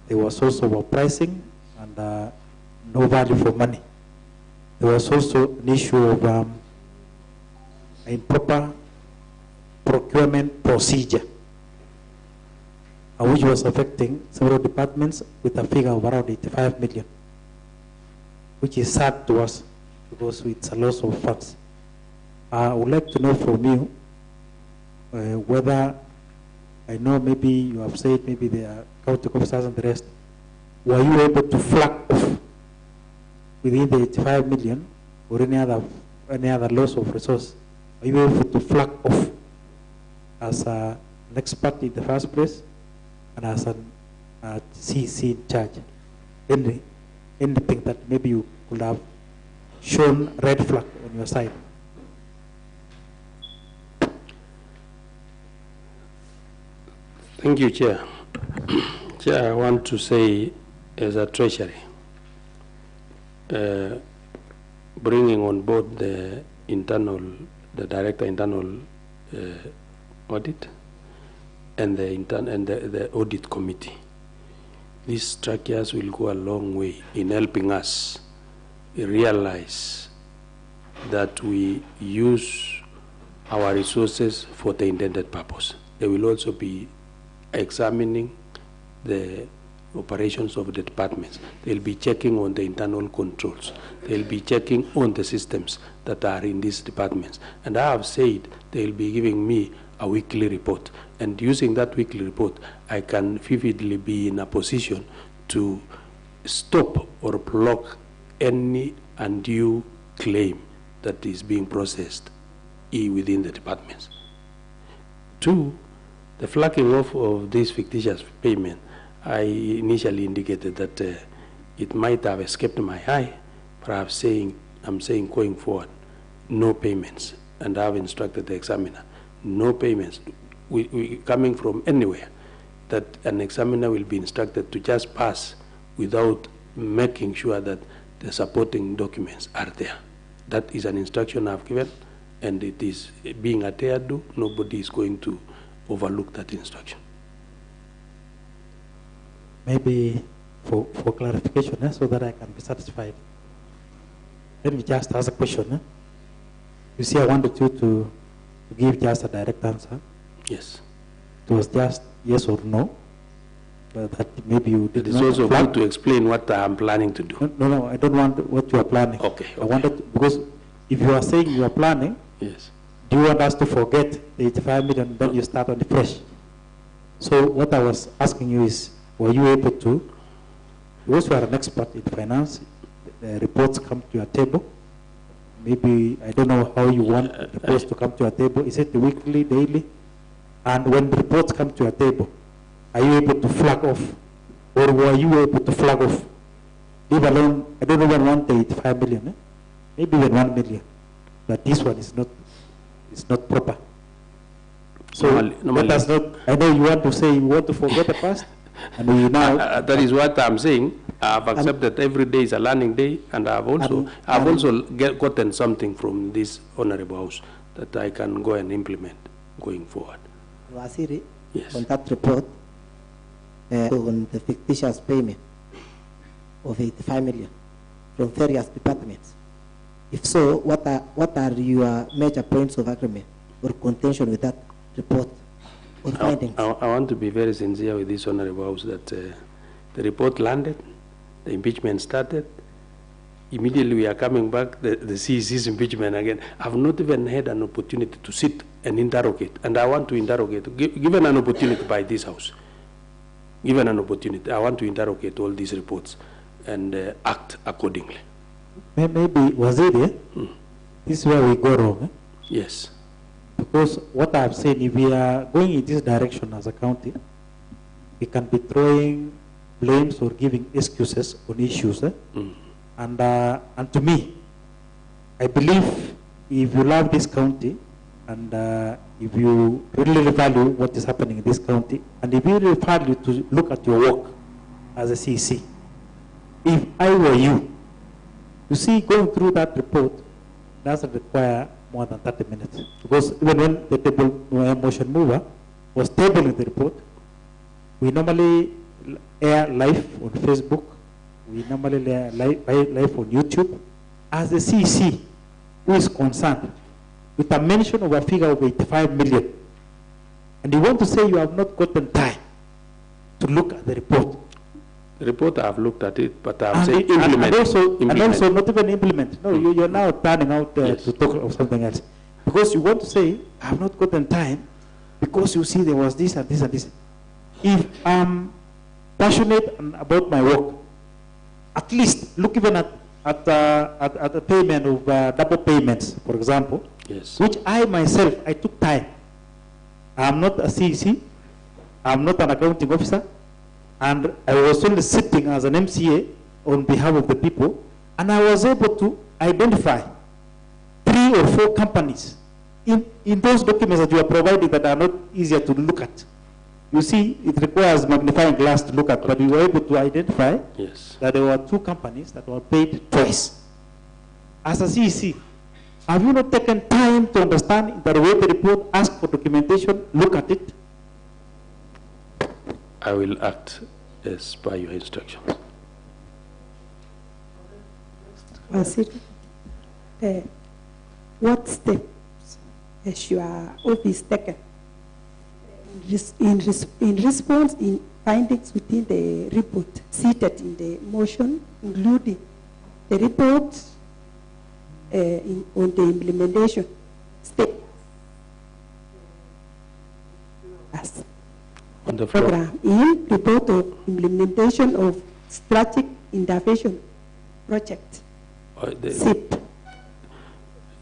Speaker 10: There was also overpricing and no value for money. There was also an issue of improper procurement procedure, which was affecting several departments with a figure of around 85 million, which is sad to us because it's a loss of funds. I would like to know from you whether, I know maybe you have said maybe there are county officers and the rest, were you able to flag off within the 85 million or any other loss of resource? Are you able to flag off as an expert in the first place and as a CC in charge? Anything that maybe you could have shown red flag on your side?
Speaker 7: Thank you, Chair. Chair, I want to say, as a treasury, bringing on board the director internal audit and the audit committee. These structures will go a long way in helping us realize that we use our resources for the intended purpose. They will also be examining the operations of the departments. They'll be checking on the internal controls. They'll be checking on the systems that are in these departments. And I have said they'll be giving me a weekly report. And using that weekly report, I can vividly be in a position to stop or block any undue claim that is being processed within the departments. 2, the flagging off of this fictitious payment, I initially indicated that it might have escaped my eye, but I'm saying going forward, no payments. And I have instructed the examiner, no payments. We coming from anywhere, that an examiner will be instructed to just pass without making sure that the supporting documents are there. That is an instruction I've given, and it is being adhered to. Nobody is going to overlook that instruction.
Speaker 10: maybe for clarification, so that I can be satisfied. Let me just ask a question. You see, I wanted you to give just a direct answer.
Speaker 7: Yes.
Speaker 10: It was just yes or no. But that maybe you did
Speaker 7: It is
Speaker 10: not
Speaker 7: also
Speaker 10: plan.
Speaker 7: good to explain what I am planning to do.
Speaker 10: No, I don't want what you are planning.
Speaker 7: Okay.
Speaker 10: I wanted, because if you are saying you are planning,
Speaker 7: Yes.
Speaker 10: do you want us to forget the 85 million, then you start on the fresh? So what I was asking you is, were you able to, because you are an expert in finance, the reports come to your table. Maybe, I don't know how you want reports to come to your table. Is it weekly, daily? And when reports come to your table, are you able to flag off? Or were you able to flag off? Leave alone, I don't even want the 85 million, maybe even 1 million. But this one is not proper. So
Speaker 7: Normally.
Speaker 10: let us not, I know you want to say you want to forget the past, and we now.
Speaker 7: That is what I'm saying. I've accepted every day is a learning day, and I've also gotten something from this honorable house that I can go and implement going forward.
Speaker 4: Wasiri,
Speaker 7: Yes.
Speaker 4: on that report, on the fictitious payment of 85 million from various departments. If so, what are your major points of agreement or contention with that report or findings?
Speaker 7: I want to be very sincere with this honorable house that the report landed, the impeachment started. Immediately we are coming back, the CEC's impeachment again. I've not even had an opportunity to sit and interrogate, and I want to interrogate, given an opportunity by this house, given an opportunity, I want to interrogate all these reports and act accordingly.
Speaker 10: Maybe, was it there? This is where we go wrong.
Speaker 7: Yes.
Speaker 10: Because what I've said, if we are going in this direction as a county, we can be throwing blames or giving excuses on issues. And to me, I believe if you love this county and if you really value what is happening in this county, and if you really value to look at your work as a CEC, if I were you see, going through that report doesn't require more than 30 minutes. Because even when the table motion mover was tabling the report, we normally air live on Facebook, we normally air live on YouTube. As the CEC who is concerned with a mention of a figure of 85 million, and you want to say you have not gotten time to look at the report.
Speaker 7: The report, I have looked at it, but I have said implement.
Speaker 10: And also not even implement. No, you're now turning out to talk of something else. Because you want to say, I have not gotten time, because you see there was this and this and this. If I'm passionate about my work, at least look even at the payment of double payments, for example,
Speaker 7: yes,
Speaker 10: which I myself, I took time. I'm not a CEC, I'm not an accounting officer, and I was only sitting as an MCA on behalf of the people, and I was able to identify 3 or 4 companies in those documents that you are providing that are not easier to look at. You see, it requires magnifying glass to look at, but we were able to identify that there were 2 companies that were paid twice. As a CEC, have you not taken time to understand that way the report, ask for documentation, look at it?
Speaker 7: I will act as per your instructions.
Speaker 5: What steps has your office taken in response in findings within the report cited in the motion, including the report on the implementation state
Speaker 7: on the floor.
Speaker 5: program in report of implementation of strategic intervention project SIP.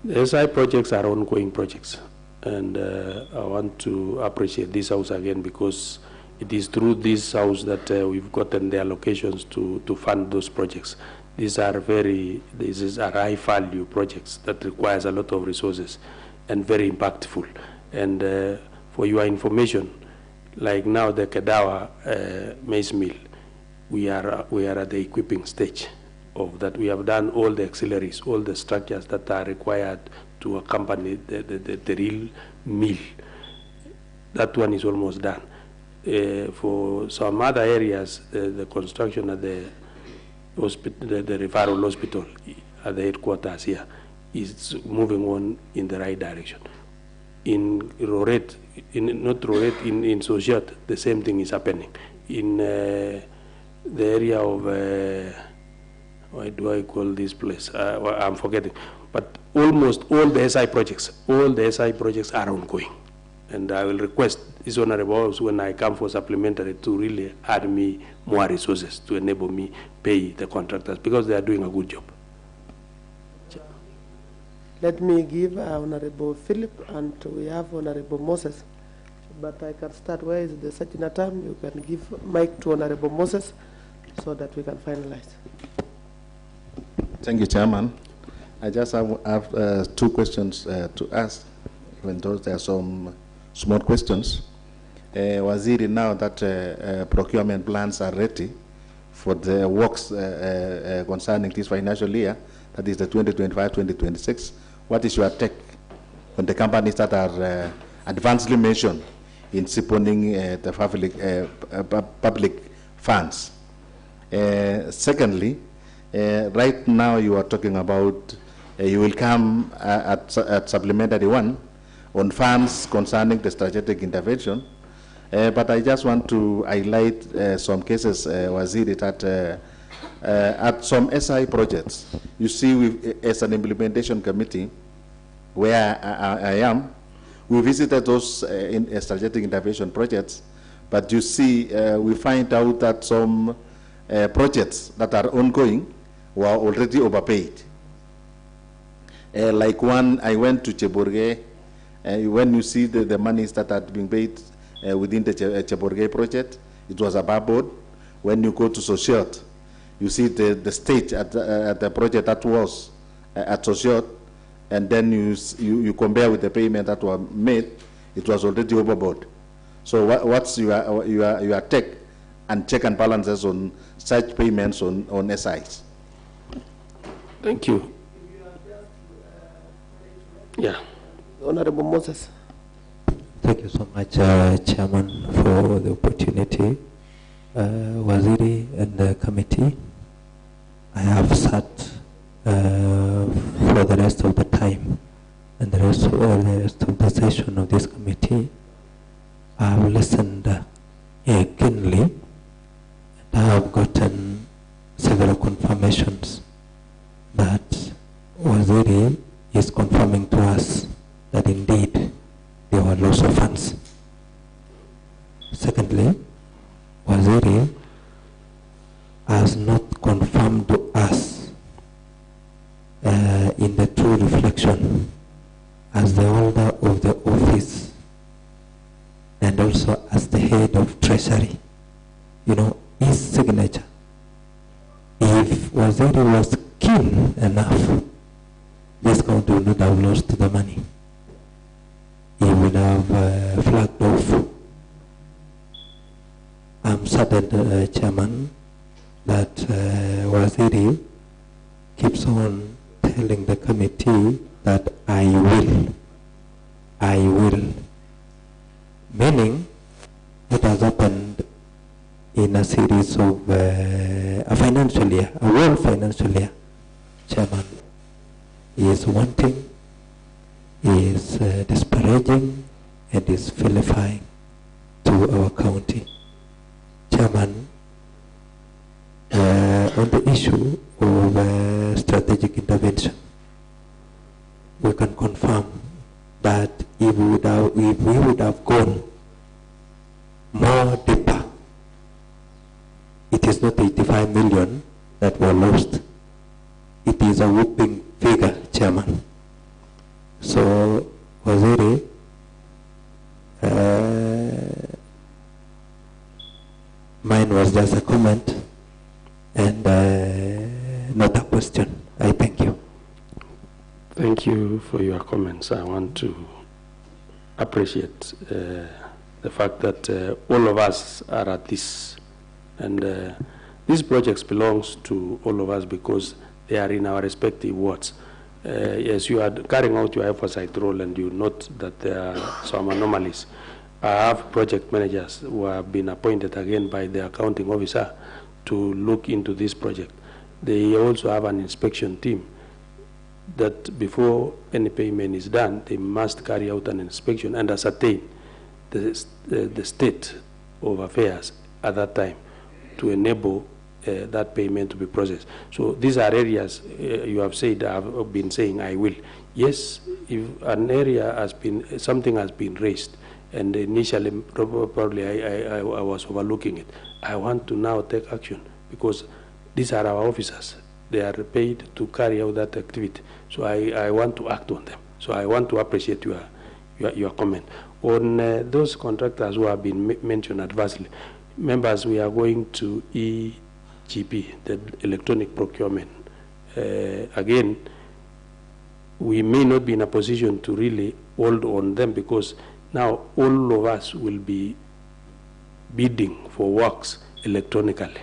Speaker 7: The SI projects are ongoing projects, and I want to appreciate this house again, because it is through this house that we've gotten the allocations to fund those projects. These are high value projects that requires a lot of resources and very impactful. And for your information, like now the Kedawa maize mill, we are at the equipping stage of that. We have done all the auxiliaries, all the structures that are required to accompany the real mill. That one is almost done. for some other areas, the construction at the hospital, the referral hospital at the headquarters here is moving on in the right direction. In Roret, not Roret, in Sociat, the same thing is happening. In the area of, why do I call this place? I'm forgetting. But almost all the SI projects are ongoing. And I will request this honorable House, when I come for supplementary, to really add me more resources to enable me pay the contractors, because they are doing a good job.
Speaker 1: Let me give Honorable Philip, and we have Honorable Moses. But I can start. Where is the Sajinatam? You can give mic to Honorable Moses so that we can finalize.
Speaker 2: Thank you, Chairman. I just have 2 questions to ask, even though there are some small questions. Waziri, now that procurement plans are ready for the works concerning this financial year, that is the 2025-2026, what is your take on the companies that are advancedly mentioned in siphonning the public funds? Secondly, right now you are talking about you will come at supplementary 1 on funds concerning the strategic intervention, but I just want to highlight some cases, Waziri, that at some SI projects, you see, as an implementation committee, where I am, we visited those in strategic intervention projects, but you see, we find out that some projects that are ongoing were already overpaid. Like one, I went to Cheburge, when you see the monies that are being paid within the Cheburge project, it was above board. When you go to Sociot, you see the stage at the project that was at Sociot, and then you compare with the payment that were made, it was already overboard. So what's your take and check and balances on such payments on SIs?
Speaker 7: Thank you. Yeah.
Speaker 1: Honorable Moses.
Speaker 4: Thank you so much, Chairman, for the opportunity. Waziri and the committee, I have sat for the rest of the time and the rest of the session of this committee. I have listened keenly, and I have gotten several confirmations that Waziri is confirming to us that indeed there were loss of funds. Secondly, Waziri has not confirmed to us in the true reflection as the holder of the office and also as the head of treasury, his signature. If Waziri was keen enough, this country would not have lost the money. He would have flagged off. I'm saddened, Chairman, that Waziri keeps on telling the committee that I will. Meaning, what has happened in a series of a financial year, a world financial year, Chairman, is wanting, is disparaging, and is vilifying to our county. Chairman, on the issue of strategic intervention, we can confirm that if we would have gone more deeper, it is not 85 million that were lost. It is a whooping figure, Chairman. So, Waziri, mine was just a comment and not a question. I thank you.
Speaker 7: Thank you for your comments. I want to appreciate the fact that all of us are at this, and these projects belongs to all of us because they are in our respective wards. Yes, you are carrying out your oversight role, and you note that there are some anomalies. I have project managers who have been appointed again by the accounting officer to look into this project. They also have an inspection team that before any payment is done, they must carry out an inspection and ascertain the state of affairs at that time to enable that payment to be processed. So these are areas you have said, I have been saying I will. Yes, if an area has been, something has been raised, and initially probably I was overlooking it, I want to now take action because these are our officers. They are paid to carry out that activity. So I want to act on them. So I want to appreciate your comment. On those contractors who have been mentioned adversely, members, we are going to EGP, the electronic procurement. Again, we may not be in a position to really hold on them because now all of us will be bidding for works electronically.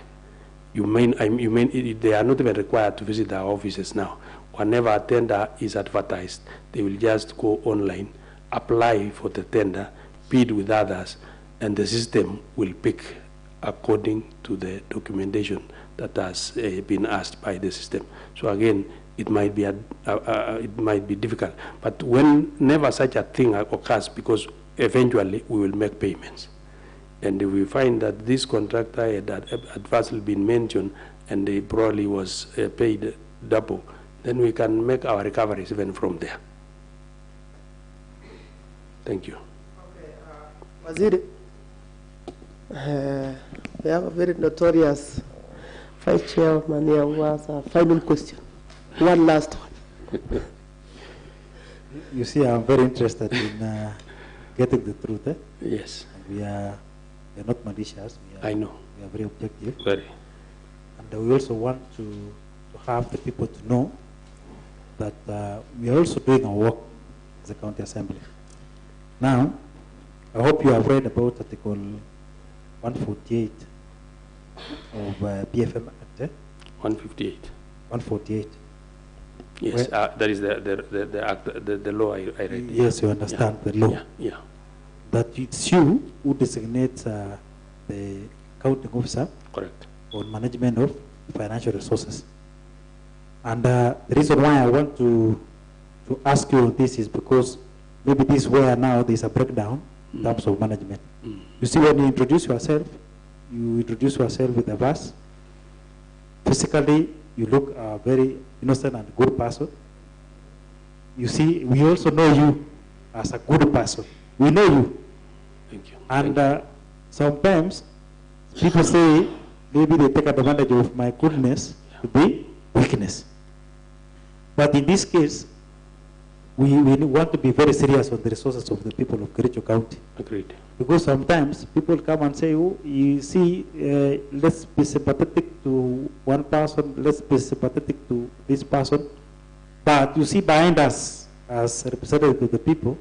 Speaker 7: They are not even required to visit our offices now. Whenever a tender is advertised, they will just go online, apply for the tender, bid with others, and the system will pick according to the documentation that has been asked by the system. So again, it might be difficult, but whenever such a thing occurs, because eventually we will make payments. And if we find that this contractor had adversely been mentioned and they probably was paid double, then we can make our recoveries even from there. Thank you.
Speaker 1: Okay, Waziri, we have a very notorious vice chairman here who has a final question. One last one.
Speaker 10: You see, I'm very interested in getting the truth.
Speaker 7: Yes.
Speaker 10: We are not malicious.
Speaker 7: I know.
Speaker 10: We are very objective.
Speaker 7: Very.
Speaker 10: And we also want to have the people to know that we are also doing our work as a county assembly. Now, I hope you have read about Article 148 of BFM Act.
Speaker 7: 158.
Speaker 10: 148.
Speaker 7: Yes, that is the act, the law I read.
Speaker 10: Yes, you understand the law.
Speaker 7: Yeah.
Speaker 10: That it's you who designates the accounting officer.
Speaker 7: Correct.
Speaker 10: On management of financial resources. And the reason why I want to ask you this is because maybe this is where now there's a breakdown in terms of management. You see, when you introduce yourself with a verse. Physically, you look a very innocent and good person. You see, we also know you as a good person. We know you.
Speaker 7: Thank you.
Speaker 10: And sometimes people say maybe they take advantage of my goodness to be weakness. But in this case, we want to be very serious on the resources of the people of Kericho County.
Speaker 7: Agreed.
Speaker 10: Because sometimes people come and say, oh, you see, let's be sympathetic to one person, let's be sympathetic to this person. But you see, behind us, as representatives of the people,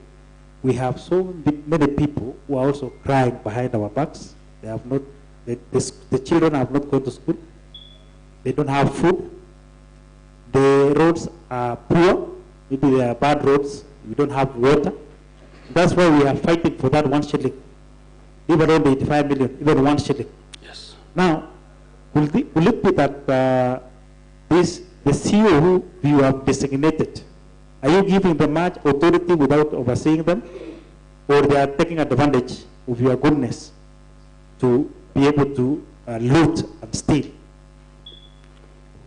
Speaker 10: we have so many people who are also crying behind our backs. They have not, the children have not gone to school. They don't have food. The roads are poor. Maybe they are bad roads. We don't have water. That's why we are fighting for that 1 shilling. Even on the 85 million, even 1 shilling.
Speaker 7: Yes.
Speaker 10: Now, will it be that the CEO who you have designated, are you giving them much authority without overseeing them? Or they are taking advantage of your goodness to be able to loot and steal?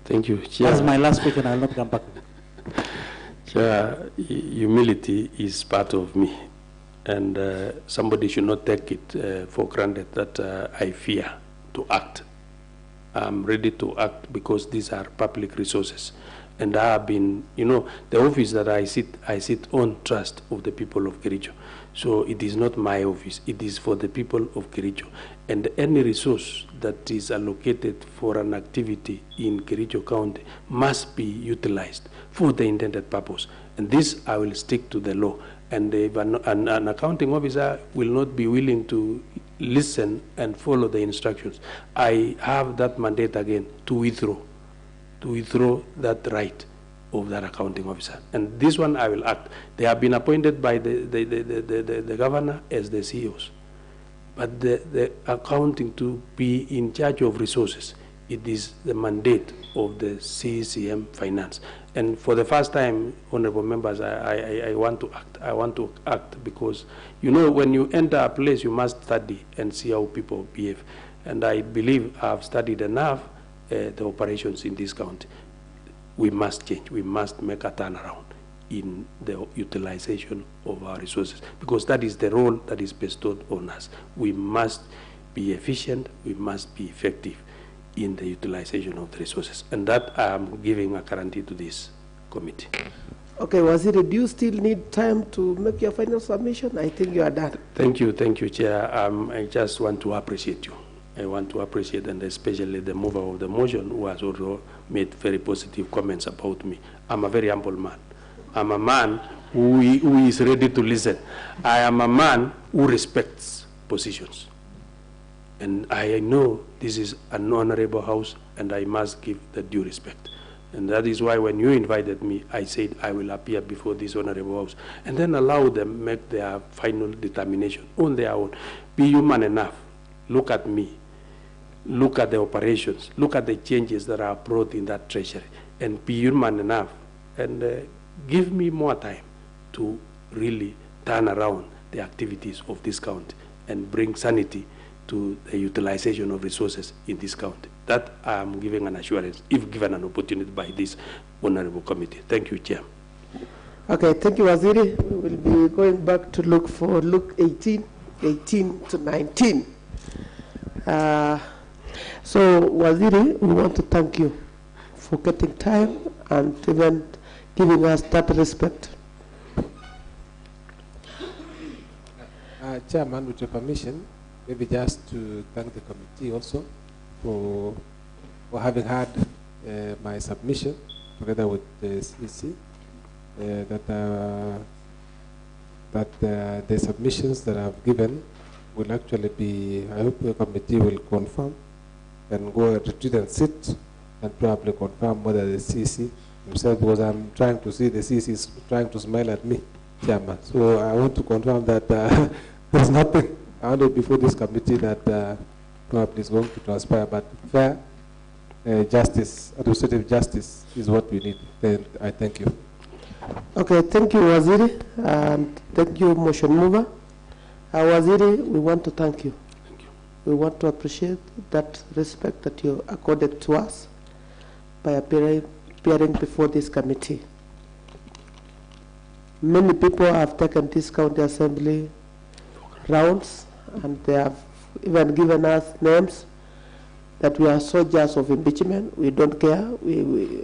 Speaker 7: Thank you.
Speaker 10: That's my last question. I will not come back.
Speaker 7: Humility is part of me. And somebody should not take it for granted that I fear to act. I'm ready to act because these are public resources. And I have been, you know, the office that I sit on trust of the people of Kericho. So it is not my office, it is for the people of Kericho. And any resource that is allocated for an activity in Kericho County must be utilized for the intended purpose. And this, I will stick to the law. And if an accounting officer will not be willing to listen and follow the instructions, I have that mandate again to withdraw that right of that accounting officer. And this one I will act. They have been appointed by the governor as the CEOs. But the accounting to be in charge of resources, it is the mandate of the CECM Finance. And for the first time, honorable members, I want to act. I want to act because, you know, when you enter a place, you must study and see how people behave. And I believe I've studied enough the operations in this county. We must change. We must make a turnaround in the utilization of our resources, because that is the role that is bestowed on us. We must be efficient. We must be effective in the utilization of the resources. And that I am giving a guarantee to this committee.
Speaker 1: Okay, Waziri, do you still need time to make your final submission? I think you are done.
Speaker 7: Thank you, Chair. I just want to appreciate you. I want to appreciate, and especially the mover of the motion, who has also made very positive comments about me. I'm a very humble man. I'm a man who is ready to listen. I am a man who respects positions. And I know this is an honorable house, and I must give the due respect. And that is why when you invited me, I said I will appear before this honorable house, and then allow them make their final determination on their own. Be human enough. Look at me. Look at the operations. Look at the changes that are brought in that treasury, and be human enough. And give me more time to really turn around the activities of this county and bring sanity to the utilization of resources in this county. That I am giving an assurance, if given an opportunity by this honorable committee. Thank you, Chair.
Speaker 1: Okay, thank you, Waziri. We will be going back to look for Luke 18 to 19. So, Waziri, we want to thank you for getting time and even giving us that respect.
Speaker 9: Chairman, with your permission, maybe just to thank the committee also for having had my submission together with the CEC, that the submissions that I've given will actually be, I hope the committee will confirm and go retreat and sit and probably confirm whether the CEC himself, because I'm trying to see the CEC is trying to smile at me, Chairman. So I want to confirm that there's nothing before this committee that probably is going to transpire, but fair justice, administrative justice is what we need. Then I thank you.
Speaker 1: Okay, thank you, Waziri, and thank you, motion mover. Waziri, we want to thank you.
Speaker 7: Thank you.
Speaker 1: We want to appreciate that respect that you accorded to us by appearing before this committee. Many people have taken this county assembly rounds, and they have even given us names that we are soldiers of impeachment. We don't care,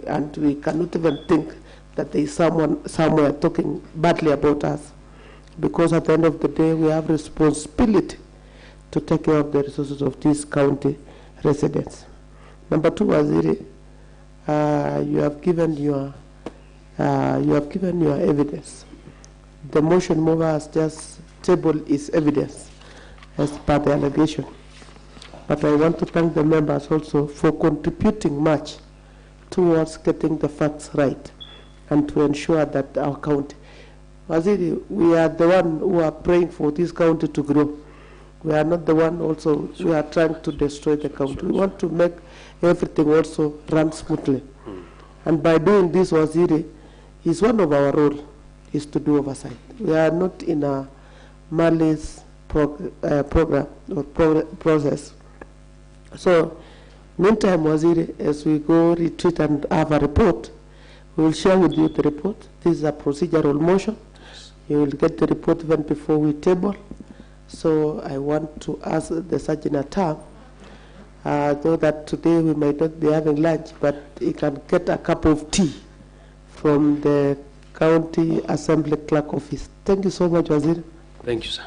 Speaker 1: and we cannot even think that there is someone somewhere talking badly about us, because at the end of the day, we have responsibility to take care of the resources of this county residents. Number two, Waziri, you have given your evidence. The motion mover has just tabled its evidence as per the allegation. But I want to thank the members also for contributing much towards getting the facts right and to ensure that our county, Waziri, we are the one who are praying for this county to grow. We are not the one also, we are trying to destroy the county. We want to make everything also run smoothly. And by doing this, Waziri, is one of our role is to do oversight. We are not in a malice program or process. So, meantime, Waziri, as we go retreat and have a report, we will share with you the report. This is a procedural motion. You will get the report even before we table. So I want to ask the Sergeant at Arms, though that today we might not be having lunch, but he can get a cup of tea from the County Assembly Clerk Office. Thank you so much, Waziri.
Speaker 7: Thank you, sir.